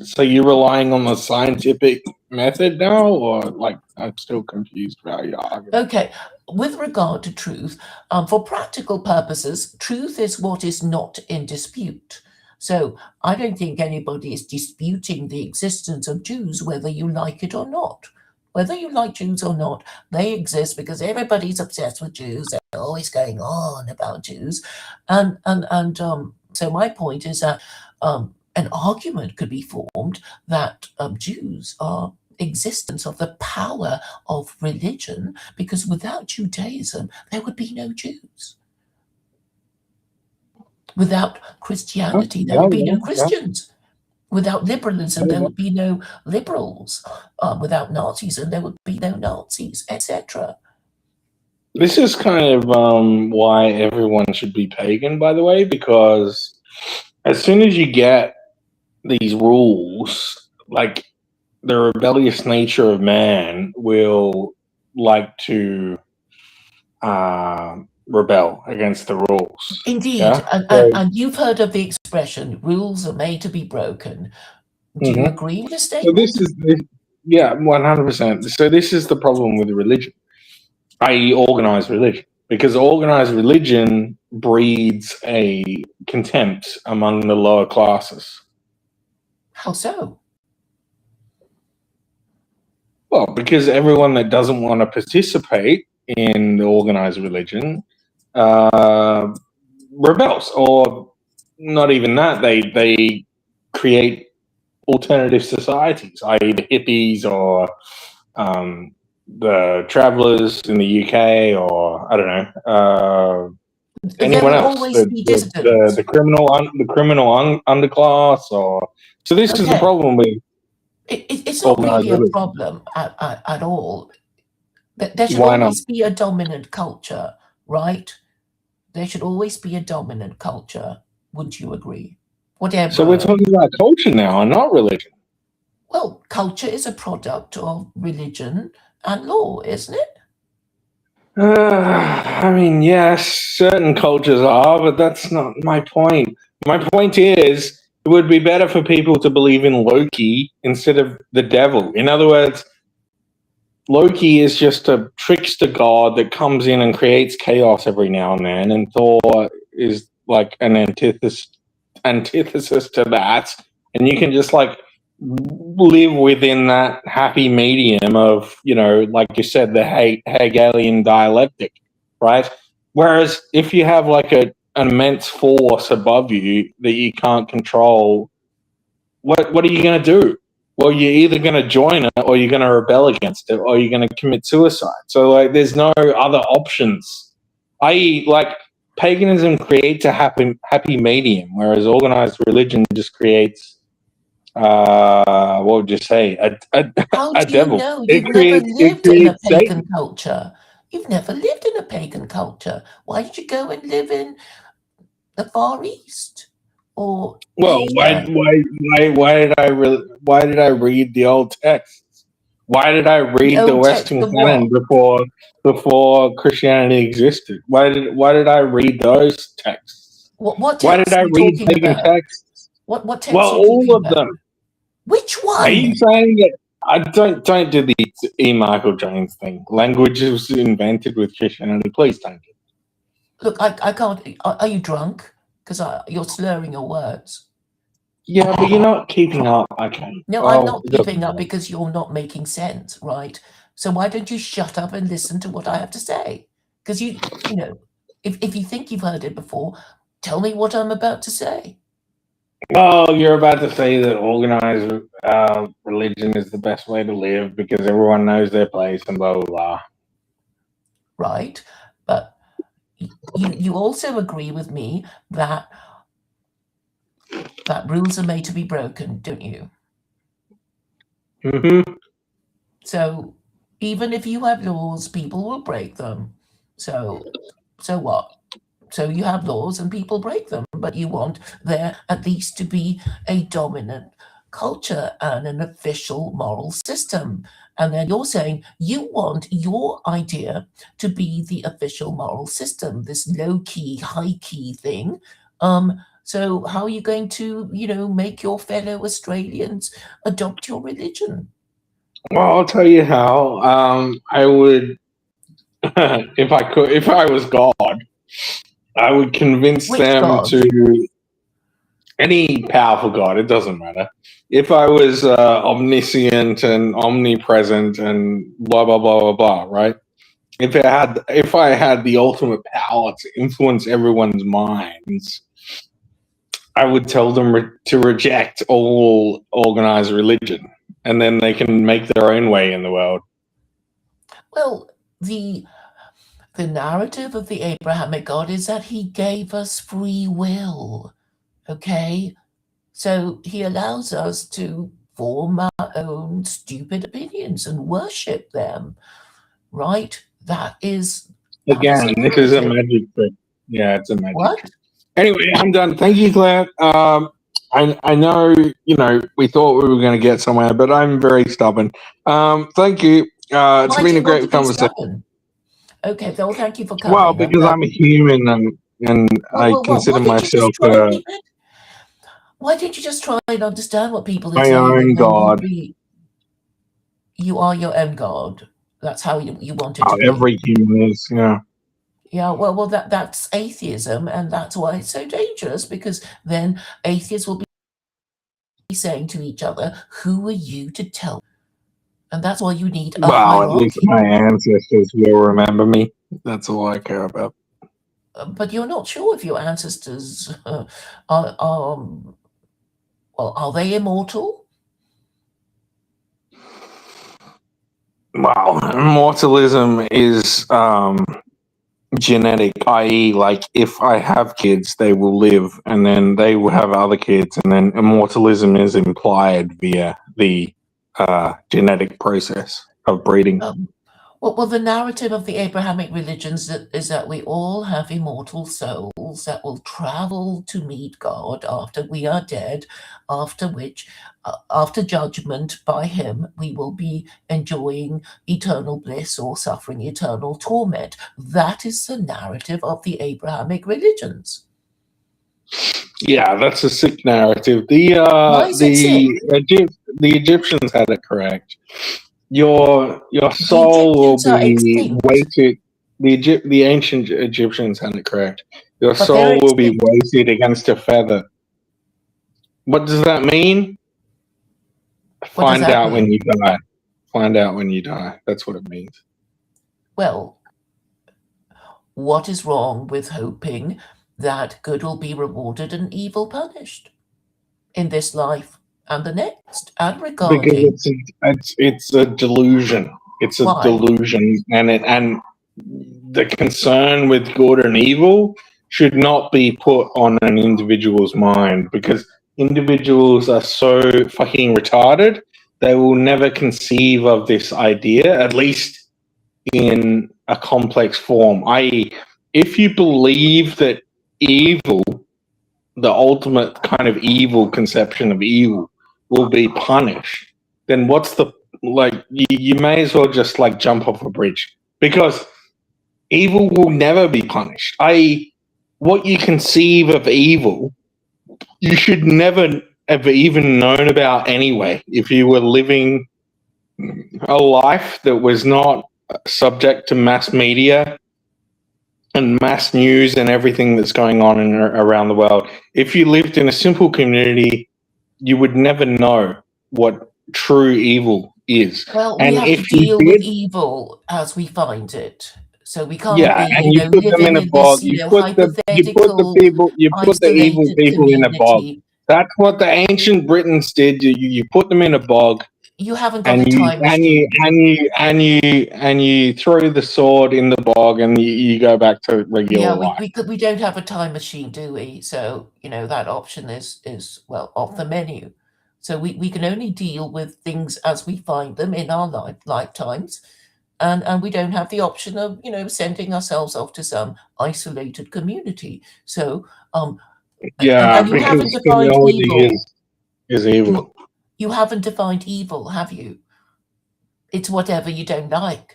So you're relying on the scientific method now, or like I'm still confused about your argument. Okay, with regard to truth, for practical purposes, truth is what is not in dispute. So I don't think anybody is disputing the existence of Jews, whether you like it or not. Whether you like Jews or not, they exist because everybody's obsessed with Jews. They're always going on about Jews, and so my point is that an argument could be formed that Jews are existence of the power of religion, because without Judaism, there would be no Jews. Without Christianity, there Yeah, would be no yeah, Christians. Without liberalism, there yeah. would be no liberals. Without Nazism, there would be no Nazis, etc. This is kind of why everyone should be pagan, by the way, because as soon as you get these rules, like the rebellious nature of man will like to rebel against the rules. Indeed, Yeah. and you've heard of the expression, rules are made to be broken. Do you Mhm. agree with the So statement? yeah, 100%. So this is the problem with religion, i.e., organized religion, because organized religion breeds a contempt among the lower classes. How so? Well, because everyone that doesn't want to participate in the organized religion uh, rebels, or not even that. They create alternative societies, i.e., the hippies or the travelers in the UK, or I don't know, There anyone will else, always be the dissidents. criminal underclass, or so. This is the Okay, problem with it's not organized really a religion. problem at all. There should Why not? always be a dominant culture, right? There should always be a dominant culture. Wouldn't you agree? So we're Whatever. talking about culture now, and not religion. Well, culture is a product of religion and law, isn't it? I mean, yes, certain cultures are, but that's not my point. My point is, it would be better for people to believe in Loki instead of the devil. In other words, Loki is just a trickster god that comes in and creates chaos every now and then, and Thor is like an antithesis to that. And you can just like live within that happy medium of, like you said, the Hegelian dialectic, right? Whereas if you have like an immense force above you that you can't control, what are you going to do? Well, you're either going to join it, or you're going to rebel against it, or you're going to commit suicide. So, like, there's no other options. I.e., like, paganism creates a happy medium, whereas organized religion just creates, what would you say, How a do you devil. know? It You've never creates it lived in a creates pagan Satan. culture. You've never lived in a pagan culture. Why did you go and live in the Far East or Well, Asia? why did I read the old texts? Why did I The read the old text Western of canon what? before Christianity existed? Why did I read those texts? What Why did text I are you read talking pagan about? texts? What text Well, are you all talking of about? them. Which Are you one? saying that I don't do the E. Michael James thing? Language was invented with Christianity. Please don't do it. Look, I can't. Are you drunk? Because you're slurring your words. Yeah, but you're not keeping up. Okay. No, I'm Well, not it doesn't keeping up matter. because you're not making sense, right? So why don't you shut up and listen to what I have to say? Because you know, if you think you've heard it before, tell me what I'm about to say. Well, you're about to say that organized religion is the best way to live because everyone knows their place and blah blah blah. Right? But you also agree with me that rules are made to be broken, don't you? Mm-hmm. So even if you have laws, people will break them. So what? So you have laws and people break them, but you want there at least to be a dominant culture and an official moral system. And then you're saying you want your idea to be the official moral system, this low key, high key thing. So how are you going to, make your fellow Australians adopt your religion? Well, I'll tell you how. I would, if I was God, I would convince Which them God? to any powerful God. It doesn't matter. If I was omniscient and omnipresent and blah blah blah blah blah, right? If I had the ultimate power to influence everyone's minds, I would tell them to reject all organized religion, and then they can make their own way in the world. Well, the narrative of the Abrahamic God is that he gave us free will. Okay? So he allows us to form our own stupid opinions and worship them. Right? That is Again, a this is a narrative. magic trick. Yeah, it's a magic What? trick. Anyway, I'm done. Thank you, Claire. I know, we thought we were going to get somewhere, but I'm very stubborn. Thank you. It's Why do been a you want great to be conversation. stubborn? Okay, well, thank you for Well, coming. I'm because glad I'm a you. human and I consider Why didn't you myself just try and keep it? Why didn't you just try and understand what people are my saying own and then you'd God. be you are your own God. That's how you want it Oh, to be. every human is, yeah. Yeah, well, that's atheism, and that's why it's so dangerous because then atheists will be saying to each other, "Who are you to tell?" And that's why you need a Well, at least hierarchy. my ancestors will remember me. That's all I care about. But you're not sure if your ancestors are well, are they immortal? Well, immortalism is genetic, i.e., like if I have kids, they will live, and then they will have other kids, and then immortalism is implied via the genetic process of breeding. Um, well, the narrative of the Abrahamic religions is that we all have immortal souls that will travel to meet God after we are dead, after which, after judgment by Him, we will be enjoying eternal bliss or suffering eternal torment. That is the narrative of the Abrahamic religions. Yeah, that's a sick narrative. Why is it sick? The Egyptians had it correct. Your The soul will Egyptians are be extinct, weighted. The ancient Egyptians had it correct. Your but they're soul will be extinct. weighted against a feather. What does that mean? What does Find that out when mean? you die. Find out when you die. That's what it means. Well, what is wrong with hoping that good will be rewarded and evil punished in this life and the next, and Because regarding it's a delusion. It's a why? delusion, and the concern with good and evil should not be put on an individual's mind, because individuals are so fucking retarded. They will never conceive of this idea, at least in a complex form. I.e., if you believe that evil, the ultimate kind of evil conception of evil, will be punished, then what's the, like, you may as well just like jump off a bridge, because evil will never be punished. I.e., what you conceive of evil, you should never have even known about anyway if you were living a life that was not subject to mass media and mass news and everything that's going on around the world. If you lived in a simple community, you would never know what true evil is. Well, we And have to if you deal with did, evil as we find it. So we can't yeah, be, and you put them living in a in bog. this, You put the hypothetical, people, you put the evil isolated people in a bog. community. That's what the ancient Britons did. You put them in a bog, You haven't got a and you time and you machine. and you and you and you throw the sword in the bog, and you go back to regular Yeah, life. we don't have a time machine, do we? So, that option is well off the menu. So we can only deal with things as we find them in our lifetimes, and we don't have the option of sending ourselves off to some isolated community. So Yeah, and you haven't because defined community evil. is evil. You haven't defined evil, have you? It's whatever you don't like.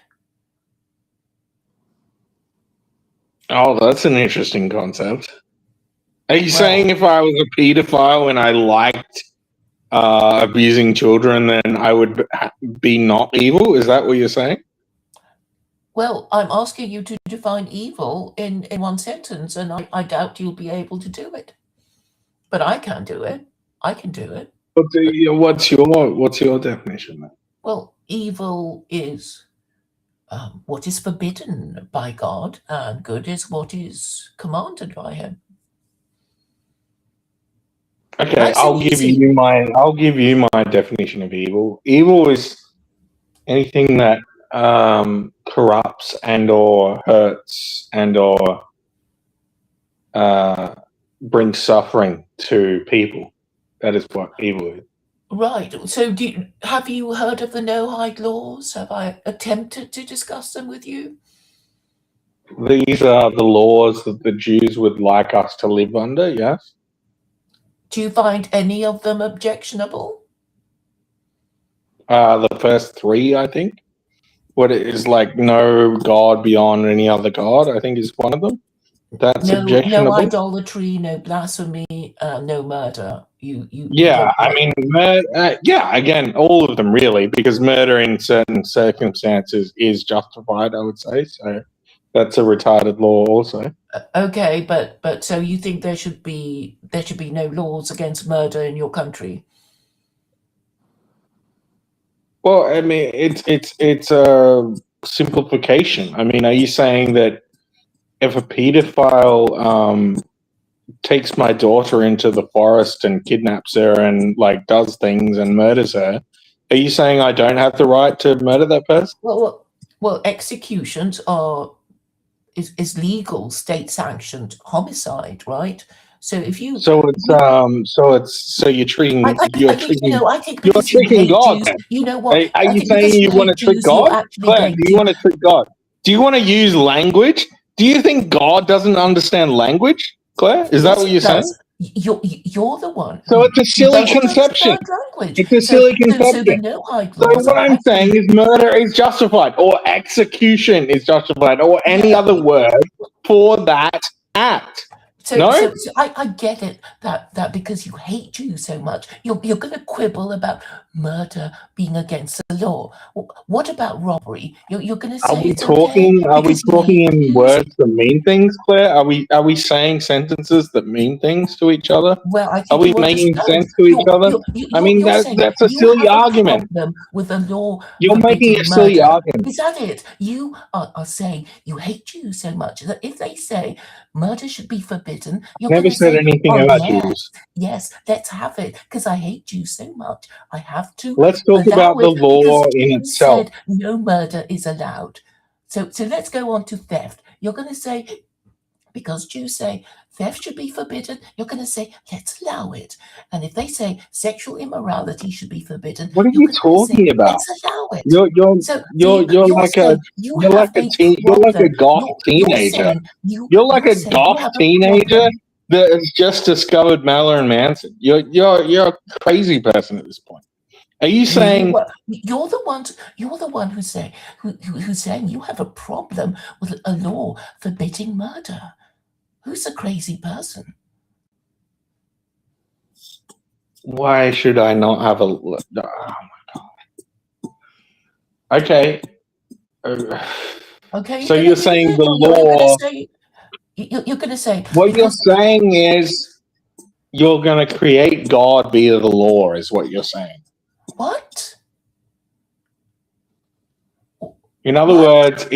Oh, that's an interesting concept. Are you Well, saying if I was a pedophile and I liked abusing children, then I would be not evil? Is that what you're saying? well, I'm asking you to define evil in one sentence, and I doubt you'll be able to do it. But I can do it. I can do it. But what's your definition then? Well, evil is what is forbidden by God, and good is what is commanded by Him. Okay, Nice and easy. I'll give you my definition of evil. Evil is anything that corrupts and or hurts and or brings suffering to people. That is what evil is. Right. So, have you heard of the no-hide laws? Have I attempted to discuss them with you? These are the laws that the Jews would like us to live under, yes? Do you find any of them objectionable? The first three, I think. What it is, like, no God beyond any other God, I think is one of them. That's No objectionable. idolatry, no blasphemy, no murder. You Yeah, don't I like. mean, yeah, again, all of them really, because murder in certain circumstances is justified, I would say. So that's a retarded law also. Okay, but so you think there should be no laws against murder in your country? Well, I mean, it's a simplification. I mean, are you saying that if a pedophile takes my daughter into the forest and kidnaps her and like does things and murders her, are you saying I don't have the right to murder that person? Well, executions is legal, state sanctioned homicide, right? So if you, So you're treating I think I think you're because you tricking hate God Jews, then. you know what? Are I you think saying because you you want to hate trick Jews, you're God? actually Claire, do going you to. want to trick God? Do you want to use language? Do you think God doesn't understand language, Claire? Is that Yes, what it you're saying? does. You're the one So it's a who silly doesn't conception. understand language. It's a So silly so the conception. no-hide So laws what are I'm saying actually, is murder is justified, or execution is justified, or any yeah. other word for that act. No? So I get it that because you hate Jews so much, you're going to quibble about murder being against the law. What about robbery? You're going to Are say we it's okay talking? Are we because you talking hate in Jews. words that mean things, Claire? Are we saying sentences that mean things to each other? Well, I Are think we you making understand. sense to each other? I mean, You're saying that's a you silly have a argument. problem with the law You're making a forbidding silly murder. argument. Is that it? You are saying you hate Jews so much that if they say murder should be forbidden, you're Never going to said say, anything "Oh about yes, Jews. yes, let's have it because I hate Jews so much. I have to Let's talk allow about the it because law in Jews itself. said no murder is allowed." So let's go on to theft. You're going to say, because Jews say theft should be forbidden, you're going to say, let's allow it. And if they say sexual immorality should be forbidden, What are you're you going to say, talking about? let's allow it. You're So you're like a saying you have a you're like a problem. goth You're teenager. saying You're like you're a saying you goth have a teenager problem. that has just discovered Marilyn Manson. You're a crazy person at this point. Are you saying You're the one who's saying you have a problem with a law forbidding murder. Who's a crazy person? why should I not have a? Oh my god. Okay. Okay, So you're you're going to leave saying it, the or you're going to law? say you're going to say What you're because saying is you're going to create God via the law, is what you're saying. what? In other What? words,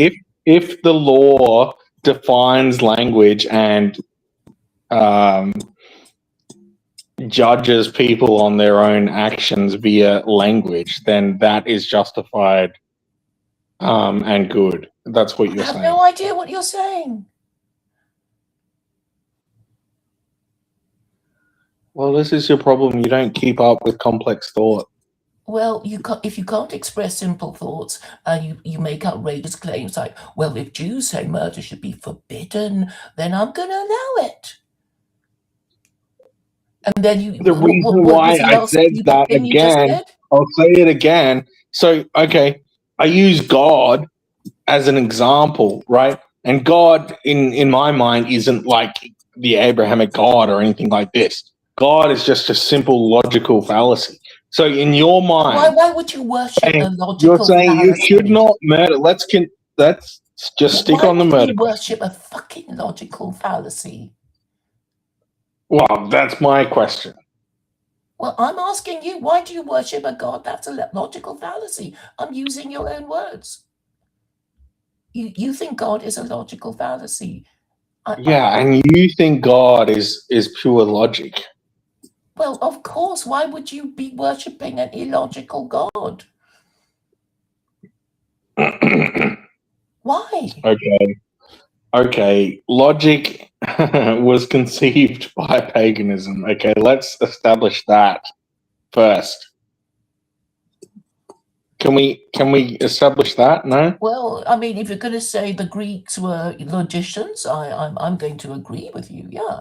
if the law defines language and judges people on their own actions via language, then that is justified and good. That's what I you're have saying. no idea what you're saying. Well, this is your problem. You don't keep up with complex thought. Well, if you can't express simple thoughts and you make outrageous claims like, well, if Jews say murder should be forbidden, then I'm going to allow it. And then The reason what why was the I last said stupid that thing you just again, said? I'll say it again. So, okay, I use God as an example, right? And God, in my mind, isn't like the Abrahamic God or anything like this. God is just a simple logical fallacy. So, in your mind, Why would you worship a you're logical saying you should fallacy? not murder. Let's just stick Why on the would you murder. worship a fucking logical fallacy? Well, that's my question. Well, I'm asking you, why do you worship a god that's a logical fallacy? I'm using your own words. You think God is a logical fallacy? And you think God is pure logic. Well, of course. Why would you be worshipping an illogical God? Why? Okay. Logic was conceived by paganism. Okay, let's establish that first. Can we establish that? No? Well, I mean, if you're going to say the Greeks were logicians, I'm going to agree with you. Yeah.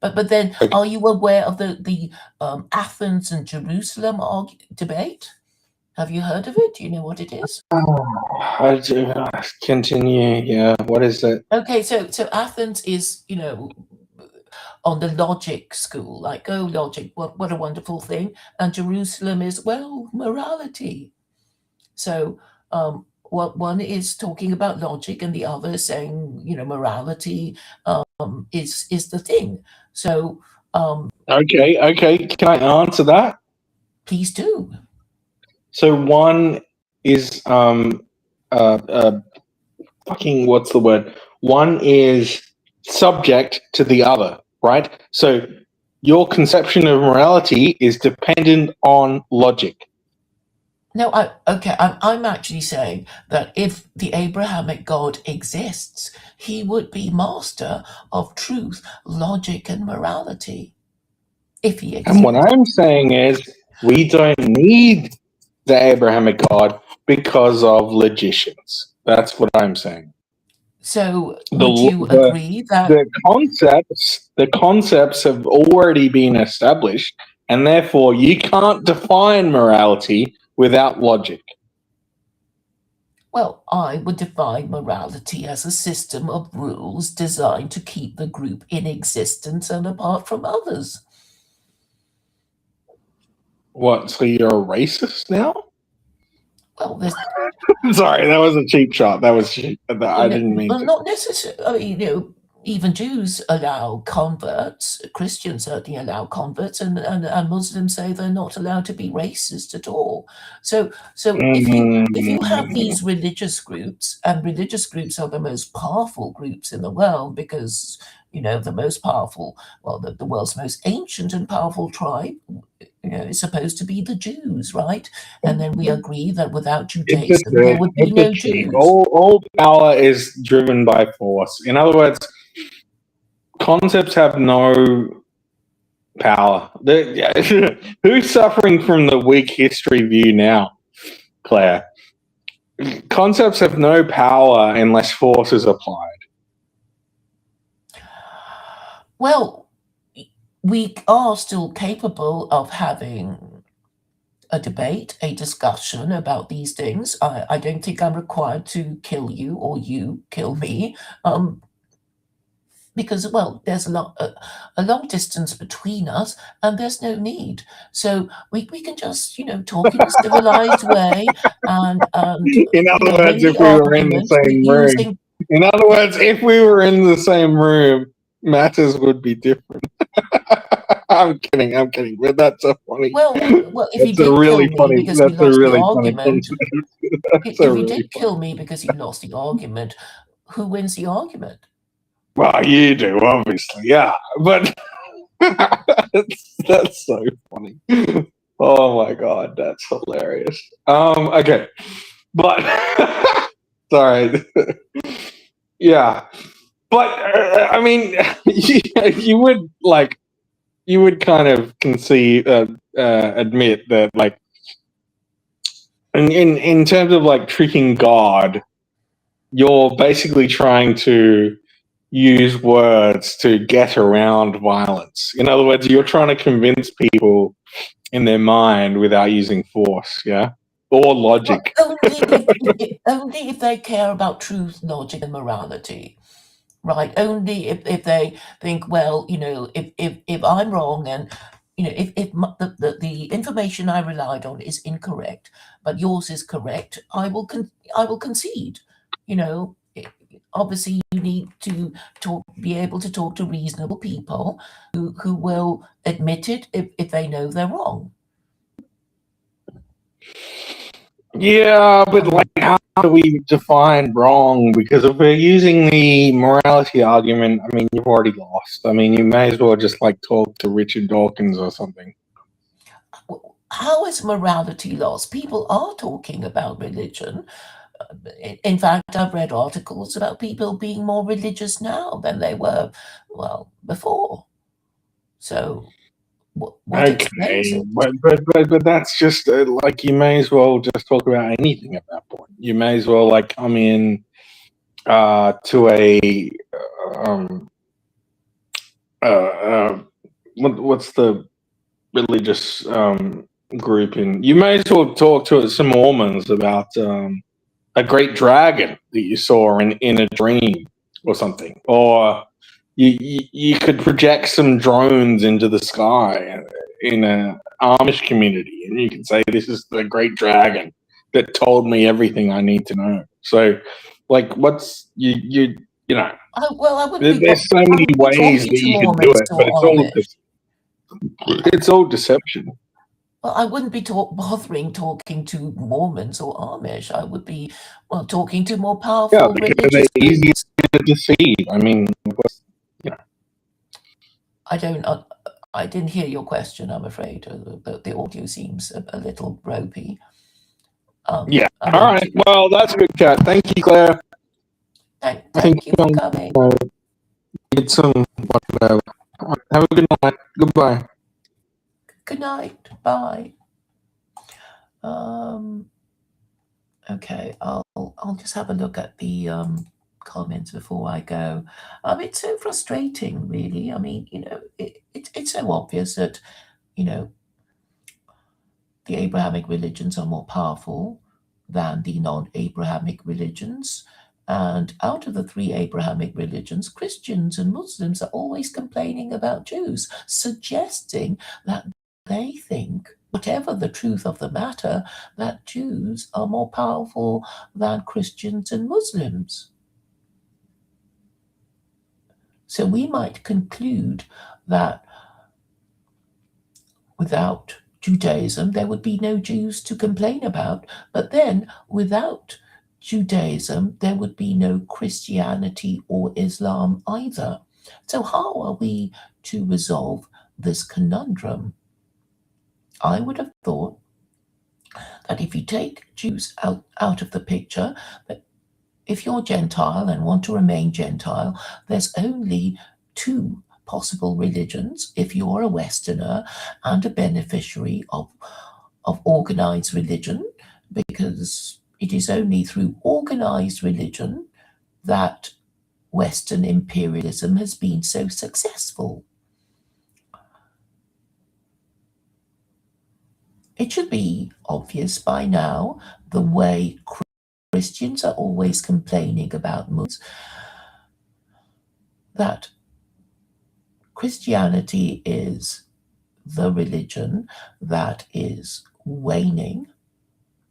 But then, Okay. are you aware of the Athens and Jerusalem debate? Have you heard of it? Do you know what it is? Continue. Yeah. What is it? Okay, so Athens is, on the logic school, like, oh, logic, what a wonderful thing. And Jerusalem is, well, morality. So what one is talking about logic and the other is saying, morality is the thing. So Okay. Can I answer that? please do. So one is fucking what's the word? One is subject to the other, right? So your conception of morality is dependent on logic. No, I'm actually saying that if the Abrahamic God exists, he would be master of truth, logic, and morality. If he exists. And what I'm saying is we don't need the Abrahamic God because of logicians. That's what I'm saying. So would you agree that the concepts have already been established, and therefore you can't define morality without logic. Well, I would define morality as a system of rules designed to keep the group in existence and apart from others. What? So you're a racist now? Well, there's Sorry, that was a cheap shot. That was cheap. I didn't mean to. not necessarily. I mean, even Jews allow converts. Christians certainly allow converts, and Muslims say they're not allowed to be racist at all. So if you have Mm, these religious groups, and religious groups are the most powerful groups in the world because the most powerful, well, the world's most ancient and powerful tribe, is supposed to be the Jews, right? And then we agree that without Judaism there would be it's a no trick. Jews. All power is driven by force. In other words, concepts have no power. Who's suffering from the weak history view now, Claire? Concepts have no power unless force is applied. Well, we are still capable of having a debate, a discussion about these things. I don't think I'm required to kill you or you kill me, because, well, there's a long distance between us, and there's no need. So we can just talk in a civilized way, and In other win words, the if we were in the argument same room, using. in other words, if we were in the same room, matters would be different. I'm kidding, but that's so funny. Well, if you That's a did really kill me funny. because we That's a lost the really funny argument, concept. That's a if you really did funny. kill me because you lost the argument, who wins the argument? Well, you do, obviously, yeah. But that's so funny. Oh my god, that's hilarious. Okay, but sorry. Yeah, but I mean, you would kind of admit that, like, in terms of like tricking God, you're basically trying to use words to get around violence. In other words, you're trying to convince people in their mind without using force, yeah, or logic. Only if they care about truth, logic, and morality, right? Only if they think, well, if I'm wrong, and the information I relied on is incorrect, but yours is correct, I will concede. Obviously, you need to be able to talk to reasonable people who will admit it if they know they're wrong. Yeah, but like, how do we define wrong? Because if we're using the morality argument, I mean, you've already lost. I mean, you may as well just like talk to Richard Dawkins or something. How is morality lost? People are talking about religion. In fact, I've read articles about people being more religious now than they were, well, before. So, what explains Okay, it? but that's just like, you may as well just talk about anything at that point. You may as well like come in to a what's the religious group in? You may as well talk to some Mormons about a great dragon that you saw in a dream or something, or you could project some drones into the sky in a Amish community, and you can say, "This is the great dragon that told me everything I need to know." So, like, what's you know? I wouldn't be. There's so I many wouldn't be ways talking that to you could do Mormons it, but or Amish. it's all deception. Well, I wouldn't be bothering talking to Mormons or Amish. I would be, well, talking to more Yeah, powerful because they're religious easier groups. to deceive. I mean, I don't. I didn't hear your question. I'm afraid the audio seems a little ropey. yeah. I All mean, right. Well, that's a good chat. Thank you, Claire. I think thank you for coming. get some whatever. Have a good night. Goodbye. Good night. Bye. Okay, I'll just have a look at the comments before I go. It's so frustrating, really. I mean, it's so obvious that the Abrahamic religions are more powerful. than the non-Abrahamic religions. And out of the three Abrahamic religions, Christians and Muslims are always complaining about Jews, suggesting that they think, whatever the truth of the matter, that Jews are more powerful than Christians and Muslims. So we might conclude that without Judaism, there would be no Jews to complain about, but then without Judaism, there would be no Christianity or Islam either. So, how are we to resolve this conundrum? I would have thought that if you take Jews out of the picture, that if you're Gentile and want to remain Gentile, there's only two possible religions if you're a Westerner and a beneficiary of organized religion, because it is only through organized religion that Western imperialism has been so successful. It should be obvious by now, the way Christians are always complaining about Muslims, that Christianity is the religion that is waning,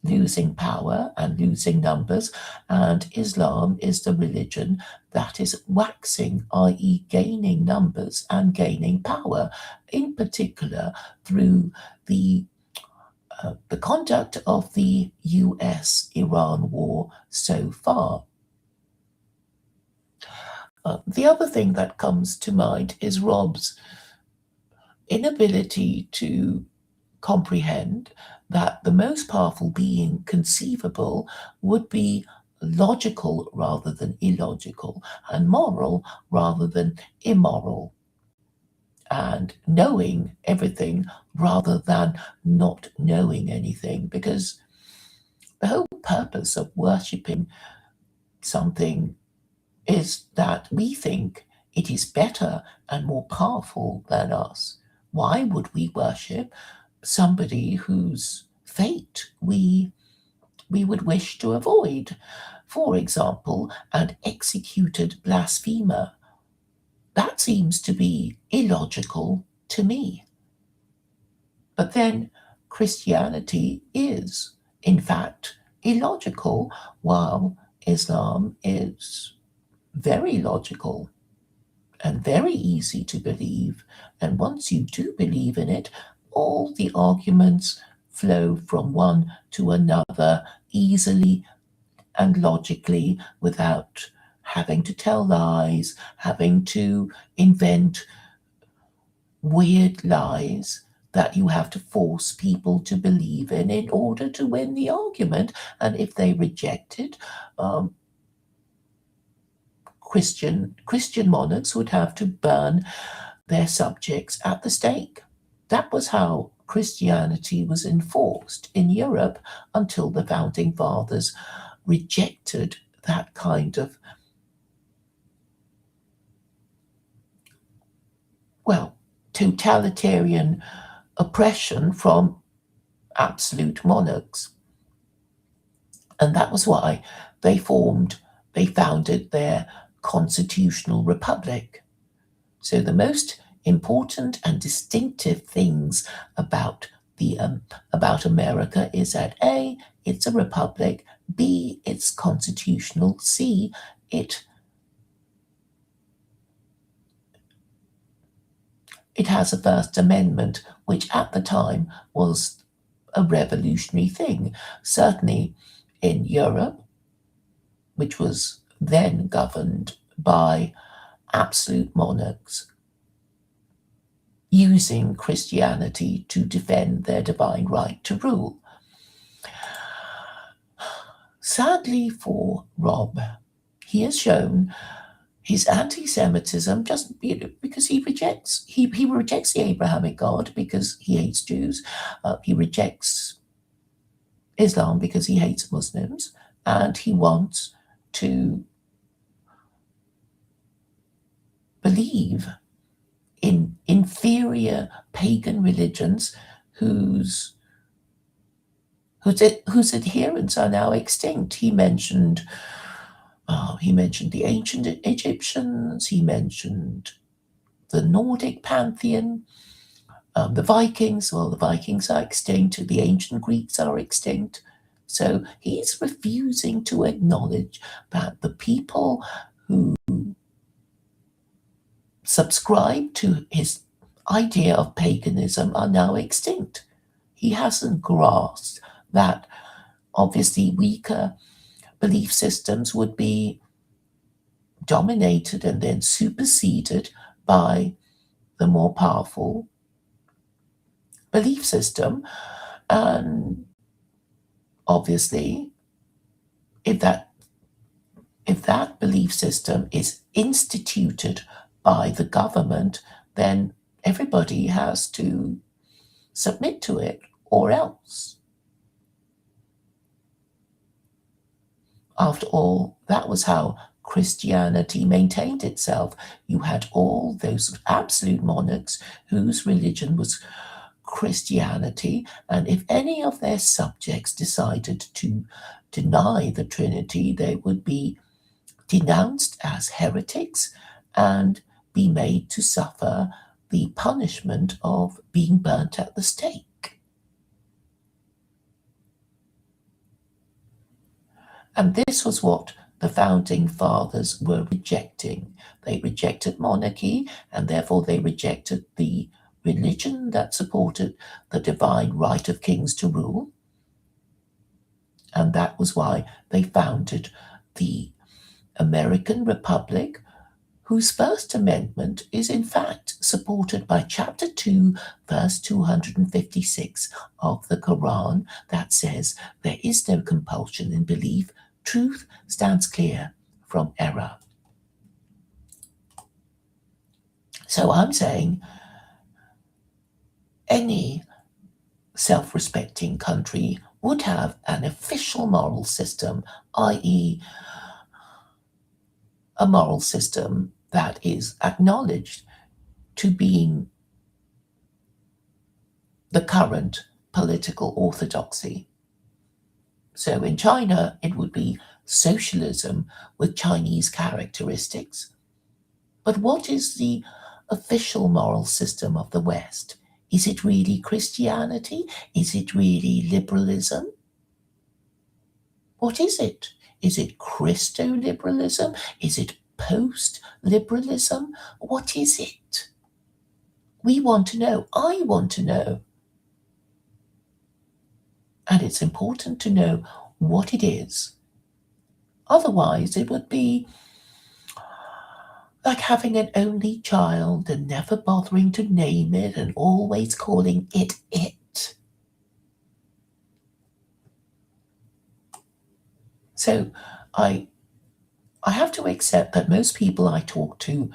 losing power and losing numbers, and Islam is the religion that is waxing, i.e., gaining numbers and gaining power, in particular through the conduct of the US-Iran war so far. The other thing that comes to mind is Rob's inability to comprehend that the most powerful being conceivable would be logical rather than illogical, and moral rather than immoral, and knowing everything rather than not knowing anything, because the whole purpose of worshipping something is that we think it is better and more powerful than us. Why would we worship somebody whose fate we would wish to avoid? For example, an executed blasphemer. That seems to be illogical to me. But then Christianity is, in fact, illogical, while Islam is very logical and very easy to believe. And once you do believe in it, all the arguments flow from one to another easily and logically, without having to tell lies, having to invent weird lies that you have to force people to believe in order to win the argument. And if they reject it, Christian monarchs would have to burn their subjects at the stake. That was how Christianity was enforced in Europe until the founding fathers rejected that kind of, well, totalitarian oppression from absolute monarchs. And that was why they founded their constitutional republic. So the most important and distinctive things about about America is that A, it's a republic; B, it's constitutional; C, it has a First Amendment, which at the time was a revolutionary thing. Certainly in Europe, which was then governed by absolute monarchs, using Christianity to defend their divine right to rule. Sadly for Rob, he has shown his anti-Semitism just because he rejects the Abrahamic God because he hates Jews. He rejects Islam because he hates Muslims, and he wants to believe in inferior pagan religions whose whose adherents are now extinct. He mentioned the ancient Egyptians. He mentioned the Nordic pantheon, the Vikings. Well, the Vikings are extinct. The ancient Greeks are extinct. So he's refusing to acknowledge that the people who subscribe to his idea of paganism are now extinct. He hasn't grasped that obviously weaker belief systems would be dominated and then superseded by the more powerful belief system. And obviously, if that belief system is instituted by the government, then everybody has to submit to it, or else. After all, that was how Christianity maintained itself. You had all those absolute monarchs whose religion was Christianity, and if any of their subjects decided to deny the Trinity, they would be denounced as heretics and be made to suffer the punishment of being burnt at the stake. And this was what the founding fathers were rejecting. They rejected monarchy, and therefore they rejected the religion that supported the divine right of kings to rule. And that was why they founded the American Republic, whose First Amendment is in fact supported by Chapter 2, verse 256 of the Quran, that says, "There is no compulsion in belief. Truth stands clear from error." So I'm saying any self-respecting country would have an official moral system, i.e., a moral system that is acknowledged to being the current political orthodoxy. So in China, it would be socialism with Chinese characteristics. But what is the official moral system of the West? Is it really Christianity? Is it really liberalism? What is it? Is it Christo-liberalism? Is it post-liberalism? What is it? We want to know. I want to know. And it's important to know what it is. Otherwise, it would be like having an only child and never bothering to name it and always calling it it. So I have to accept that most people I talk to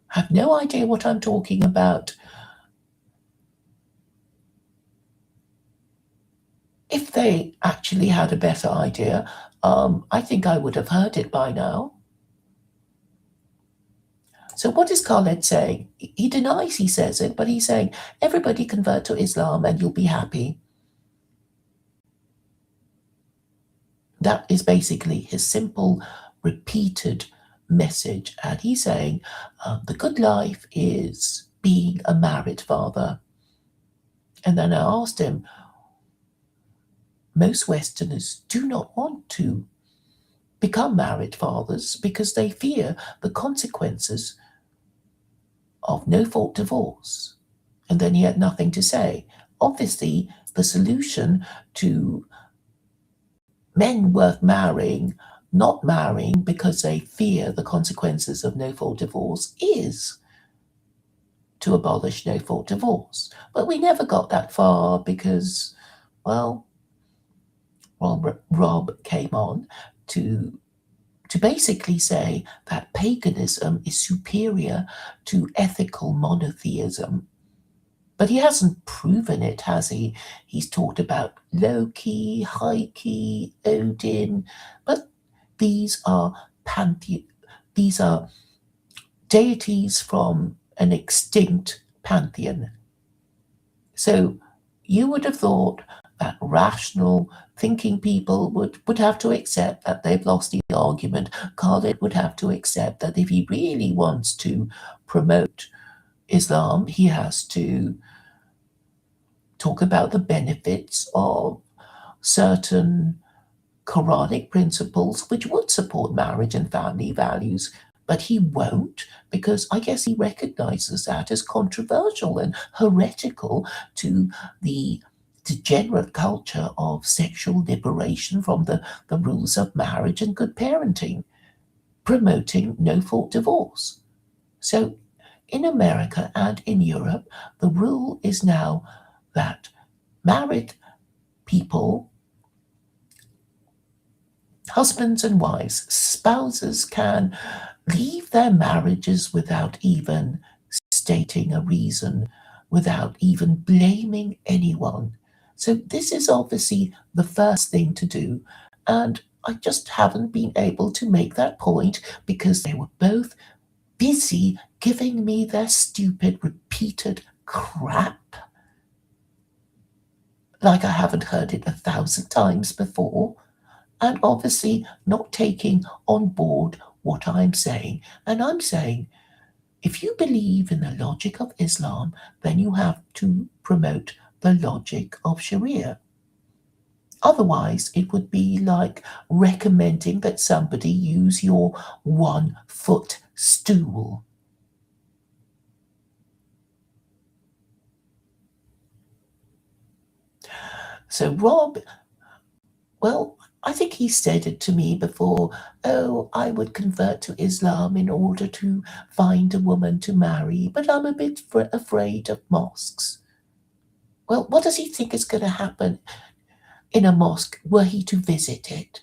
have no idea what I'm talking about. If they actually had a better idea, I think I would have heard it by now. So what is Khaled saying? He denies he says it, but he's saying, everybody convert to Islam and you'll be happy. That is basically his simple, repeated message. And he's saying, the good life is being a married father. And then I asked him, most Westerners do not want to become married fathers because they fear the consequences of no-fault divorce. And then he had nothing to say. Obviously, the solution to men worth marrying not marrying because they fear the consequences of no-fault divorce is to abolish no-fault divorce. But we never got that far because, well, Rob came on to basically say that paganism is superior to ethical monotheism. But he hasn't proven it, has he? He's talked about Loki, Heike, Odin, but these are deities from an extinct pantheon. So you would have thought that rational thinking people would have to accept that they've lost the argument. Khalid would have to accept that if he really wants to promote Islam, he has to talk about the benefits of certain Quranic principles which would support marriage and family values. But he won't, because I guess he recognizes that as controversial and heretical to the degenerate culture of sexual liberation from the rules of marriage and good parenting, promoting no fault divorce. So in America and in Europe, the rule is now that married people, husbands and wives, spouses, can leave their marriages without even stating a reason, without even blaming anyone. So this is obviously the first thing to do. And I just haven't been able to make that point because they were both busy giving me their stupid repeated crap. Like I haven't heard it 1,000 times before, and obviously not taking on board what I'm saying. And I'm saying, if you believe in the logic of Islam, then you have to promote the logic of Sharia. Otherwise, it would be like recommending that somebody use your 1-foot stool. So Rob, well, I think he said it to me before. Oh, I would convert to Islam in order to find a woman to marry, but I'm a bit afraid of mosques. Well, what does he think is going to happen in a mosque were he to visit it?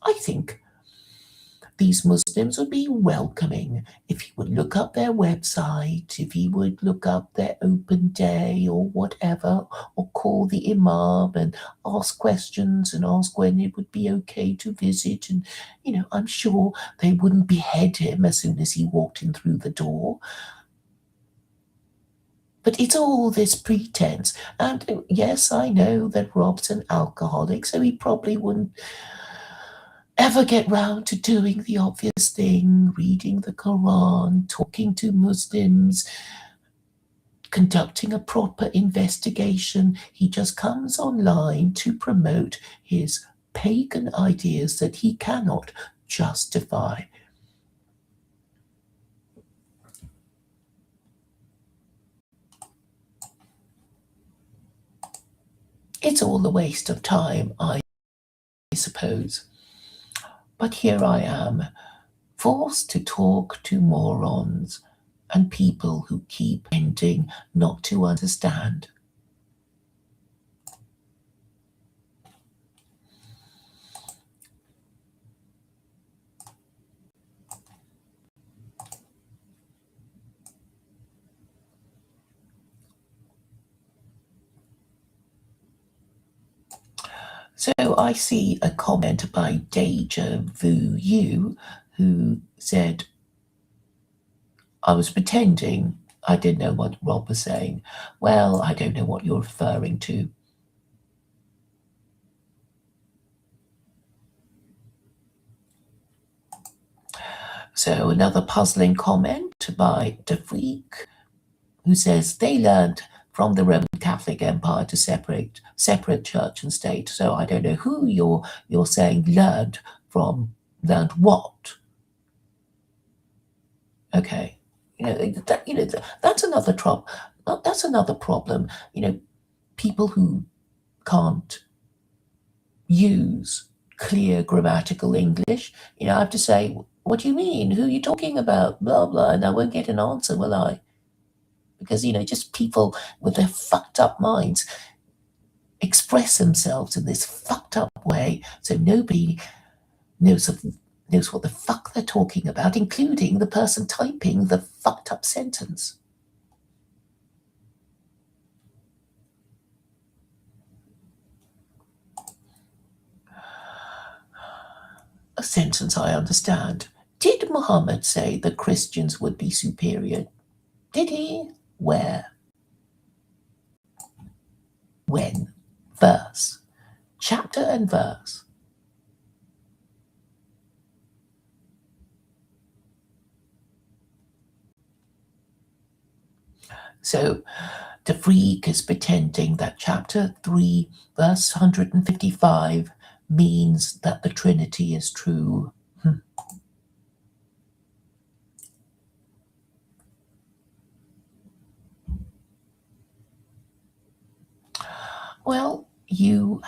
I think these Muslims would be welcoming if he would look up their website, if he would look up their open day or whatever, or call the imam and ask questions and ask when it would be okay to visit. And, I'm sure they wouldn't behead him as soon as he walked in through the door. But it's all this pretense. And yes, I know that Rob's an alcoholic, so he probably wouldn't ever get round to doing the obvious thing, reading the Quran, talking to Muslims, conducting a proper investigation. He just comes online to promote his pagan ideas that he cannot justify. It's all a waste of time, I suppose. But here I am, forced to talk to morons and people who keep pretending not to understand. So I see a comment by Deja Vu You, who said, I was pretending I didn't know what Rob was saying. Well, I don't know what you're referring to. So another puzzling comment by DeFreak, who says they learned from the Roman Catholic Empire to separate church and state. So I don't know who you're saying learned from. Learned what? Okay, that's another That's another problem. People who can't use clear grammatical English. I have to say, what do you mean? Who are you talking about? Blah blah, and I won't get an answer, will I? Because just people with their fucked up minds express themselves in this fucked up way, so nobody knows what the fuck they're talking about, including the person typing the fucked up sentence. A sentence I understand. Did Muhammad say that Christians would be superior? Did he? Where? When? verse, chapter and verse. So the freak is pretending that chapter 3, verse 155 means that the Trinity is true. Well, you,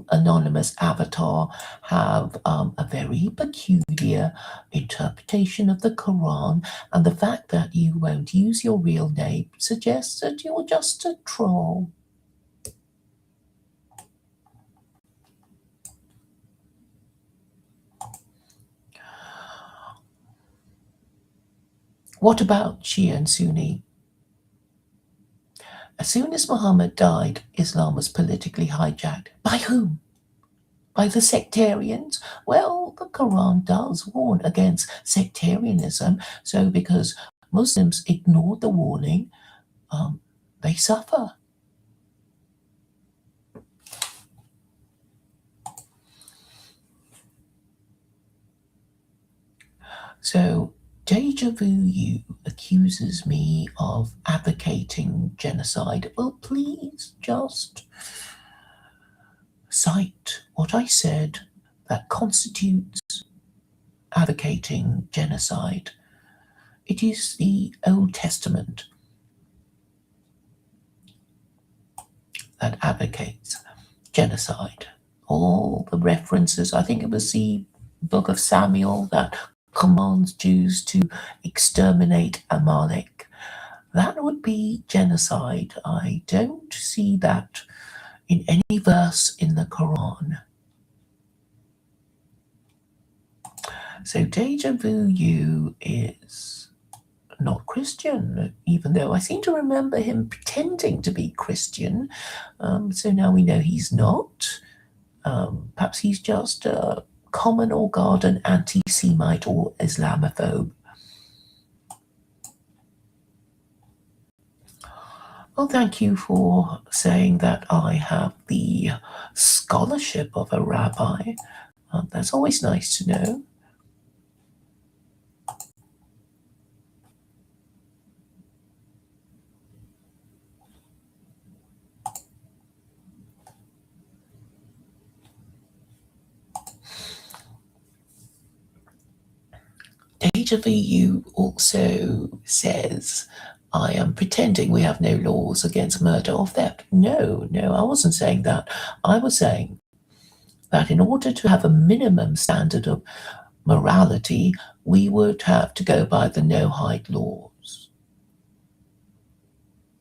anonymous avatar, have a very peculiar interpretation of the Quran, and the fact that you won't use your real name suggests that you're just a troll. What about Shia and Sunni? As soon as Muhammad died, Islam was politically hijacked. By whom? By the sectarians? Well, the Quran does warn against sectarianism, so because Muslims ignored the warning, they suffer. So, Deja Vu You accuses me of advocating genocide. Well, please just cite what I said that constitutes advocating genocide. It is the Old Testament that advocates genocide. All the references, I think it was the book of Samuel that commands Jews to exterminate Amalek. That would be genocide. I don't see that in any verse in the Quran. So Deja Vu You is not Christian, even though I seem to remember him pretending to be Christian. So now we know he's not. Perhaps he's just a common or garden anti-Semite or Islamophobe. Well, thank you for saying that I have the scholarship of a rabbi. That's always nice to know. Deja Vu also says, I am pretending we have no laws against murder or theft. No, I wasn't saying that. I was saying that in order to have a minimum standard of morality, we would have to go by the no-hide laws.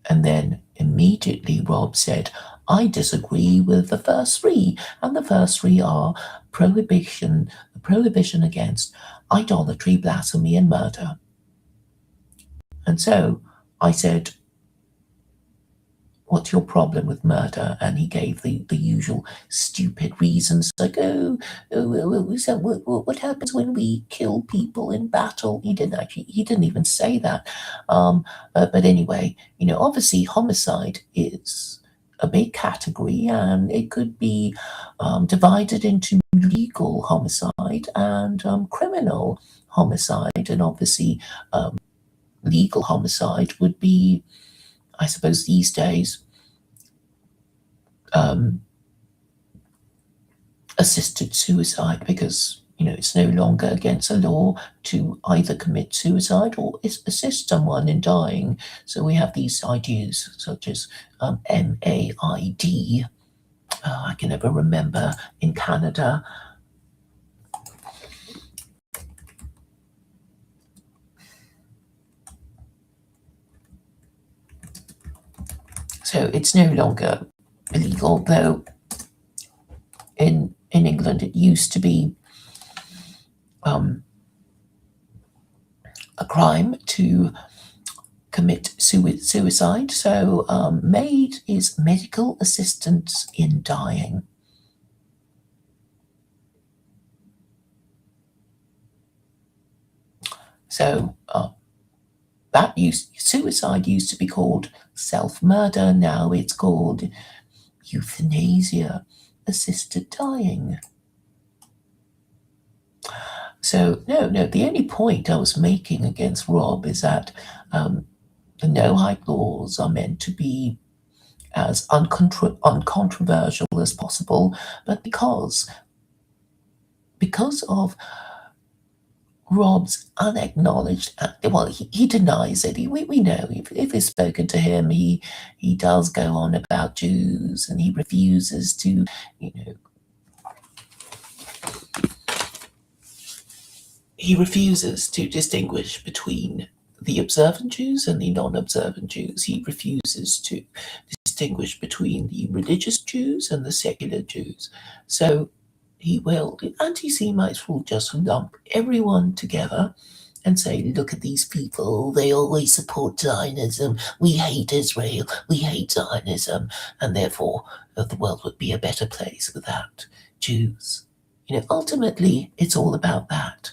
And then immediately Rob said, I disagree with the first three, and the first three are prohibition against idolatry, blasphemy, and murder. And so I said, what's your problem with murder? And he gave the usual stupid reasons, like, so what happens when we kill people in battle? He didn't even say that. But anyway, obviously homicide is a big category, and it could be divided into legal homicide and criminal homicide. And obviously legal homicide would be, I suppose these days, assisted suicide, because it's no longer against the law to either commit suicide or assist someone in dying. So we have these ideas such as MAID. I can never remember in Canada. So it's no longer illegal, though in England it used to be a crime to commit suicide. So MAID is medical assistance in dying. So suicide used to be called self-murder. Now it's called euthanasia, assisted dying. So no, the only point I was making against Rob is that the no-hike laws are meant to be as uncontroversial as possible, but because of Rob's unacknowledged, well, he denies it. We know if we've spoken to him, he does go on about Jews, and he refuses to, he refuses to distinguish between the observant Jews and the non-observant Jews. He refuses to distinguish between the religious Jews and the secular Jews. So the anti-Semites will just lump everyone together and say, look at these people, they always support Zionism, we hate Israel, we hate Zionism, and therefore the world would be a better place without Jews. Ultimately, it's all about that.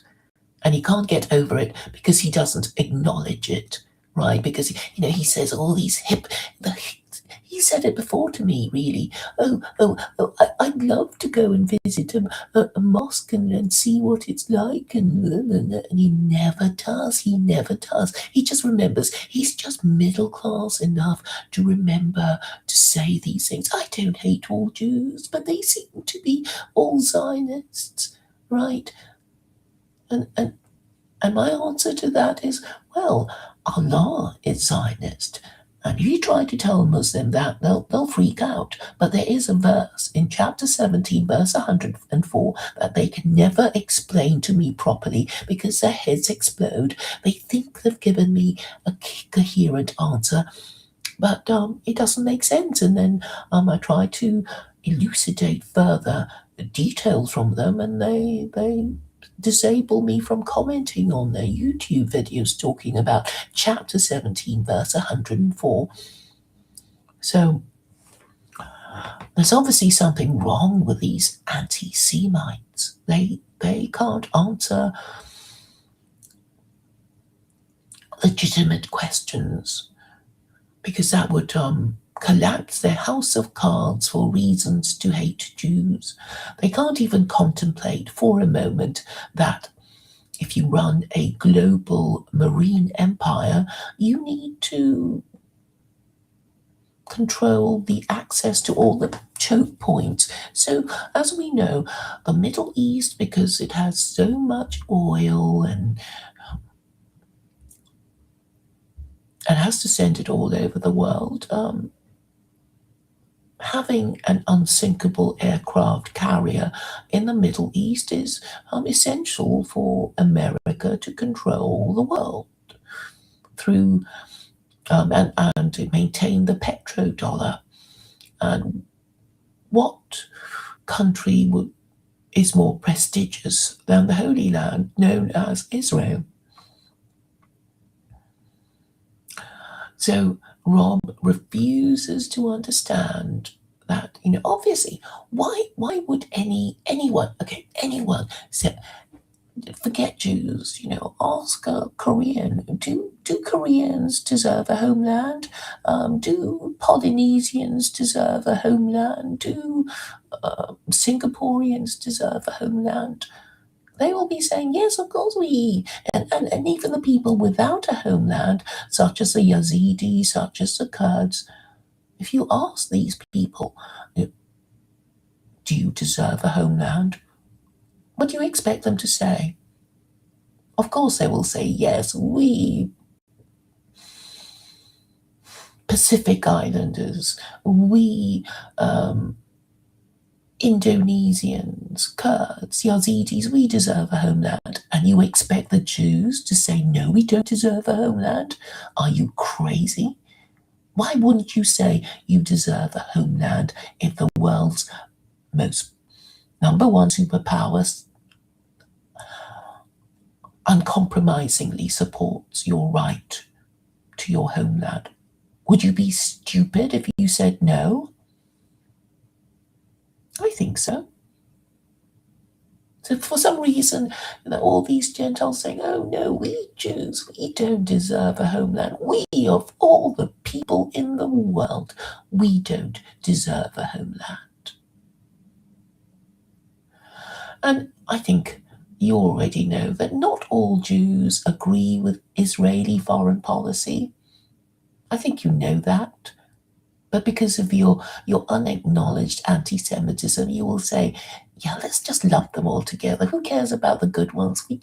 And he can't get over it because he doesn't acknowledge it, right? Because, he says all these he said it before to me, really. I'd love to go and visit a mosque and see what it's like. And he never does. He just remembers. He's just middle class enough to remember to say these things. I don't hate all Jews, but they seem to be all Zionists, right? And my answer to that is, well, Allah is Zionist. And if you try to tell a Muslim that, they'll freak out. But there is a verse in chapter 17, verse 104, that they can never explain to me properly because their heads explode. They think they've given me a coherent answer, but it doesn't make sense. And then I try to elucidate further details from them, and they disable me from commenting on their YouTube videos talking about chapter 17, verse 104. So there's obviously something wrong with these anti-Semites. They can't answer legitimate questions because that would collapse their house of cards for reasons to hate Jews. They can't even contemplate for a moment that if you run a global marine empire, you need to control the access to all the choke points. So, as we know, the Middle East, because it has so much oil and has to send it all over the world, having an unsinkable aircraft carrier in the Middle East is essential for America to control the world through and to maintain the petrodollar. And what country is more prestigious than the Holy Land, known as Israel? So Rob refuses to understand that, obviously, why would anyone say, forget Jews, ask a Korean, do Koreans deserve a homeland? Do Polynesians deserve a homeland? Do Singaporeans deserve a homeland? They will be saying, yes, of course and even the people without a homeland, such as the Yazidis, such as the Kurds, if you ask these people, do you deserve a homeland? What do you expect them to say? Of course they will say, yes, we Pacific Islanders, we Indonesians, Kurds, Yazidis, we deserve a homeland. And you expect the Jews to say, no, we don't deserve a homeland? Are you crazy? Why wouldn't you say you deserve a homeland if the world's most number one superpower uncompromisingly supports your right to your homeland? Would you be stupid if you said no? I think so. So for some reason, all these Gentiles saying, oh no, we Jews, we don't deserve a homeland. We, of all the people in the world, we don't deserve a homeland. And I think you already know that not all Jews agree with Israeli foreign policy. I think you know that. But because of your unacknowledged anti-Semitism, you will say, yeah, let's just lump them all together. Who cares about the good ones? We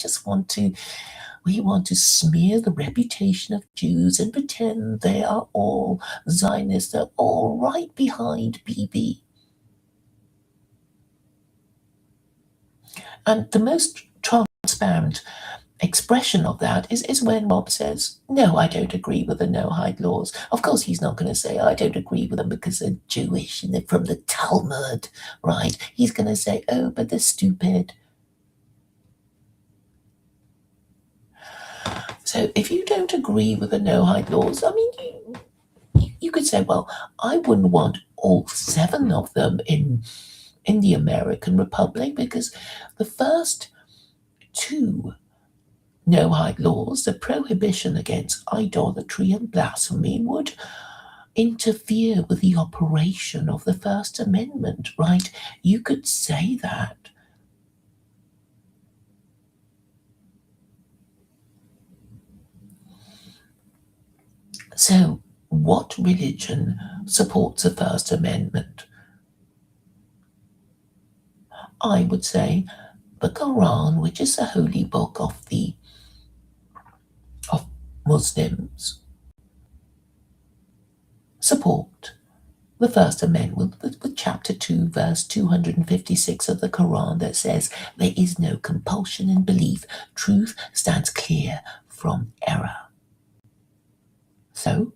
want to smear the reputation of Jews and pretend they are all Zionists. They're all right behind Bibi. And the most transparent expression of that is when Rob says, no, I don't agree with the no-hide laws. Of course, he's not going to say, I don't agree with them because they're Jewish and they're from the Talmud, right? He's going to say, oh, but they're stupid. So if you don't agree with the no-hide laws, I mean, you could say, well, I wouldn't want all 7 of them in the American Republic because the first 2 no-hide laws, the prohibition against idolatry and blasphemy, would interfere with the operation of the First Amendment, right? You could say that. So, what religion supports the First Amendment? I would say the Quran, which is the holy book of Muslims, support the First Amendment with chapter 2, verse 256 of the Quran that says, there is no compulsion in belief. Truth stands clear from error. So,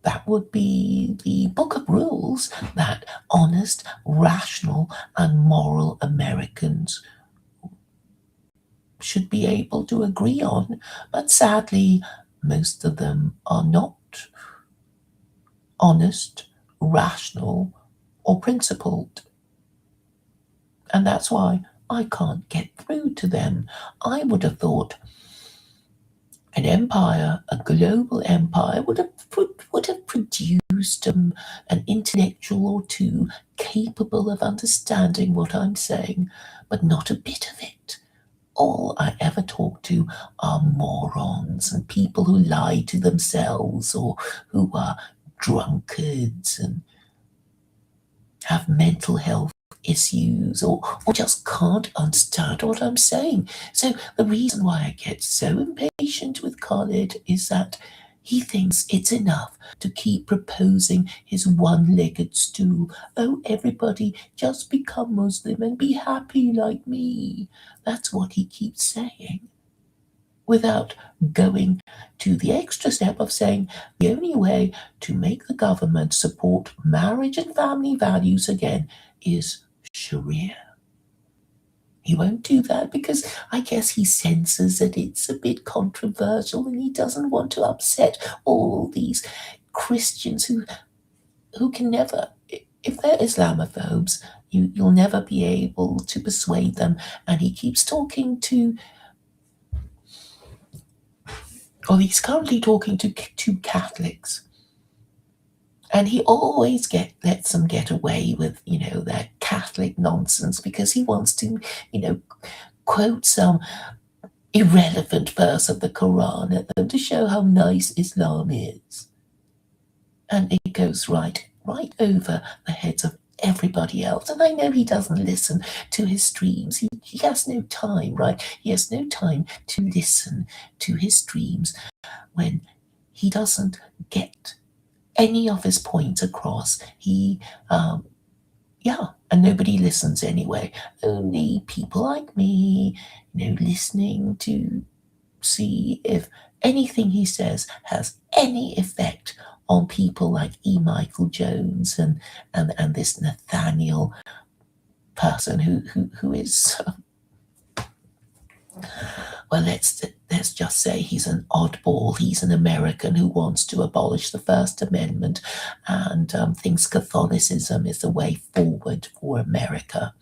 that would be the book of rules that honest, rational, and moral Americans should be able to agree on. But sadly, most of them are not honest, rational, or principled. And that's why I can't get through to them. I would have thought an empire, a global empire, would have produced an intellectual or 2 capable of understanding what I'm saying, but not a bit of it. All I ever talk to are morons and people who lie to themselves or who are drunkards and have mental health issues or just can't understand what I'm saying. So the reason why I get so impatient with Khalid is that he thinks it's enough to keep proposing his one-legged stool. Oh, everybody just become Muslim and be happy like me. That's what he keeps saying, without going to the extra step of saying the only way to make the government support marriage and family values again is sharia. He won't do that because I guess he senses that it's a bit controversial and he doesn't want to upset all these Christians who can never, if they're Islamophobes, you'll never be able to persuade them. And he keeps talking to, or he's currently talking to 2 Catholics. And he always lets them get away with, their Catholic nonsense because he wants to, quote some irrelevant verse of the Quran at them to show how nice Islam is. And it goes right over the heads of everybody else. And I know he doesn't listen to his streams. He has no time, right? He has no time to listen to his streams when he doesn't get any of his points across. And nobody listens anyway. Only people like me, listening to see if anything he says has any effect on people like E. Michael Jones and this Nathaniel person who is well, let's just say he's an oddball. He's an American who wants to abolish the First Amendment and thinks Catholicism is the way forward for America.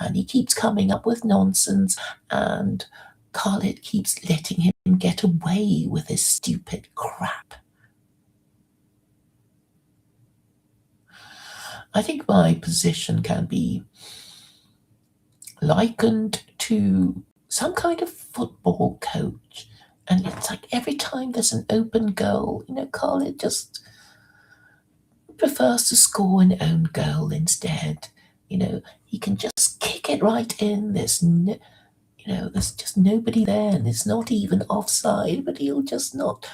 and he keeps coming up with nonsense, and Khalid keeps letting him get away with his stupid crap. I think my position can be likened to some kind of football coach. And it's like every time there's an open goal, Khalid just prefers to score an own goal instead. He can just kick it right in. There's just nobody there, and it's not even offside, but he'll just not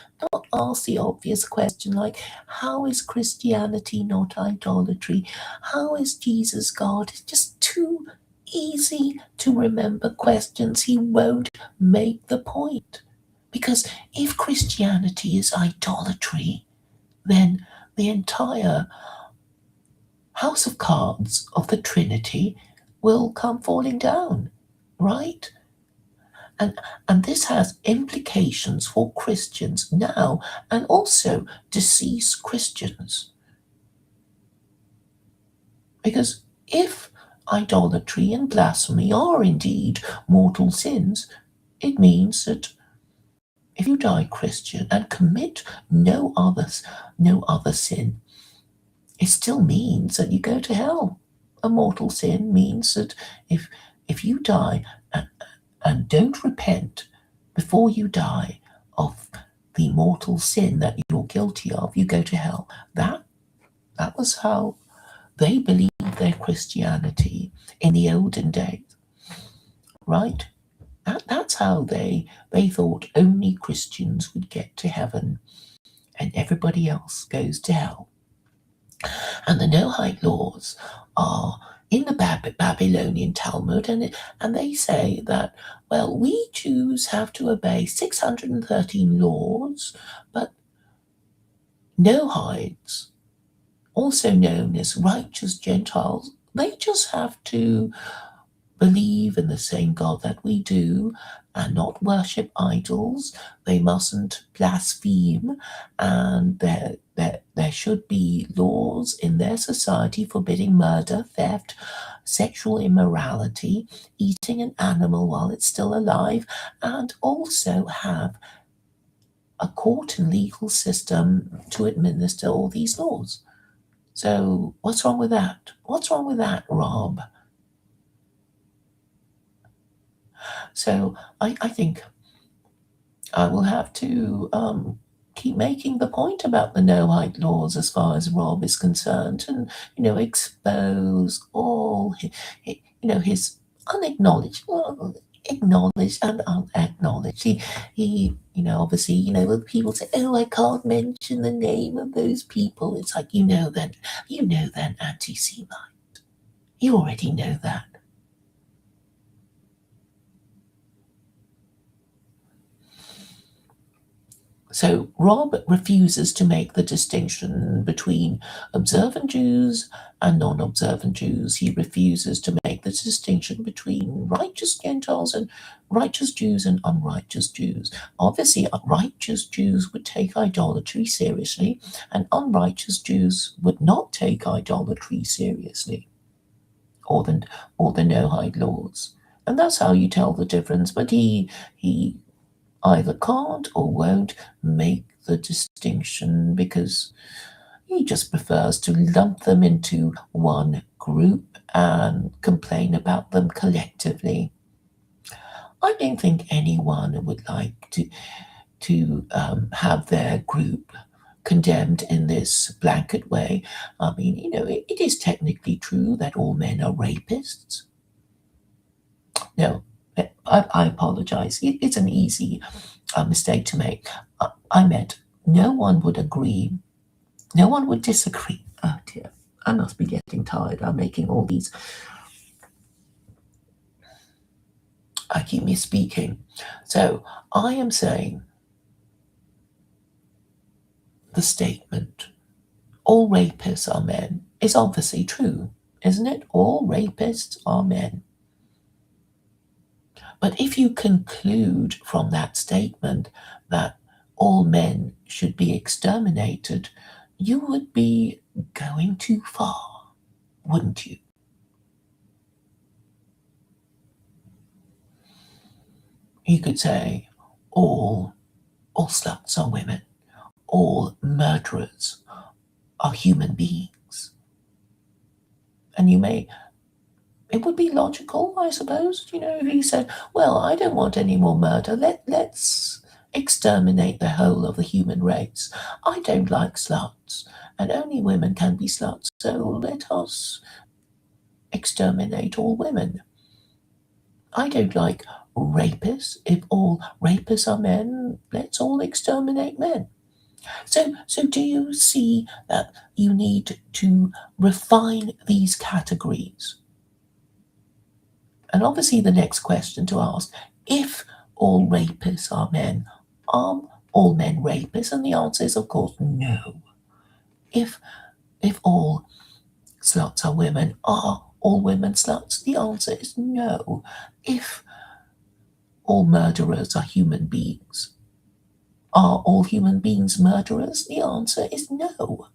ask the obvious question like, how is Christianity not idolatry? How is Jesus God? It's just too easy to remember questions. He won't make the point. Because if Christianity is idolatry, then the entire house of cards of the Trinity will come falling down, right? And this has implications for Christians now and also deceased Christians. Because if idolatry and blasphemy are indeed mortal sins, it means that if you die Christian and commit no other sin, it still means that you go to hell. A mortal sin means that if you die and don't repent before you die of the mortal sin that you're guilty of, you go to hell. That was how they believed their Christianity in the olden days, right? That's how they thought only Christians would get to heaven and everybody else goes to hell. And the Noahide laws are in the Babylonian Talmud, and they say that, well, we Jews have to obey 613 laws, but Noahides, also known as righteous Gentiles, they just have to believe in the same God that we do and not worship idols. They mustn't blaspheme, and there should be laws in their society forbidding murder, theft, sexual immorality, eating an animal while it's still alive, and also have a court and legal system to administer all these laws. So what's wrong with that? What's wrong with that, Rob? So I think I will have to keep making the point about the Noahide laws as far as Rob is concerned, and expose all his unacknowledged, acknowledged and unacknowledged. He obviously when people say, oh, I can't mention the name of those people, it's like then anti-Semite. You already know that. So Rob refuses to make the distinction between observant Jews and non-observant Jews. He refuses to make the distinction between righteous Gentiles and righteous Jews and unrighteous Jews. Obviously, righteous Jews would take idolatry seriously, and unrighteous Jews would not take idolatry seriously, or the Noahide laws. And that's how you tell the difference. But he either can't or won't make the distinction because he just prefers to lump them into one group and complain about them collectively. I don't think anyone would like to have their group condemned in this blanket way. I mean, it is technically true that all men are rapists. No, I apologize. It's an easy mistake to make. I meant no one would agree, no one would disagree. Oh dear, I must be getting tired. I'm making all these. I keep misspeaking. So I am saying the statement, all rapists are men, is obviously true, isn't it? All rapists are men. But if you conclude from that statement that all men should be exterminated, you would be going too far, wouldn't you? You could say all sluts are women, all murderers are human beings. And it would be logical, I suppose, if he said, well, I don't want any more murder, let's exterminate the whole of the human race. I don't like sluts, and only women can be sluts, so let us exterminate all women. I don't like rapists. If all rapists are men, let's all exterminate men. So do you see that you need to refine these categories? And obviously, the next question to ask, if all rapists are men, are all men rapists? And the answer is, of course, no. If all sluts are women, are all women sluts? The answer is no. If all murderers are human beings, are all human beings murderers? The answer is no.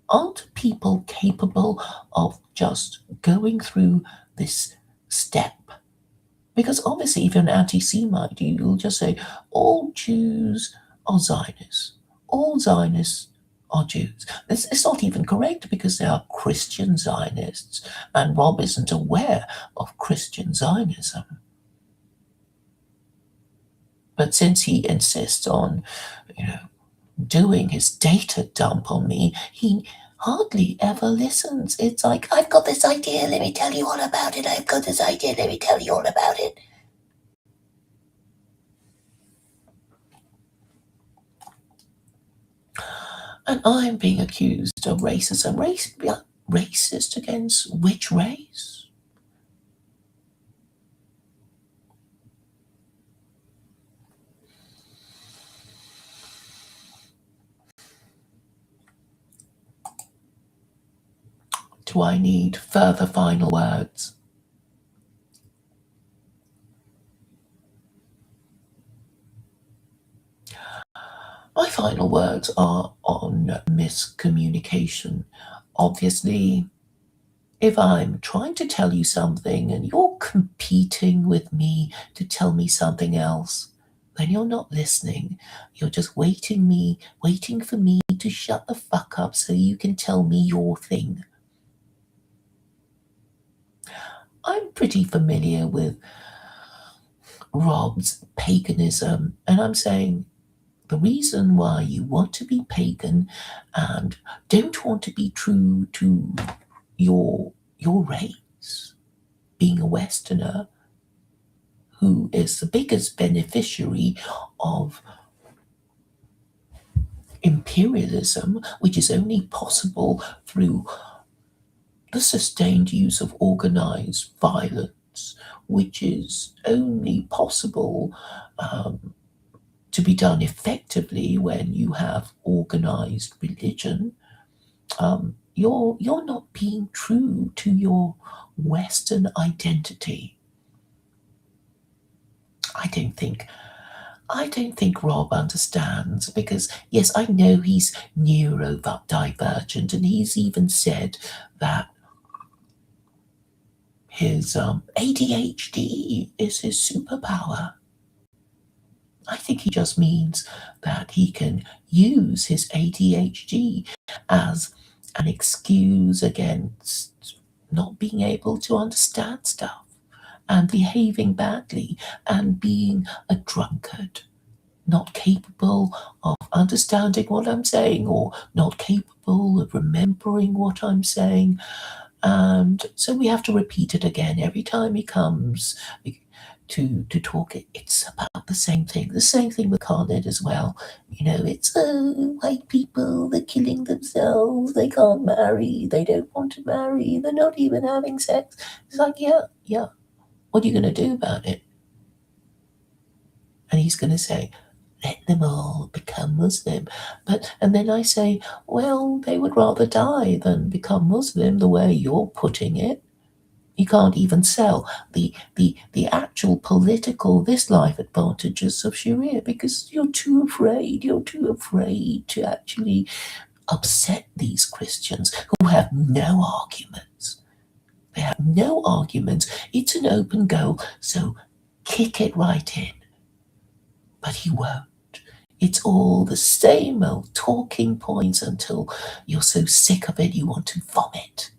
Aren't people capable of just going through this step? Because obviously, if you're an anti-Semite, you'll just say, all Jews are Zionists. All Zionists are Jews. It's not even correct because there are Christian Zionists, and Rob isn't aware of Christian Zionism. But since he insists on, doing his data dump on me, he hardly ever listens. It's like, I've got this idea, let me tell you all about it. I've got this idea, let me tell you all about it. And I'm being accused of racism. Racist against which race? Do I need further final words? My final words are on miscommunication. Obviously, if I'm trying to tell you something and you're competing with me to tell me something else, then you're not listening. You're just waiting for me to shut the fuck up so you can tell me your thing. I'm pretty familiar with Rob's paganism, and I'm saying the reason why you want to be pagan and don't want to be true to your race, being a Westerner who is the biggest beneficiary of imperialism, which is only possible through the sustained use of organized violence, which is only possible to be done effectively when you have organized religion. You're not being true to your Western identity. I don't think Rob understands, because yes, I know he's neurodivergent, and he's even said that his ADHD is his superpower. I think he just means that he can use his ADHD as an excuse against not being able to understand stuff and behaving badly and being a drunkard, not capable of understanding what I'm saying or not capable of remembering what I'm saying. And so we have to repeat it again every time he comes to talk. It's about the same thing with Khaled as well. It's white people, they're killing themselves, they can't marry, they don't want to marry, they're not even having sex. It's like, yeah, what are you going to do about it? And he's going to say, let them all become Muslim. And then I say, well, they would rather die than become Muslim, the way you're putting it. You can't even sell the actual political this life advantages of Sharia because you're too afraid. You're too afraid to actually upset these Christians who have no arguments. They have no arguments. It's an open goal, so kick it right in. But he won't. It's all the same old talking points until you're so sick of it you want to vomit.